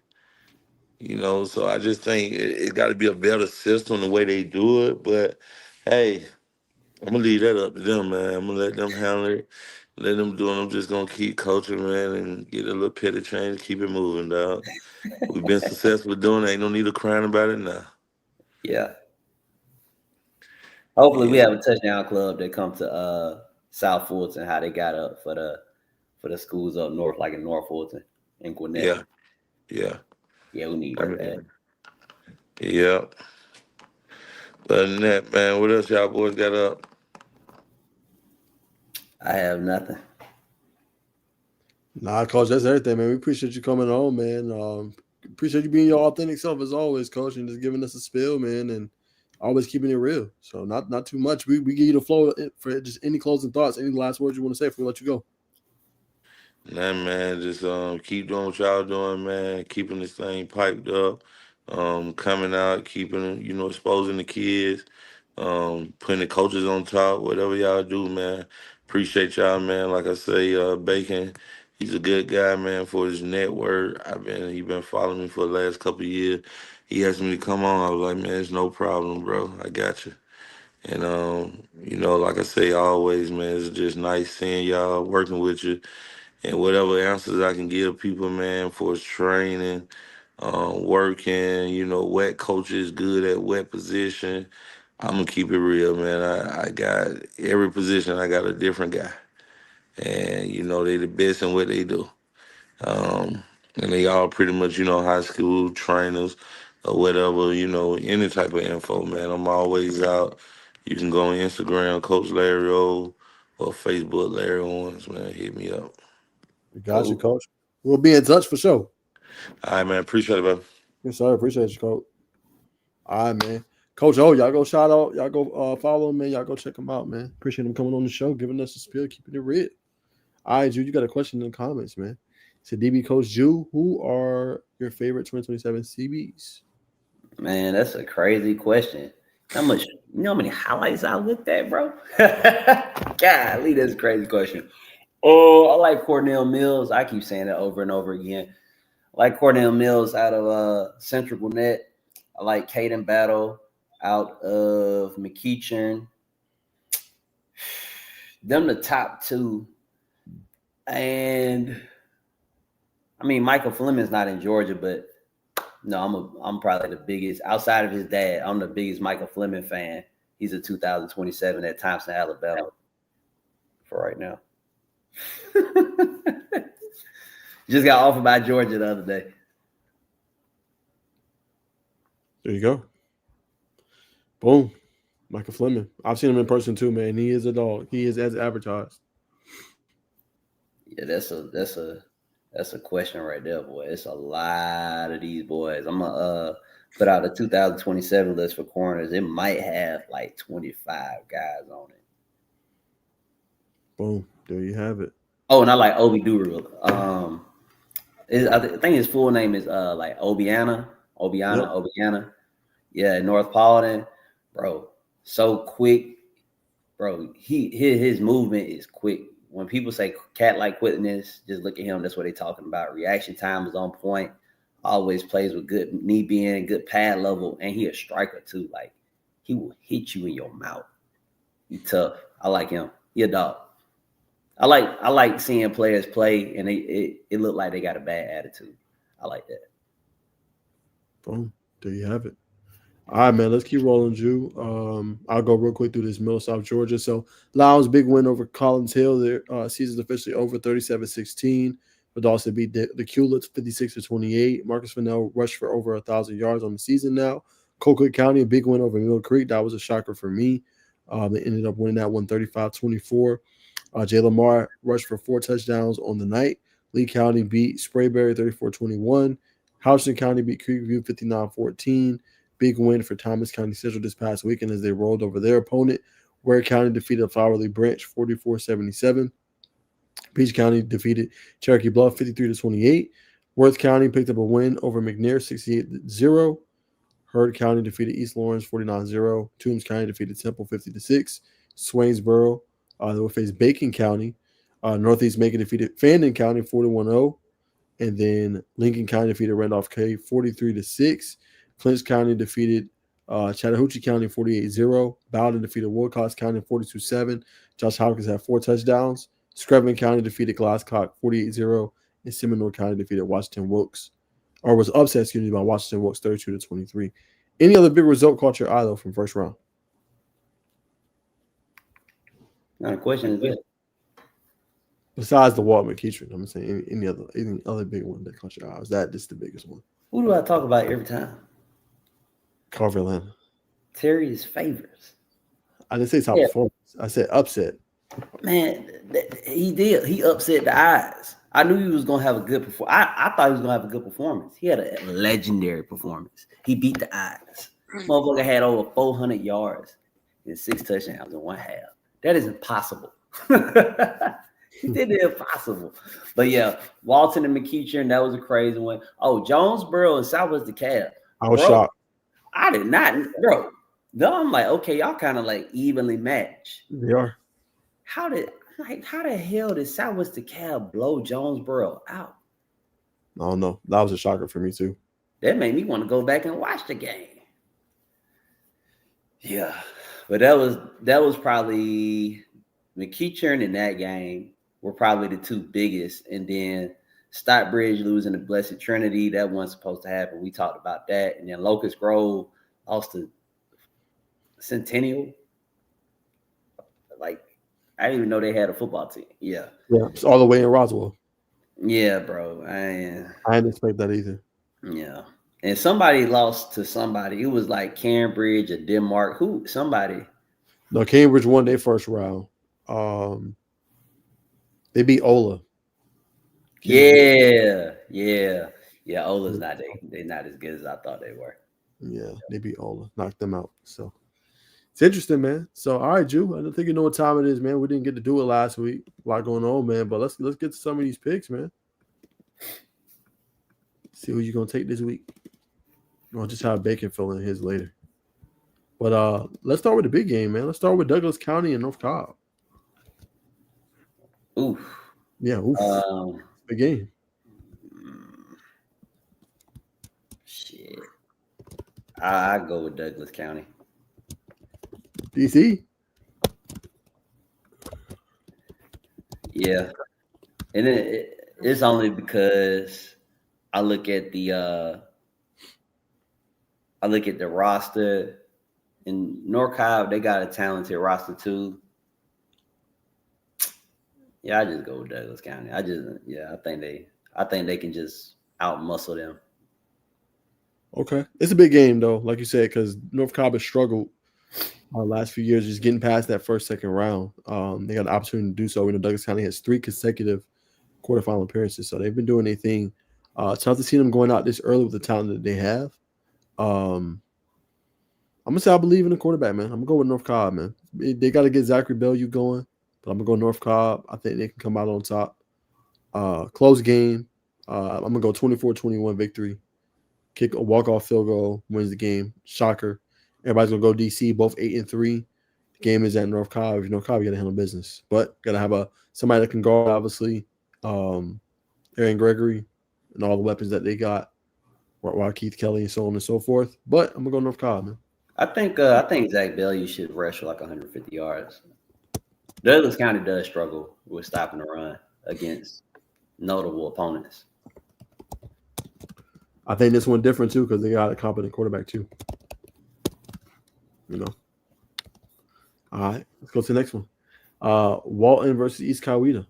So I just think it got to be a better system the way they do it. But, hey, I'm going to leave that up to them, man. I'm going to let them handle it. Let them do it. I'm just going to keep coaching, man, and get a little petty change, keep it moving, dog. We've been successful doing it. Ain't no need of crying about it now.
Yeah. Hopefully we have a touchdown club that come to South Fulton, how they got up for the schools up north, like in North Fulton and Gwinnett.
Yeah,
we need that.
Yeah. Other than that, man, what else y'all boys got up?
I have nothing.
Nah, Coach, that's everything, man. We appreciate you coming on, man. Appreciate you being your authentic self as always, Coach, and just giving us a spill, man, and always keeping it real. So not too much. We give you the flow for just any closing thoughts, any last words you want to say before we let you go.
Nah, man, just keep doing what y'all doing, man. Keeping this thing piped up, coming out, keeping exposing the kids, putting the coaches on top, whatever y'all do, man. Appreciate y'all, man. Like I say, Bacon, he's a good guy, man, for his network. He been following me for the last couple of years. He asked me to come on. I was like, man, it's no problem, bro. I got you. And like I say always, man, it's just nice seeing y'all, working with you, and whatever answers I can give people, man, for training, working. Wet coaches good at wet position. I'm gonna keep it real, man. I got every position. I got a different guy, and they the best in what they do. And they all pretty much high school trainers or whatever. Any type of info, man. I'm always out. You can go on Instagram, Coach Larry O, or Facebook Larry Owens, man. Hit me up.
We got you, Coach. We'll be in touch for sure.
All right, man. Appreciate it, bro.
Yes, sir. Appreciate you, Coach. All right, man. Coach O, y'all go shout out. Y'all go follow him, man. Y'all go check him out, man. Appreciate him coming on the show, giving us a spiel, keeping it real. All right, Jude, you got a question in the comments, man. So DB Coach Jude, who are your favorite 2027 CBs?
Man, that's a crazy question. How many highlights I looked at, bro? Golly, that's a crazy question. Oh, I like Cornell Mills. I keep saying that over and over again. I like Cornell Mills out of Central Gwinnett. I like Caden Battle out of McEachern. Them the top two. And I mean, Michael Fleming's not in Georgia, but no, I'm probably the biggest outside of his dad. I'm the biggest Michael Fleming fan. He's a 2027 at Thompson, Alabama for right now. Just got offered by Georgia the other day.
There you go. Boom. Michael Fleming. I've seen him in person too, man. He is a dog. He is as advertised.
Yeah, that's a That's a question right there, boy. It's a lot of these boys. I'm gonna put out a 2027 list for corners. It might have like 25 guys on it.
Boom. There you have it.
Oh, and I like Obi Durrell. I think his full name is like Obiana. Yeah, North Paladin, bro. So quick, bro. His movement is quick. When people say cat like quickness, just look at him. That's what they're talking about. Reaction time is on point. Always plays with good knee bend, good pad level, and he a striker too. Like he will hit you in your mouth. He tough. I like him. He a dog. I like seeing players play and it look like they got a bad attitude. I like that.
Boom. There you have it. All right, man. Let's keep rolling, Drew. I'll go real quick through this Middle South Georgia. So Lions big win over Collins Hill. Their season's officially over 37-16. But Dawson beat the Culets 56-28. Marcus Fennell rushed for over 1,000 yards on the season now. Colquitt County, a big win over Mill Creek. That was a shocker for me. They ended up winning that one 35-24. Jay Lamar rushed for 4 touchdowns on the night. Lee County beat Sprayberry 34-21. Houston County beat Creekview 59-14. Big win for Thomas County Central this past weekend as they rolled over their opponent. Ware County defeated Flowerly Branch 44-77. Peach County defeated Cherokee Bluff 53-28. Worth County picked up a win over McNair 68-0. Heard County defeated East Lawrence 49-0. Toombs County defeated Temple 50-6. Swainsboro they will face Bacon County. Northeast Macon defeated Fandon County 41-0. And then Lincoln County defeated Randolph K 43-6. Clinch County defeated Chattahoochee County 48-0. Bowden defeated Wilcox County 42-7. Josh Hopkins had 4 touchdowns. Screven County defeated Glasscock 48-0. And Seminole County defeated Washington Wilkes, or was upset, by Washington Wilkes 32-23. Any other big result caught your eye, though, from first round?
Not a question is good.
Besides the Walt McKeitron, I'm saying any other big one that caught your eye. Is that just the biggest one?
Who do I talk about every time?
Carver Atlanta.
Terry's favorites.
I didn't say top performance. I said upset.
Man, he did. He upset the eyes. I knew he was going to have a good performance. I thought he was going to have a good performance. He had a legendary performance. He beat the eyes. Motherfucker had over 400 yards and 6 touchdowns in one half. That is impossible. He did the impossible. But yeah, Walton and McKeitron, that was a crazy one. Oh, Jonesboro and Southwest DeKalb.
I was shocked.
I did not, bro. No, I'm like, okay, y'all kind of like evenly matched.
They are.
How the hell did Southwest DeKalb blow Jonesboro out?
I don't know. That was a shocker for me too.
That made me want to go back and watch the game. Yeah, but that was probably McKeitron in that game were probably the 2 biggest, and then Stockbridge losing the Blessed Trinity, that wasn't supposed to happen. We talked about that, and then Locust Grove lost to Centennial. Like, I didn't even know they had a football team. Yeah,
it's all the way in Roswell.
Yeah, bro. I
didn't expect that either.
Yeah, and somebody lost to somebody. It was like Cambridge or Denmark. Somebody.
No, Cambridge won their first round. They beat Ola.
Yeah. Ola's not they're not as good as I thought they were.
Yeah, they beat Ola, knocked them out. So it's interesting, man. So all right, Drew, I don't think you know what time it is, man. We didn't get to do it last week. A lot going on, man. But let's get to some of these picks, man. See who you're gonna take this week. I'll just have Bacon fill in his later. But let's start with the big game, man. Let's start with Douglas County and North Cobb.
Oof.
Yeah, oof. Big game.
Shit. I go with Douglas County.
DC?
Yeah. And it's only because I look at the roster. In North Cobb, they got a talented roster too. Yeah, I just go with Douglas County. I think they can just outmuscle them.
Okay. It's a big game though, like you said, because North Cobb has struggled last few years just getting past that first, second round. They got an opportunity to do so. We know Douglas County has 3 consecutive quarterfinal appearances. So they've been doing their thing. It's tough to see them going out this early with the talent that they have. I'm gonna say I believe in the quarterback, man. I'm gonna go with North Cobb, man. They got to get Zachary Bellew going, but I'm gonna go North Cobb. I think they can come out on top. Close game. I'm gonna go 24-21 victory. Kick a walk-off field goal wins the game. Shocker. Everybody's gonna go DC. Both 8-3. The game is at North Cobb. If you're North Cobb, you gotta handle business, but gotta have somebody that can guard. Obviously, Aaron Gregory and all the weapons that they got. While Keith Kelly and so on and so forth. But I'm gonna go North Cobb, man.
I think Zach Bellew should rush for like 150 yards. Douglas County does struggle with stopping the run against notable opponents.
I think this one different too because they got a competent quarterback too. You know. All right, let's go to the next one. Walton versus East Coweta.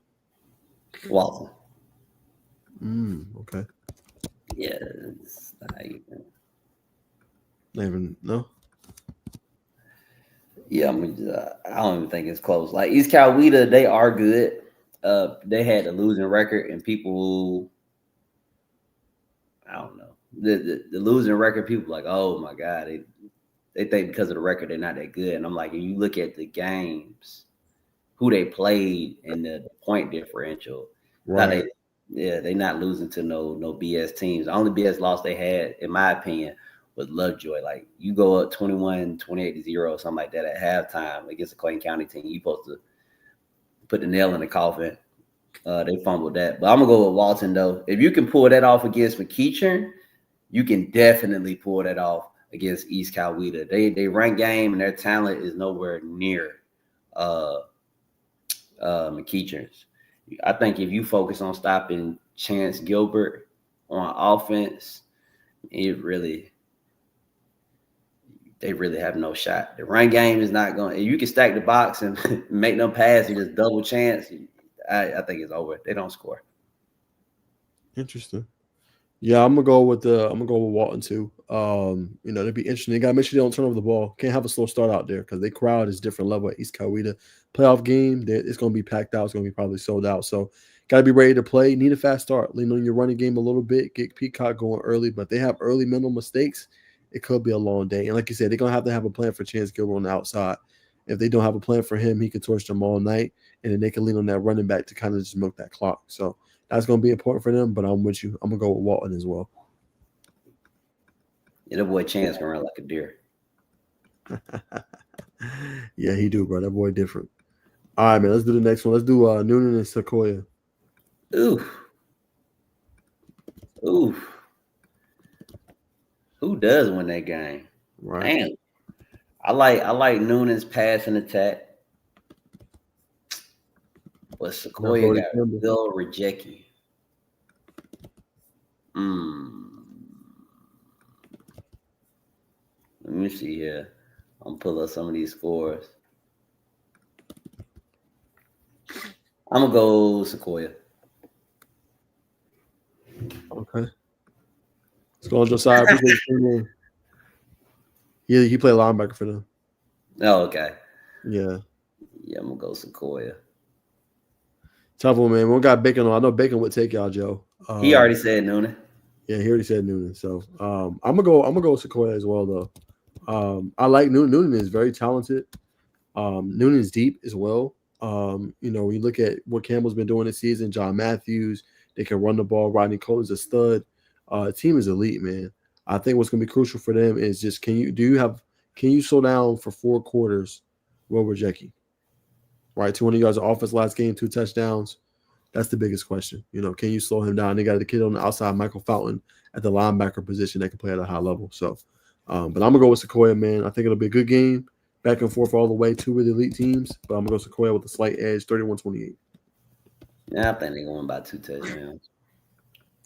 Walton.
Okay.
Yeah, it's not
even no.
Yeah, I don't even think it's close. Like East Coweta, they are good. They had a losing record, and people, I don't know, the losing record. People like, oh my god, they think because of the record they're not that good. And I'm like, if you look at the games, who they played, and the point differential,
Right.
They're not losing to no BS teams. The only BS loss they had, in my opinion, was Lovejoy. Like you go up 28-0, something like that at halftime against the Clayton County team, you supposed to put the nail in the coffin. They fumbled that. But I'm gonna go with Walton though. If you can pull that off against McEachern, you can definitely pull that off against East Coweta. They rank game and their talent is nowhere near McEachern's. I think if you focus on stopping Chance Gilbert on offense, they really have no shot. The run game is not going. If you can stack the box and make them pass and just double chance, I think it's over. They don't score.
Interesting. Yeah, I'm gonna go with Walton too. It'd be interesting. They gotta make sure they don't turn over the ball. Can't have a slow start out there because their crowd is different level at East Coweta. Playoff game, it's gonna be packed out. It's gonna be probably sold out. So gotta be ready to play. Need a fast start. Lean on your running game a little bit. Get Peacock going early, but they have early mental mistakes. It could be a long day. And like you said, they're gonna have a plan for Chance Gilbert on the outside. If they don't have a plan for him, he can torch them all night, and then they can lean on that running back to kind of just milk that clock. So that's going to be important for them, but I'm with you. I'm going to go with Walton as well.
Yeah, that boy Chance can run like a deer.
Yeah, he do, bro. That boy different. All right, man. Let's do the next one. Let's do Noonan and Sequoia.
Oof. Who does win that game?
Right.
Damn. I like Noonan's passing attack. But Sequoia got Bill Rejecki. Let me see here. I'm pull up some of these scores. I'm gonna go Sequoia.
Okay. Let's go on Josiah. Yeah, he played linebacker for them.
Oh, okay.
Yeah.
Yeah, I'm gonna go Sequoia.
Tough one, man. We don't got Bacon on. I know Bacon would take y'all, Joe.
He already said Noonan.
Yeah, he already said Noonan. So I'm gonna go with Sequoia as well, though. I like Noonan. Noonan is very talented. Noonan is deep as well. We look at what Campbell's been doing this season. John Matthews, they can run the ball. Rodney Cole's a stud. Team is elite, man. I think what's gonna be crucial for them is just can you slow down for 4 quarters Will Rejecki? Right, 200 yards of offense last game, 2 touchdowns. That's the biggest question. Can you slow him down? They got the kid on the outside, Michael Fountain, at the linebacker position that can play at a high level. So, but I'm gonna go with Sequoia, man. I think it'll be a good game, back and forth all the way. 2 really elite teams, but I'm gonna go Sequoia with a slight edge, 31-28.
Yeah, I think they're going by 2 touchdowns.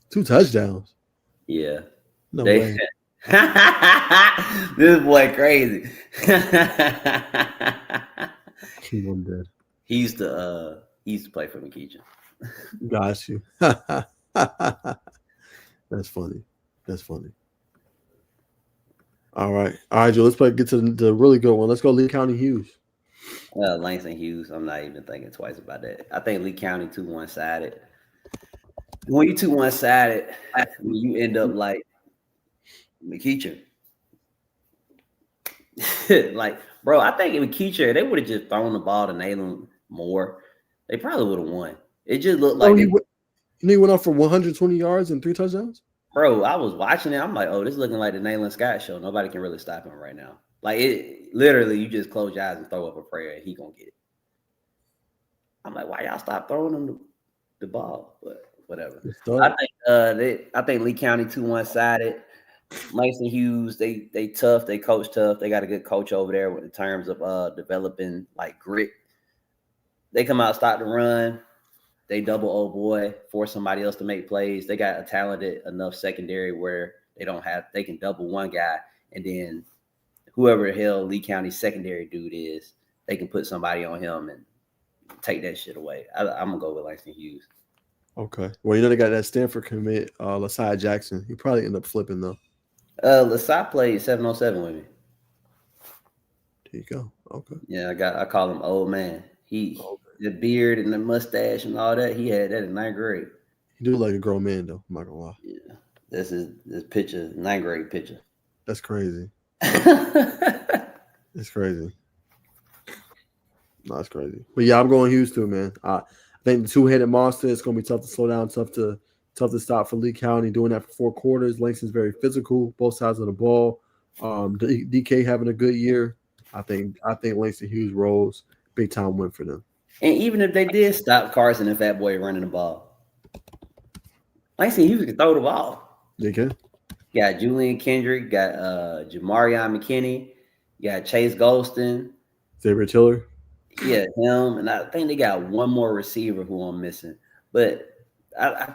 2 touchdowns?
Yeah.
No way.
This boy crazy.
I'm dead.
He used to play for McEachern.
Got you. That's funny. All right, Joe. Let's get to the really good one. Let's go Lee County Hughes.
Langston Hughes. I'm not even thinking twice about that. I think Lee County too one-sided. when you too one-sided, when you end up like McKeachern. Like, bro, I think if McKeachern, they would have just thrown the ball to Nayland more. They probably would have won. It just looked like
he went off for 120 yards and 3 touchdowns.
Bro, I was watching it. I'm like, oh, this is looking like the Nayland Scott show. Nobody can really stop him right now. Like, it literally, you just close your eyes and throw up a prayer, and he gonna get it. I'm like, why y'all stop throwing him the ball? But whatever. I think Lee County too one-sided. Langston Hughes, they tough, they coach tough. They got a good coach over there in terms of developing like grit. They come out, stop the run. They double old boy, force somebody else to make plays. They got a talented enough secondary where they can double one guy, and then whoever the hell Lee County's secondary dude is, they can put somebody on him and take that shit away. I'm gonna go with Langston Hughes.
Okay. Well, they got that Stanford commit, Lasai Jackson. He probably end up flipping though.
Lasai played 7-on-7 with me.
There you go. Okay.
Yeah, I call him old man. The beard and the mustache and all that, he had that in 9th grade.
He do like a grown man though, I'm not gonna lie.
Yeah. This picture, 9th grade picture.
That's crazy. It's crazy. No, that's crazy. But yeah, I'm going Hughes too, man. I think the two-headed monster, it's gonna be tough to slow down, tough to stop for Lee County. Doing that for 4 quarters. Langston's very physical, both sides of the ball. DK having a good year. I think Langston Hughes rolls. Big time win for them.
And even if they did stop Carson and Fat Boy running the ball, Langston Hughes can throw the ball.
They can.
Got Julian Kendrick, got Jamarion McKinney, got Chase Golston,
Xavier Tiller.
Yeah, him, and I think they got one more receiver who I'm missing, but I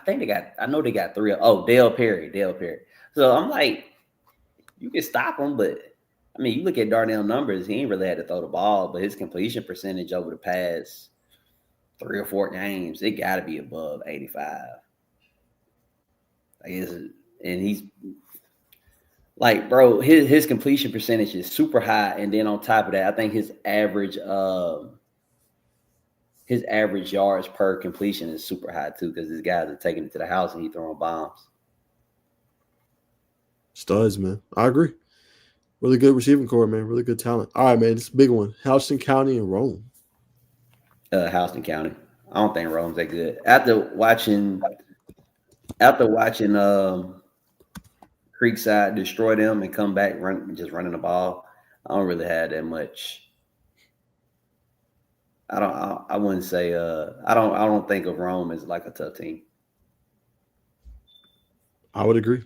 know they got 3. Oh, Dale Perry. So I'm like, you can stop him, but I mean, you look at Darnell numbers, he ain't really had to throw the ball, but his completion percentage over the past 3 or 4 games, it got to be above 85. I guess, and he's like, bro, his completion percentage is super high, and then on top of that, I think his average yards per completion is super high too, because these guys are taking it to the house and he throwing bombs.
Studs, man. I agree. Really good receiving core, man. Really good talent. All right, man. This is a big one. Houston County and Rome.
Houston County. I don't think Rome's that good. After watching Creekside destroy them and come back running the ball, I don't really have that much. I wouldn't say I don't think of Rome as like a tough team.
I would agree.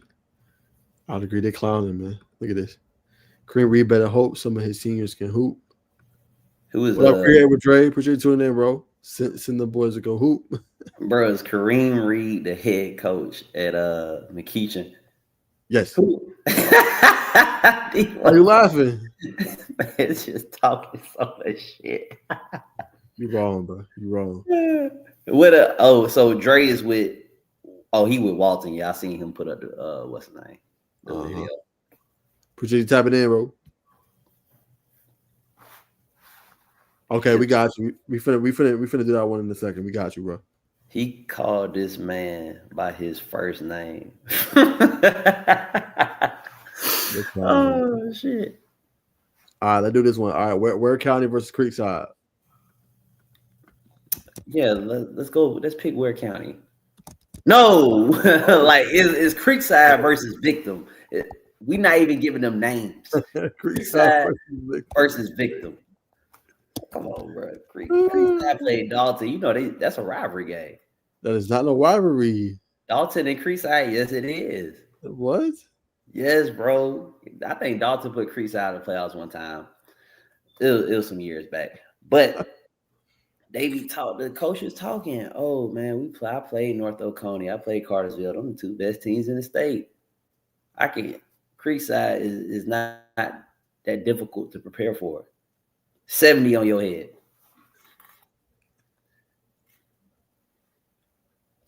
They clowning, man. Look at this. Kareem Reed better hope some of his seniors can hoop.
Who is
what up, with Dre? Appreciate you tuning in, bro. Send the boys to go hoop.
Bro, is Kareem Reed the head coach at McKeachern?
Yes. Why are you laughing?
It's just talking so much shit.
You wrong, bro. You wrong.
So Dre is with he with Walton. Yeah, I seen him put up the what's the name? The video.
Appreciate you tapping in, bro. Okay, we got you. We finna do that one in a second. We got you, bro.
He called this man by his first name. Oh shit!
All right, let's do this one. All right, Ware County versus Creekside.
Yeah, let's go. Let's pick Ware County. No, like it's Creekside versus Victim. We're not even giving them names. Creekside versus Victim. Come on, bro. Creekside played Dalton. You know that's a rivalry game.
That is not no rivalry.
Dalton and Creekside, yes, it is.
What?
Yes, bro. I think Dalton put Creekside in the playoffs one time. It was some years back, but the coach was talking. Oh man, I played North Oconee. I played Cartersville. Them the 2 best teams in the state. Creekside is not that difficult to prepare for. 70 on your head.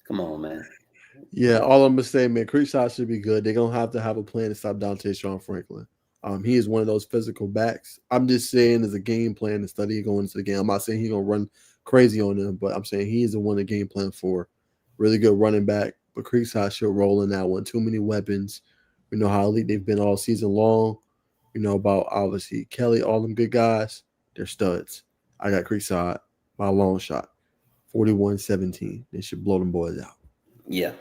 Come on, man.
Yeah, all I'm gonna say, man, Creekside should be good. They're gonna have a plan to stop Dante Sean Franklin. He is one of those physical backs. I'm just saying as a game plan to study going into the game. I'm not saying he's gonna run crazy on them, but I'm saying he is the one to game plan for Really good running back, but Creekside should roll in that one. Too many weapons. We know how elite they've been all season long. We know about obviously Kelly, all them good guys. They're studs. I got Creekside by a long shot. 41-17. They should blow them boys out.
Yeah.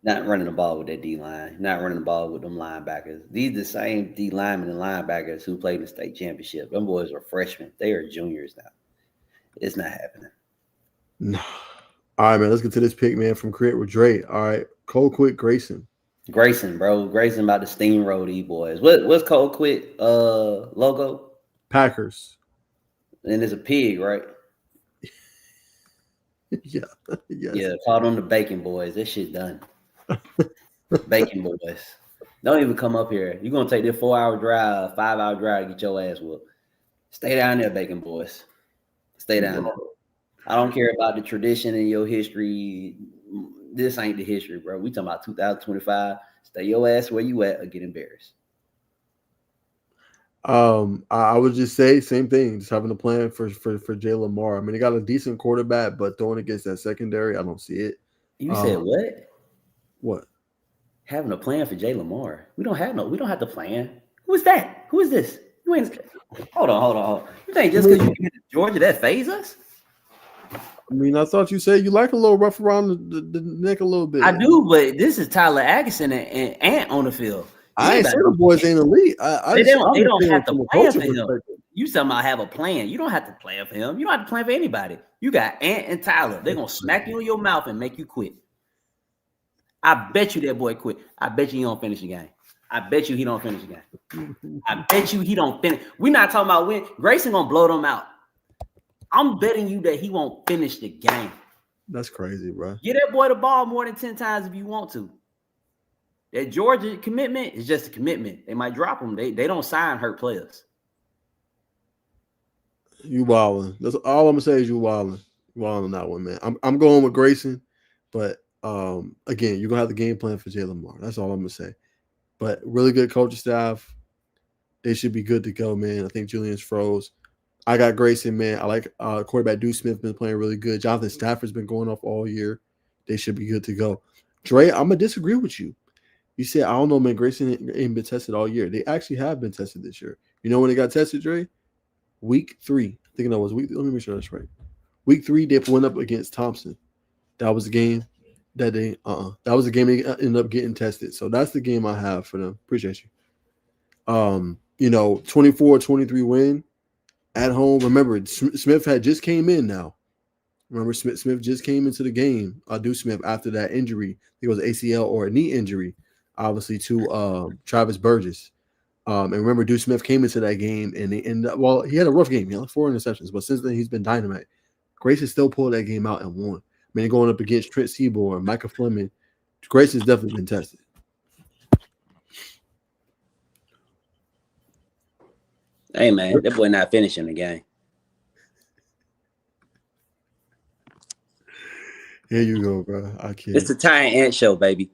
Not running the ball with that D line. Not running the ball with them linebackers. These the same D linemen and linebackers who played in the state championship. Them boys are freshmen. They are juniors now. It's not happening.
No. All right, man. Let's get to this pick, man, from Create with Dre. All right. Colquitt Grayson.
Grayson, bro. Grayson about to steamroll these boys. What's Colquitt logo?
Packers.
And it's a pig, right?
Yeah. Yes.
Yeah, call them the Bacon Boys. That shit done. Bacon Boys. Don't even come up here. You're going to take this 4-hour drive, 5-hour drive to get your ass whooped. Stay down there, Bacon Boys. Stay down there. I don't care about the tradition and your history. This ain't the history, bro. We talking about 2025. Stay your ass where you at or get embarrassed.
I would just say same thing. Just having a plan for Jay Lamar. I mean, he got a decent quarterback, but throwing against that secondary, I don't see it.
You said what?
What?
Having a plan for Jay Lamar. We don't have to plan. Who is that? Who is this? You ain't hold on. You think just because you get to Georgia that phase us?
I mean, I thought you said you like a little rough around the neck a little bit.
I do, but this is Tyler Atkinson and Ant on the field.
I ain't saying the boys ain't elite.
They don't have to plan for him. You somehow have a plan. You don't have to plan for him. You don't have to plan for anybody. You got Ant and Tyler. They're going to smack you in your mouth and make you quit. I bet you that boy quit. I bet you he don't finish the game. I bet you he don't finish the game. I bet you he don't finish. We're not talking about win. Grayson going to blow them out. I'm betting you that he won't finish the game.
That's crazy, bro.
Get that boy the ball more than 10 times if you want to. That Georgia commitment is just a commitment. They might drop him. They don't sign hurt players.
You wilding. That's all I'm gonna say is you wilding. Wilding on that one, man. I'm going with Grayson, but again, you're gonna have the game plan for Jay Lamar. That's all I'm gonna say. But really good coaching staff. They should be good to go, man. I think Julian's froze. I got Grayson, man. I like quarterback Deuce Smith been playing really good. Jonathan Stafford's been going off all year. They should be good to go. Dre, I'm gonna disagree with you. You said, I don't know, man, Grayson ain't been tested all year. They actually have been tested this year. You know when they got tested, Dre? Week 3. I think that was week. Let me make sure that's right. Week 3, they went up against Thompson. That was the game that they that was the game they ended up getting tested. So that's the game I have for them. Appreciate you. 24-23 win at home. Remember, Smith had just came in now. Remember, Smith just came into the game. Deuce Smith after that injury. I think it was ACL or a knee injury, obviously, to Travis Burgess. And remember, Deuce Smith came into that game and they ended up, well, he had a rough game. He had 4 interceptions, but since then he's been dynamite. Grayson still pulled that game out and won. I mean, going up against Trent Seaborn, Micah Fleming, Grayson's definitely been tested.
Hey, man, that boy not finishing the game.
Here you go, bro. I can't.
It's the Ty and Ant show, baby.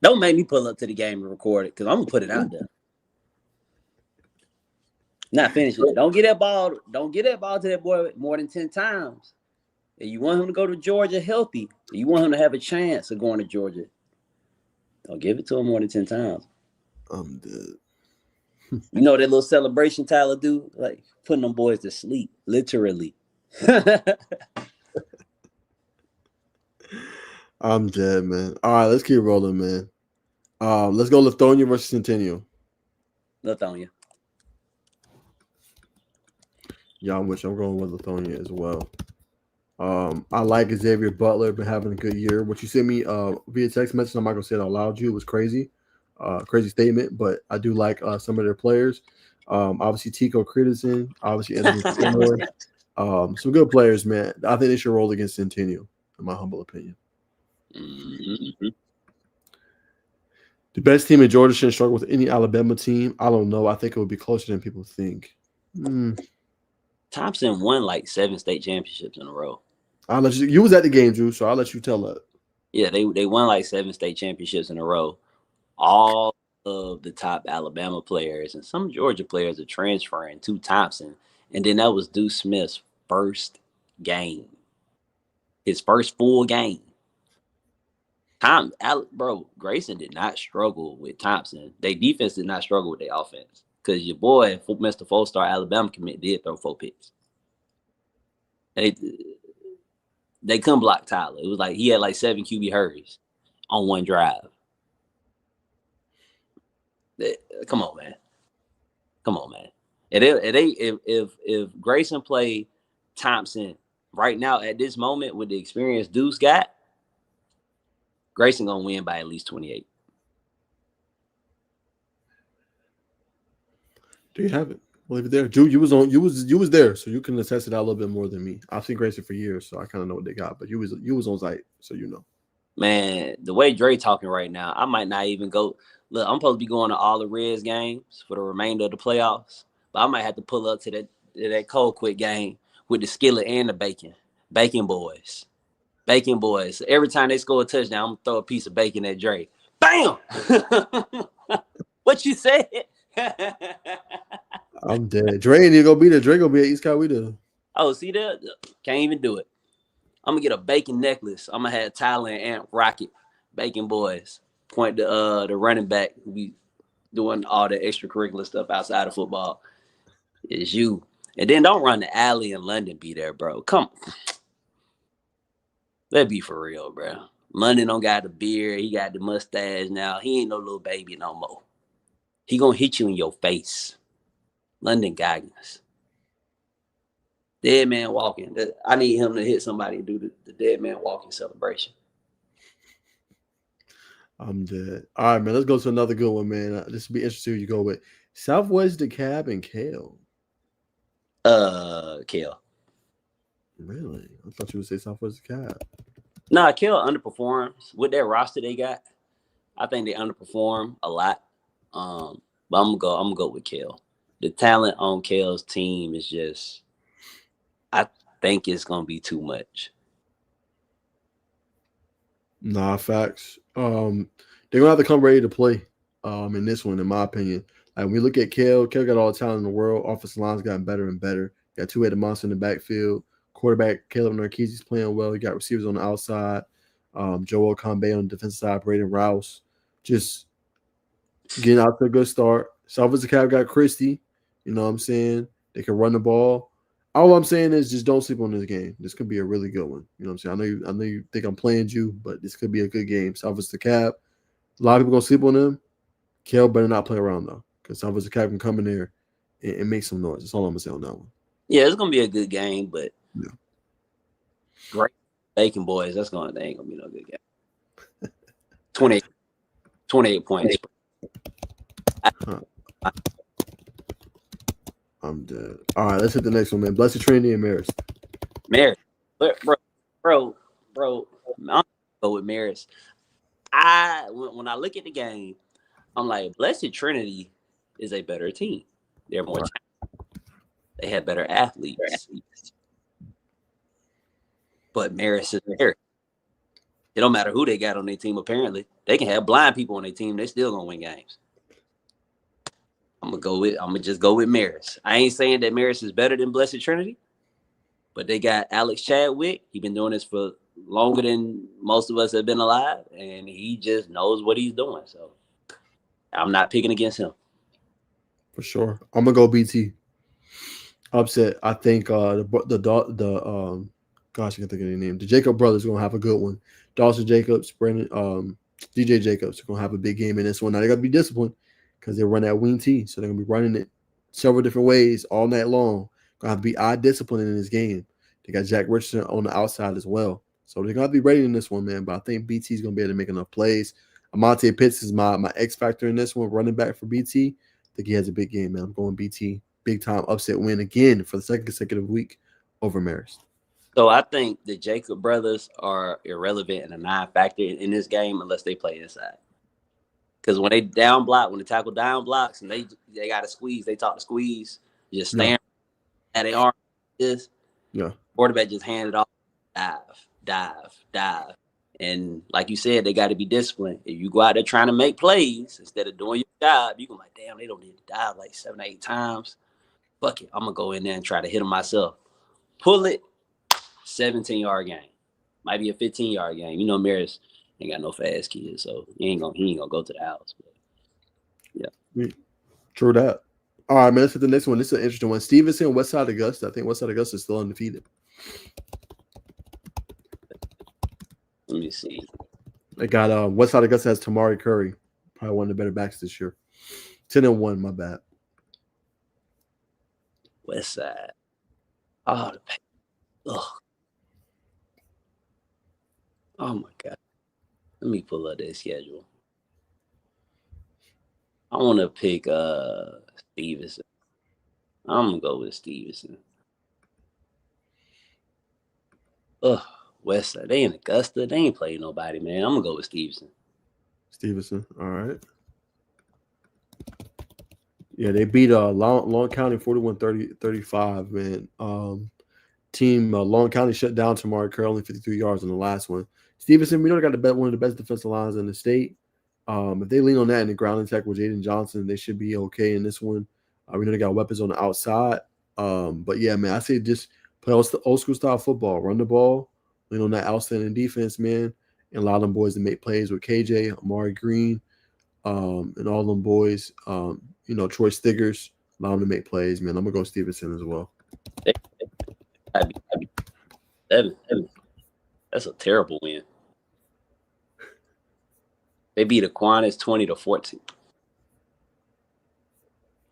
Don't make me pull up to the game and record it because I'm gonna put it out there. Not finishing it. Don't get that ball. Don't get that ball to that boy more than 10 times. If you want him to go to Georgia healthy, you want him to have a chance of going to Georgia, don't give it to him more than 10 times.
I'm dead.
You know that little celebration Tyler do, like putting them boys to sleep, literally.
I'm dead, man. All right, let's keep rolling, man. Let's go Lithonia versus Centennial.
Lithonia.
Yeah, I'm going with Lithonia as well. I like Xavier Butler, been having a good year. What you sent me via text message, I'm not gonna say it out loud. You, it was crazy, crazy statement. But I do like some of their players. Obviously Tico Crittenson, obviously Anthony some good players, man. I think they should roll against Centennial, in my humble opinion.
Mm-hmm.
The best team in Georgia shouldn't struggle with any Alabama team. I don't know. I think it would be closer than people think.
Thompson won like 7 state championships in a row.
I'll let you was at the game, Drew, so I'll let you tell that.
Yeah, they won like 7 state championships in a row. All of the top Alabama players and some Georgia players are transferring to Thompson. And then that was Deuce Smith's first game.
his first full game. Grayson did not struggle with Thompson. Their defense did not struggle with their offense because your boy, Mr. 4-star Alabama commit, did throw 4 picks. They couldn't block Tyler. It was like he had like 7 QB hurries on one drive. Come on, man. If Grayson played Thompson right now at this moment with the experience Deuce got, Grayson gonna win by at least 28.
Do you have it? Well, if there, Drew, you was there, so you can attest to that a little bit more than me. I've seen Grayson for years, so I kind of know what they got. But you was on site, so you know.
Man, the way Dre talking right now, I might not even go. Look, I'm supposed to be going to all the Reds games for the remainder of the playoffs, but I might have to pull up to that Cold Quick game with the skillet and the bacon. Bacon boys. Every time they score a touchdown, I'm gonna throw a piece of bacon at Dre. Bam! What you said?
I'm dead. Dre ain't gonna be there. Dre gonna be at East Coweta.
Oh, see that? Can't even do it. I'm gonna get a bacon necklace. I'm gonna have Tyler and Ant Rocket, Bacon Boys. Point to the running back who be doing all the extracurricular stuff outside of football. It's you. And then don't run the alley in London be there, bro. Come on. Let's be for real, bro. London don't got the beard. He got the mustache now. He ain't no little baby no more. He gonna hit you in your face. London Goggins. Dead man walking. I need him to hit somebody and do the dead man walking celebration.
I'm dead. All right, man. Let's go to another good one, man. This will be interesting. You go with Southwest DeKalb and Kale.
Kale.
Really? I thought you would say Southwest DeKalb.
Nah, Kale underperforms with that roster they got. I think they underperform a lot. But I'm gonna go with Kale. The talent on Kale's team is just, I think it's gonna be too much.
Nah, facts. They're gonna have to come ready to play. In this one, in my opinion. Like when we look at Kale got all the talent in the world. Offensive line's gotten better and better. Got two-headed monster in the backfield. Quarterback Caleb Narkeese's playing well. You got receivers on the outside. Joel Combe on the defensive side. Braden Rouse just getting out to a good start. Southwest DeKalb got Christie. You know what I'm saying? They can run the ball. All I'm saying is just don't sleep on this game. This could be a really good one. You know what I'm saying? I know you think I'm playing you, but this could be a good game. Southwest DeKalb. A lot of people gonna sleep on them. Kale better not play around though, because Southwest DeKalb can come in there and make some noise. That's all I'm gonna say on that one.
Yeah, it's gonna be a good game, but
yeah.
Great Bacon Boys. They ain't gonna be no good game. 28 points.
I'm dead. All right, let's hit the next one, man. Blessed Trinity and Marist.
Marist, bro. I'm gonna go with Marist. When I look at the game, I'm like, Blessed Trinity is a better team. They're more talented. They have better athletes. But Marist is Marist. It don't matter who they got on their team, apparently. They can have blind people on their team, they still gonna win games. I'm gonna just go with Marist. I ain't saying that Marist is better than Blessed Trinity, but they got Alex Chadwick. He's been doing this for longer than most of us have been alive, and he just knows what he's doing. So I'm not picking against him.
For sure. I'm gonna go BT. Upset. I think gosh, I can't think of their name. The Jacob brothers are gonna have a good one. Dawson Jacobs, Brandon, DJ Jacobs are gonna have a big game in this one. Now they gotta be disciplined because they run that wing T, so they're gonna be running it several different ways all night long. Gonna have to be eye disciplined in this game. They got Jack Richardson on the outside as well, so they're gonna be ready in this one, man. But I think BT is gonna be able to make enough plays. Amonte Pitts is my X factor in this one, running back for BT. I think he has a big game, man. I'm going BT, big time upset win again for the second consecutive week over Marist.
So I think the Jacob brothers are irrelevant and a non-factor in this game unless they play inside. Because when they down block, when the tackle down blocks and they got to squeeze, they talk to squeeze, just staring at their arm. Quarterback just hand it off, dive. And like you said, they got to be disciplined. If you go out there trying to make plays instead of doing your job, you can like, damn, they don't need to dive like 7 or 8 times. Fuck it, I'm going to go in there and try to hit them myself. Pull it, 17-yard game. Might be a 15-yard game. You know, Maris ain't got no fast kids, so he ain't gonna go to the house. But yeah.
True that. All right, man. Let's hit the next one. This is an interesting one. Stevenson, Westside Augusta. I think Westside Augusta is still undefeated.
Let me see.
They got Westside Augusta has Tamari Curry, probably one of the better backs this year. 10-1, my bad.
West Side. Oh, oh my God. Let me pull up their schedule. I want to pick Stevenson. I'm gonna go with Stevenson. West Side. They in Augusta. They ain't playing nobody, man. I'm gonna go with Stevenson.
Stevenson. All right. Yeah, they beat Long County 41-35, man. Team Long County shut down Tamari Curry, only 53 yards in the last one. Stevenson, we know they got one of the best defensive lines in the state. If they lean on that in the ground attack with Jaden Johnson, they should be okay in this one. We know they got weapons on the outside. But yeah, man, I say just play old school style football, run the ball, lean on that outstanding defense, man, and allow them boys to make plays with KJ, Amari Green, and all them boys. Troy Stiggers, allow them to make plays, man. I'm gonna go Stevenson as well.
That's a terrible win. They beat Aquinas 20-14.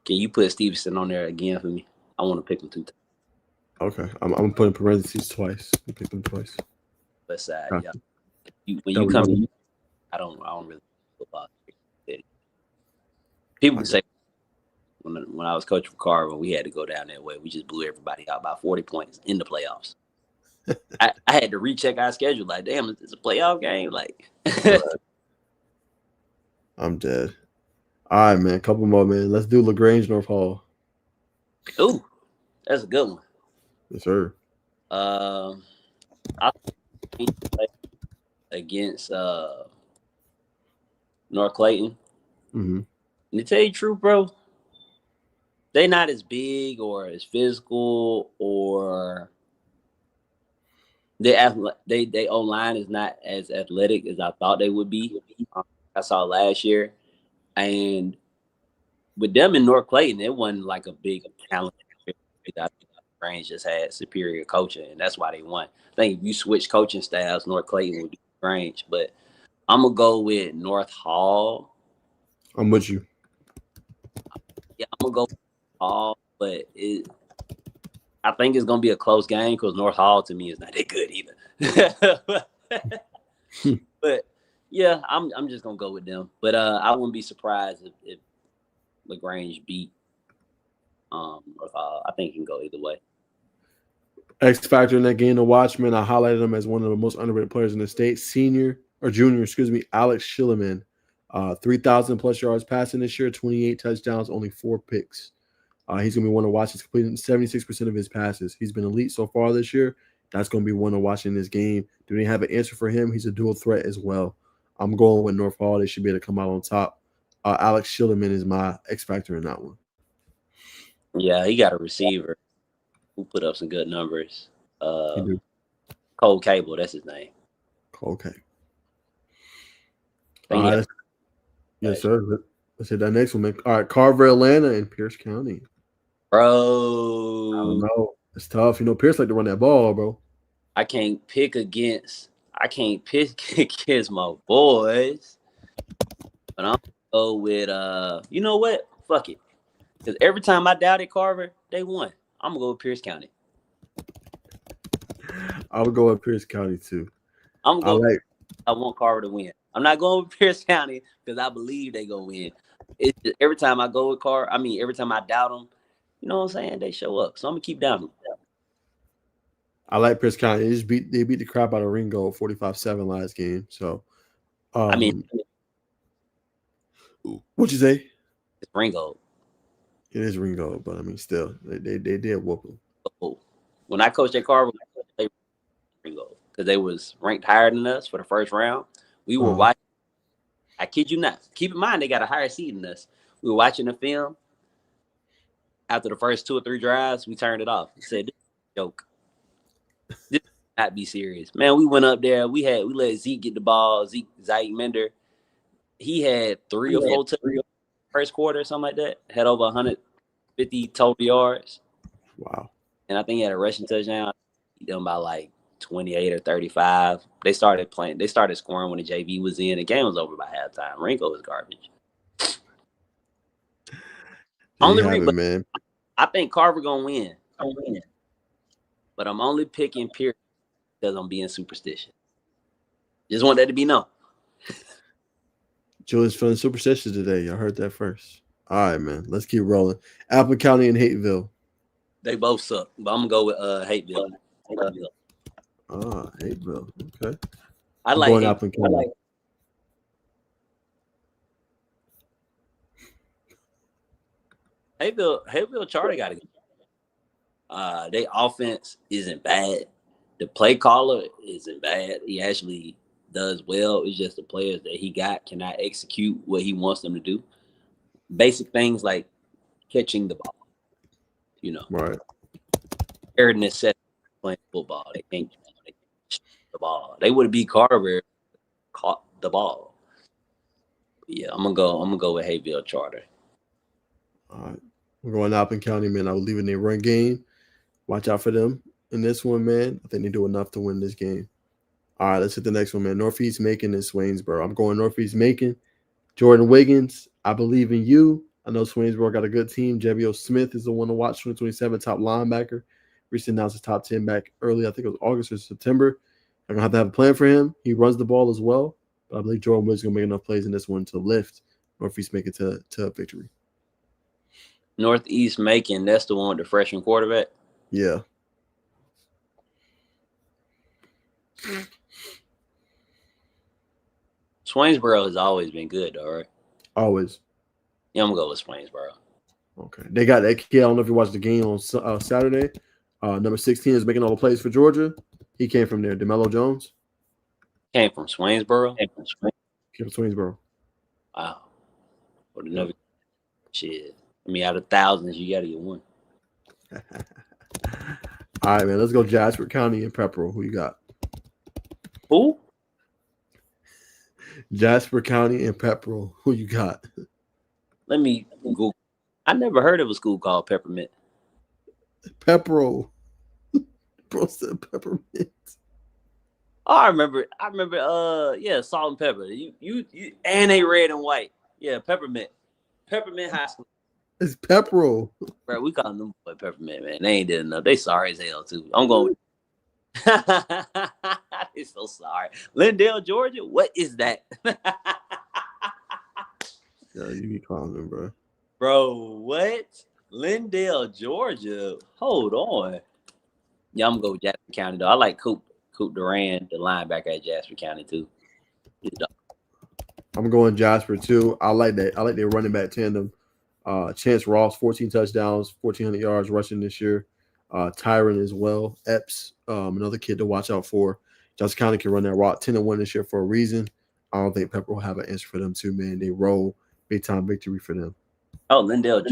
Can you put Stevenson on there again for me? I want to pick them 2 times.
Okay, I'm putting parentheses twice. You pick them twice.
West Side,
Gotcha.
yeah. When you come in, I don't really football. People say when I was coaching for Carver, we had to go down that way. We just blew everybody out by 40 points in the playoffs. I had to recheck our schedule. Like, damn, it's a playoff game. Like,
I'm dead. All right, man. Couple more, man. Let's do LaGrange, North Hall.
Ooh, that's a good one.
Yes, sir.
I think against North Clayton.
Mm-hmm.
And to tell you the truth, bro, they not as big or as physical, or they O-line is not as athletic as I thought they would be. I saw last year, and with them in North Clayton, it wasn't like a big talent. Range just had superior coaching, and that's why they won. I think if you switch coaching styles, North Clayton would be Range, but I'm gonna go with North Hall.
I'm with you.
Yeah, I'm gonna go with Hall, but I think it's gonna be a close game because North Hall to me is not that good either. But yeah, I'm just gonna go with them. But I wouldn't be surprised if LaGrange beat North Hall. I think it can go either way.
X factor in that game to watch, man. I highlighted him as one of the most underrated players in the state. Junior, Alex Schillerman. 3,000 plus yards passing this year, 28 touchdowns, only 4 picks. He's going to be one to watch. He's completing 76% of his passes. He's been elite so far this year. That's going to be one to watch in this game. Do they have an answer for him? He's a dual threat as well. I'm going with North Hall. They should be able to come out on top. Alex Schillerman is my X factor in that one.
Yeah, he got a receiver who put up some good numbers. Cole Cable, that's his name.
Cole Cable. All right. Yes, sir. Let's hit that next one, man. All right, Carver, Atlanta, and Pierce County.
Bro.
I don't know. It's tough. Pierce like to run that ball, bro.
I can't pick against my boys. But I'm going to go with, you know what? Fuck it. Because every time I doubted Carver, they won. I'm going to go with Pierce County.
I would go with Pierce County, too.
I want Carver to win. I'm not going with Pierce County because I believe they go win. It's just, every time I go with Carver, every time I doubt them, you know what I'm saying? They show up. So I'm going to keep doubting them.
I like Pierce County. They beat the crap out of Ringo 45-7 last game. So, what'd you say?
It's Ringo.
It is Ringo, but still, they did whoop them.
When I coached at Carver, they were Ringo because they was ranked higher than us for the first round. We were watching. I kid you not. Keep in mind they got a higher seed than us. We were watching the film. After the first 2 or 3 drives, we turned it off. We said, "This is a joke. This is not be serious, man. We went up there. We let Zeke get the ball. Zeke Mender. He had 3 or 4 first quarter, something like that. Had over 150 total yards.
Wow.
And I think he had a rushing touchdown. He done by like 28 or 35. They started scoring when the JV was in. The game was over by halftime. Ringo was garbage. Only reason,
man.
I think Carver gonna win. But I'm only picking Pierce because I'm being superstitious. Just want that to be known.
Julian's feeling superstitious today. Y'all heard that first. All right, man. Let's keep rolling. Apple County and Hateville.
They both suck, but I'm gonna go with Hateville.
Hateville. Okay.
I like
going Apple County.
Hateville Charter got to go. Their offense isn't bad. The play caller isn't bad. He actually does well. It's just the players that he got cannot execute what he wants them to do. Basic things like catching the ball.
Right.
Bare necessity playing football. They can't shoot the ball. They would be Carver caught the ball. Yeah, I'm gonna go with Hateville Charter.
All right. We're going Apple County, man. I was leaving their run game. Watch out for them in this one, man. I think they do enough to win this game. All right, let's hit the next one, man. Northeast Macon and Swainsboro. I'm going Northeast Macon. Jordan Wiggins, I believe in you. I know Swainsboro got a good team. Jevio Smith is the one to watch, 2027 top linebacker. Recently announced his top 10 back early. I think it was August or September. I'm going to have a plan for him. He runs the ball as well. But I believe Jordan Wiggins is going to make enough plays in this one to lift Northeast Macon to victory.
Northeast Macon, that's the one with the freshman quarterback?
Yeah.
Swainsboro has always been good, though, right?
Always.
Yeah, I'm going to go with Swainsboro.
Okay. They got that kid. I don't know if you watched the game on Saturday. Number 16 is making all the plays for Georgia. He came from there. DeMello Jones.
Came from Swainsboro?
Came from Swainsboro.
Wow. What another shit. I mean, out of thousands, you got to get one.
All right, man. Let's go Jasper County and Pepperell. Who you got?
Who?
Jasper County and Pepperell. Who you got?
Let me Google. I never heard of a school called Peppermint.
Pepperell. Bro said peppermint.
Oh, I remember. Yeah, salt and pepper. You, and they red and white. Yeah, Peppermint High School.
It's Pepperell.
Bro, we call them boy Peppermint, man. They ain't did enough. They sorry as hell too. I'm going. They're so sorry. Lindale, Georgia. What is that?
Yeah, you be calling them, bro.
Bro, what? Lindale, Georgia. Hold on. Yeah, I'm gonna go with Jasper County though. I like Coop Duran, the linebacker at Jasper County too.
I'm going Jasper too. I like that. I like their running back tandem. Chance Ross, 14 touchdowns, 1,400 yards rushing this year. Tyron as well. Epps, another kid to watch out for. Jasper County can run that rock. 10-1 this year for a reason. I don't think Pepper will have an answer for them too, man. They roll. Big time victory for them.
Oh, Lindale,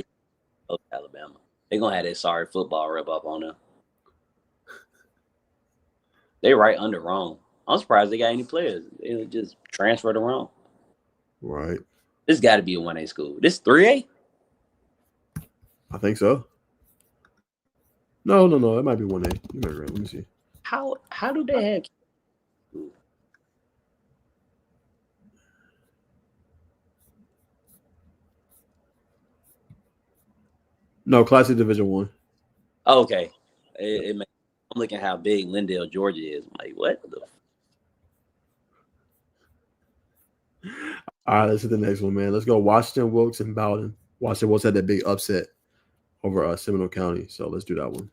Alabama. They're gonna have that sorry football rip up on them. They right under wrong. I'm surprised they got any players. They just transferred to wrong.
Right.
This got to be a 1A school. This 3A?
I think so. No. It might be 1A. You might be right. Let me see.
How do they have?
No, Classic Division 1.
Oh, okay. I'm looking at how big Lindale, Georgia is. I'm like, what the?
All right, let's hit the next one, man. Let's go Washington Wilkes and Bowden. Washington Wilkes had that big upset over Seminole County, so let's do that one.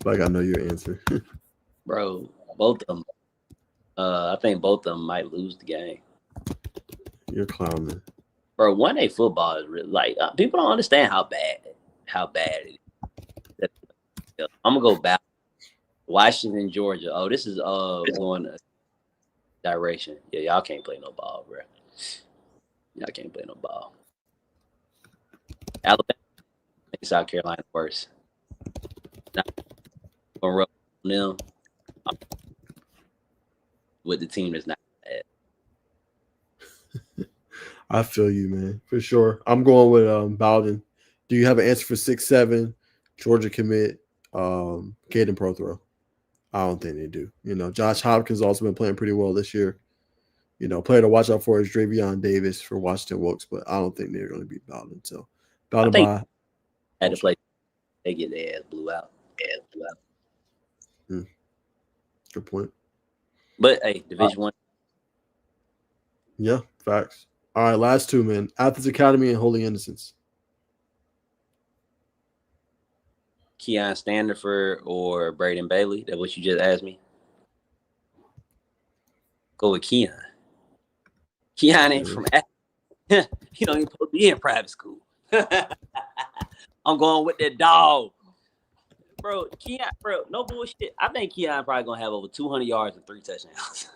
Like I know your answer.
Bro, both of them. I think both of them might lose the game.
You're clowning.
Bro, 1A football is really like people don't understand how bad it is. I'm gonna go back. Washington, Georgia. Oh, this is going direction. Yeah, y'all can't play no ball, bro. Y'all can't play no ball. Alabama, South Carolina worse. Not gonna rub on them with the team that's not bad.
I feel you, man, for sure. I'm going with Bowden. Do you have an answer for 6'7", Georgia commit, Caden Prothro? I don't think they do. You know, Josh Hopkins also been playing pretty well this year. You know, player to watch out for is Dravion Davis for Washington Wilkes, but I don't think they're going to beat Bowden. So, Bowden by
had to play. They get their ass blew out.
Good point.
But hey, Division One.
Yeah, facts. All right, last two, man. Athens Academy and Holy Innocents.
Keon Standiford or Braden Bailey? That's what you just asked me. Go with Keon. Keon ain't from Athens. He don't even supposed to be in private school. I'm going with that dog. Bro, Keon, bro, no bullshit. I think Keon probably going to have over 200 yards and 3 touchdowns.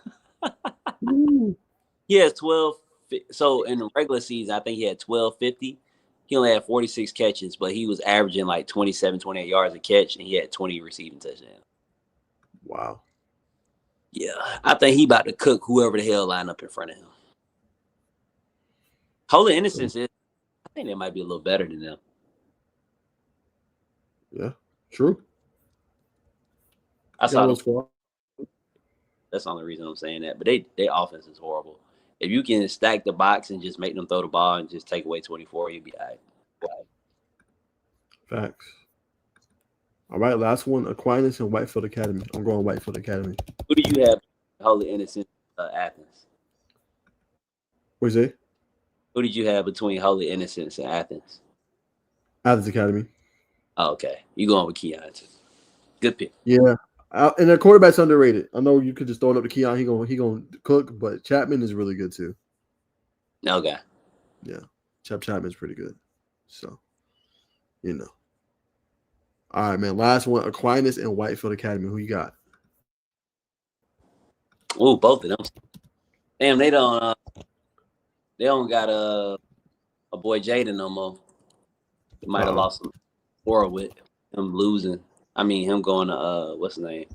He has 12. So in the regular season, I think he had 1250. He only had 46 catches, but he was averaging like 27, 28 yards a catch, and he had 20 receiving touchdowns.
Wow.
Yeah, I think he about to cook whoever the hell line up in front of him. Holy Innocents is, I think they might be a little better than them.
Yeah, true.
I saw them.
squad.
That's the only reason I'm saying that. But their offense is horrible. If you can stack the box and just make them throw the ball and just take away 24, you'll be all right.
Facts. All right, last one, Aquinas and Whitefield Academy. I'm going Whitefield Academy.
Who do you have? Holy Innocents, Athens.
What's it?
Who did you have between Holy Innocents and Athens?
Athens Academy.
Oh, okay. You going with Keon too. Good pick.
Yeah. And their quarterback's underrated. I know you could just throw it up to Keon. He gonna cook, but Chapman is really good too.
Okay.
Yeah. Chapman's pretty good. So, you know. All right, man. Last one, Aquinas and Whitefield Academy. Who you got?
Oh, both of them. Damn, they don't got a boy Jaden no more. They might have lost some war with him losing. I mean, him going to what's his name?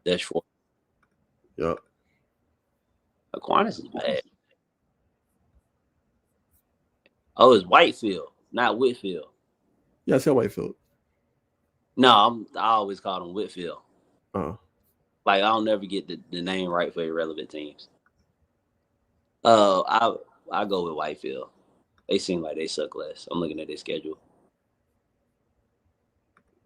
Dashford.
Yep.
Aquinas is bad. Oh, it's Whitefield, not Whitfield.
Yeah, I said Whitefield.
No, I always call him Whitfield.
Oh.
Like I'll never get the name right for irrelevant teams. I go with Whitefield. They seem like they suck less. I'm looking at their schedule.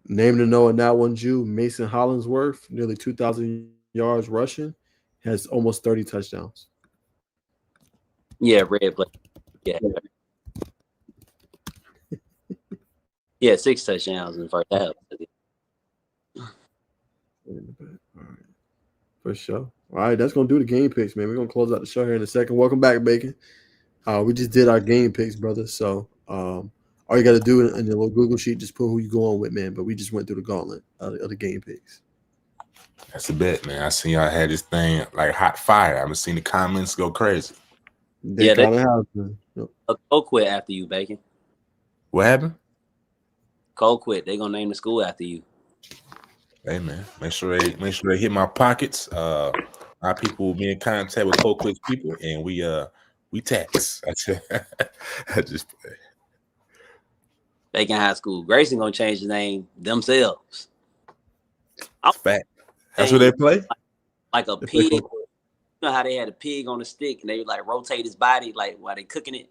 Name to know in that one, Jew, Mason Hollingsworth, nearly 2,000 yards rushing, has almost 30 touchdowns.
Yeah, red play. Yeah. Yeah, 6 touchdowns in the first half.
All right. For sure. All right, that's going to do the game picks, man. We're going to close out the show here in a second. Welcome back, Bacon. We just did our game picks, brother. So all you got to do in your little Google sheet, just put who you going with, man. But we just went through the gauntlet of the game picks.
That's a bet, man. I seen y'all had this thing like hot fire. I've seen the comments go crazy.
They kind of have, man. Yep.
Cole quit after you, Bacon.
What happened?
Cole quit. They gonna name the school after you.
Hey man, make sure they hit my pockets. Our people will be in contact with Cold Quick people, and we tax. I just play.
Bacon High School. Grayson gonna change the name themselves.
Fact. That's what they play.
Like a pig. You know how they had a pig on a stick and they would like rotate his body like while they cooking it.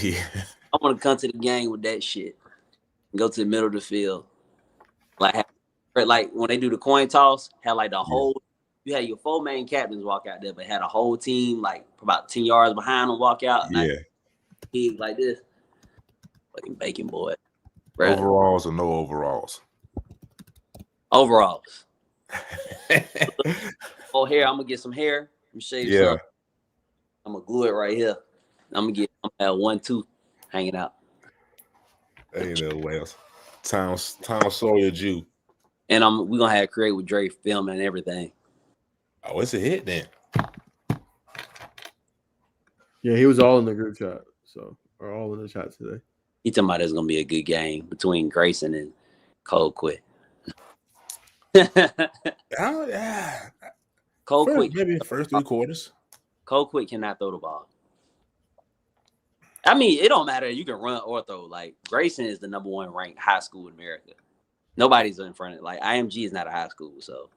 Yeah.
I want to come to the game with that shit. And go to the middle of the field. Like when they do the coin toss, had like the whole. You had your 4 main captains walk out there, but had a whole team like about 10 yards behind them walk out. And
Yeah.
Pig like this. Fucking Bacon boy.
Right. Overalls or no overalls?
Overalls. Oh, hair. I'm gonna get some hair. Let me shave some. I'm gonna glue it right here. I'm gonna have 1 tooth hanging out.
Ain't no way else. Tom Sawyer Jew.
And we're gonna have Create with Dre filming and everything.
Oh, it's a hit then.
Yeah, he was all in the group chat, or all in the chat today.
He talking about it's gonna be a good game between Grayson and Colquitt.
Oh, yeah.
Colquitt,
Maybe the first 3 quarters.
Colquitt cannot throw the ball. I mean, it don't matter. You can run or throw. Like Grayson is the number 1 ranked high school in America. Nobody's in front of it. Like IMG is not a high school, so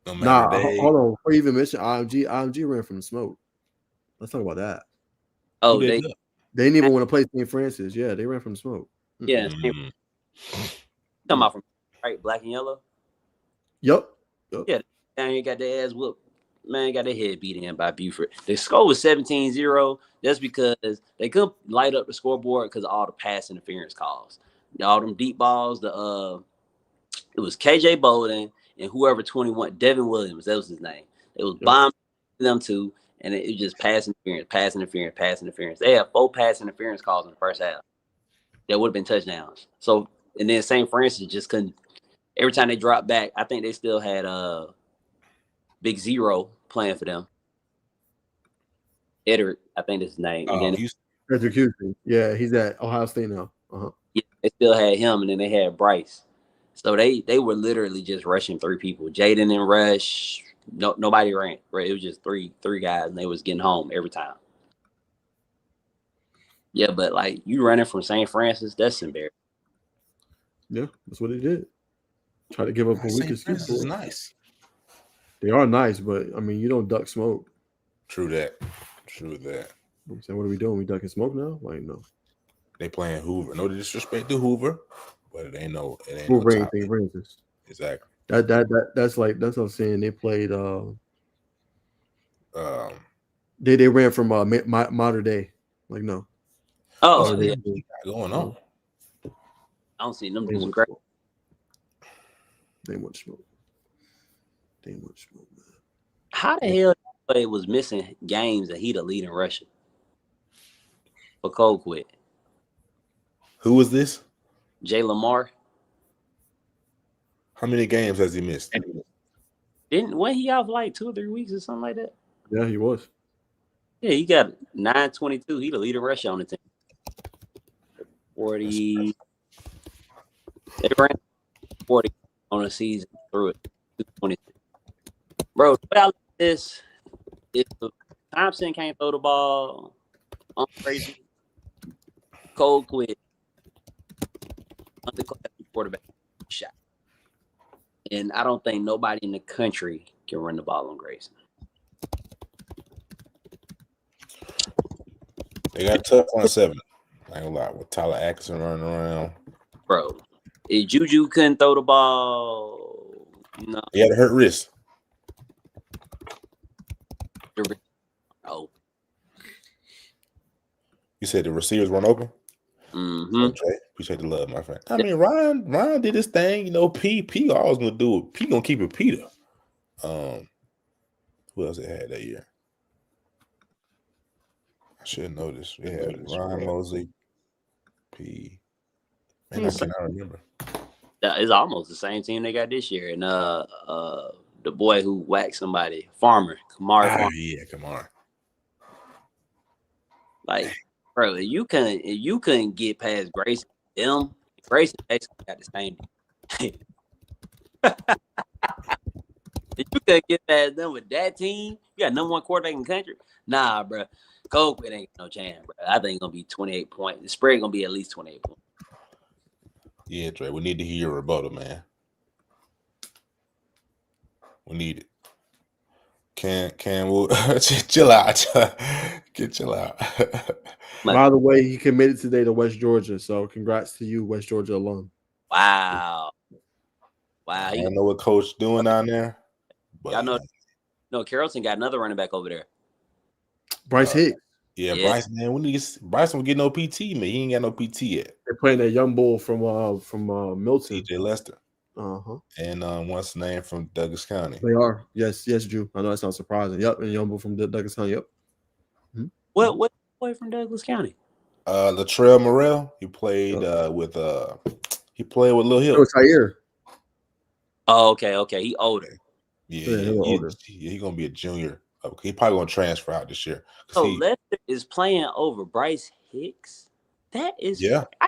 No
Nah,
matter they.
hold on. Before you even mention IMG ran from the smoke. Let's talk about that.
oh
Who
they
did
They didn't even want to play St. Francis. Yeah, they ran from the smoke.
yeah.
that?
Talking about from right, black and yellow.
Yep.
Yeah, and you got their ass whooped. Man, got their head beat in by Buford. The score was 17-0. That's because they couldn't light up the scoreboard because of all the pass interference calls. All them deep balls. It was KJ Bolden and whoever 21, Devin Williams, that was his name. It was bombing them two, and it was just pass interference. They had 4 pass interference calls in the first half. That would have been touchdowns. So, and then St. Francis just couldn't. Every time they dropped back, I think they still had Big Zero playing for them. Edward, I think that's his name. And then
Edric Houston. Yeah, he's at Ohio State now.
yeah, they still had him, and then they had Bryce. So they were literally just rushing 3 people. Jaden and Rush. Nobody ran. Right? It was just three guys, and they was getting home every time. Yeah, but like you running from St. Francis, that's embarrassing.
Yeah, that's what they did. Try to give up a weak
St.
excuse.
Francis is nice.
They are nice, but I mean, you don't duck smoke.
True that.
I'm saying, what are we doing? We ducking smoke now? Like, no.
They playing Hoover. No disrespect to Hoover, but it ain't no.
Hoover
no
ain't St. Francis.
Exactly.
That's what I'm saying. They played. They ran from modern day. Like, no.
Oh,
yeah.
yeah.
Going on.
I don't see them doing great.
They want smoke. Man.
How the hell they was missing games and he the lead in rushing for Colquitt?
Who was this?
Jay Lamar.
How many games has he missed?
Wasn't he out for like 2 or 3 weeks or something like that?
Yeah, he was.
Yeah, he got 922. He the lead in rushing on the team. 40. They ran 40 on the season through it. 220. Bro, without this, if Thompson can't throw the ball, I'm crazy. Colquitt, underclass quarterback shot. And I don't think nobody in the country can run the ball on Grayson.
They got a tough 1-7. I ain't gonna lie. With Tyler Atkinson running around.
Bro, if Juju couldn't throw the ball, no.
He had a hurt wrist.
Oh.
You said the receivers weren't open?
Mm-hmm.
Okay. Appreciate the love, my friend. I mean, Ryan did his thing. You know, P always gonna do it. P gonna keep it Peter. Who else they had that year? I should know this. We had Ryan Mosley, P. Man, I cannot remember.
It's almost the same team they got this year. And the boy who whacked somebody, Kamar Farmer.
Yeah, Kamar.
Like, bro, if you couldn't get past Grayson, Grayson basically got the same. If you couldn't get past them with that team, you got number 1 quarterback in the country. Nah, bro. Colquitt ain't no chance, bro. I think it's gonna be 28 points. The spread gonna be at least 28 points.
Yeah, Dre. We need to hear your rebuttal, man. We need it. Can we chill out? Chill out.
By the way, he committed today to West Georgia, so congrats to you, West Georgia alum.
Wow.
I don't know what coach doing down there. But
y'all know, no, Carrollton got another running back over there.
Bryce Hicks.
Yeah, Bryce, man. Bryce don't get no PT, man. He ain't got no PT yet.
They're playing that young bull from Milton.
TJ Lester. And what's the name from Douglas County?
They are. Yes, Drew. I know that's not surprising. Yep, and young bull from Douglas County. Yep.
Mm-hmm. What boy from Douglas County?
Latrell Morrell. He played with Lil Hill.
It was Tyre.
Oh, okay. He older.
Yeah, older. He's gonna be a junior. He probably gonna transfer out this year.
So Lester is playing over Bryce Hicks. That is,
yeah.
I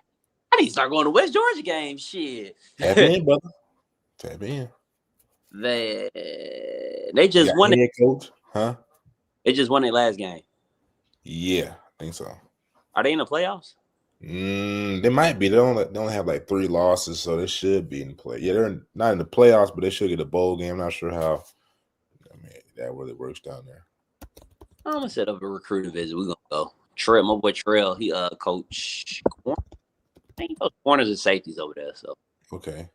need to start going to West Georgia games. Shit.
Tap in, brother. Tap in.
They just
You got
won it.
head coach, huh?
They just won their last game.
Yeah, I think so.
Are they in the playoffs?
They might be. They only have like 3 losses, so they should be in play. Yeah, they're not in the playoffs, but they should get a bowl game. I'm not sure how. I mean, that really works down there.
I'm gonna set up a recruiting visit. We're gonna go. Trey, my boy Trail, he coach corners and safeties over there. So
Okay.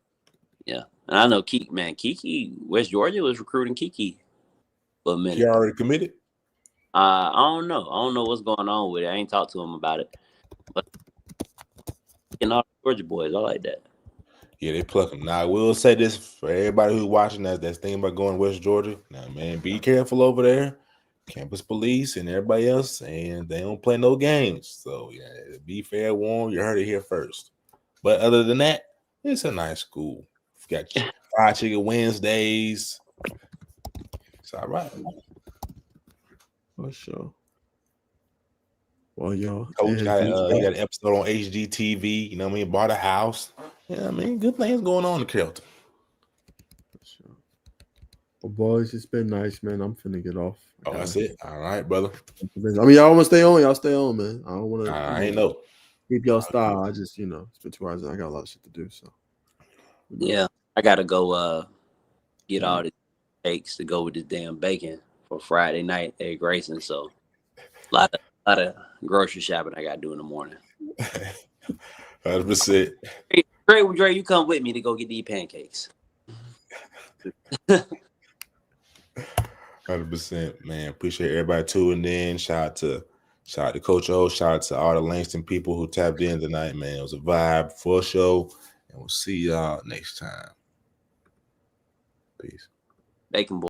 yeah. And I know Kiki, West Georgia was recruiting Kiki for a minute.
He already committed?
I don't know. I don't know what's going on with it. I ain't talked to him about it. But all Georgia boys, I like that.
Yeah, they pluck him. Now, I will say this for everybody who's watching that's thinking about going to West Georgia. Now, man, be careful over there. Campus police and everybody else, and they don't play no games. So, yeah, be fair, warm. You heard it here first. But other than that, it's a nice school. You got fried chicken Wednesdays. It's all right.
For sure. Well, y'all.
Coach got he got an episode on HGTV. You know what I mean? Bought a house. Yeah, I mean, good things going on in Carrollton.
Sure. Well, boys, it's been nice, man. I'm finna get off.
Oh, that's it. All right, brother.
I mean, y'all want to stay on? Y'all stay on, man. I don't want to.
I ain't know.
Keep y'all style. I just, it's been 2 hours and I got a lot of shit to do. So.
Yeah, I gotta go get all the cakes to go with this damn bacon for Friday night at Grayson. So a lot of grocery shopping I gotta do in the morning.
100%.
Dre, you come with me to go get these pancakes.
100%, man. Appreciate everybody tuning in. Shout out to Coach O. Shout out to all the Langston people who tapped in tonight, man. It was a vibe, full show, and we'll see y'all next time. Peace.
Bacon boy.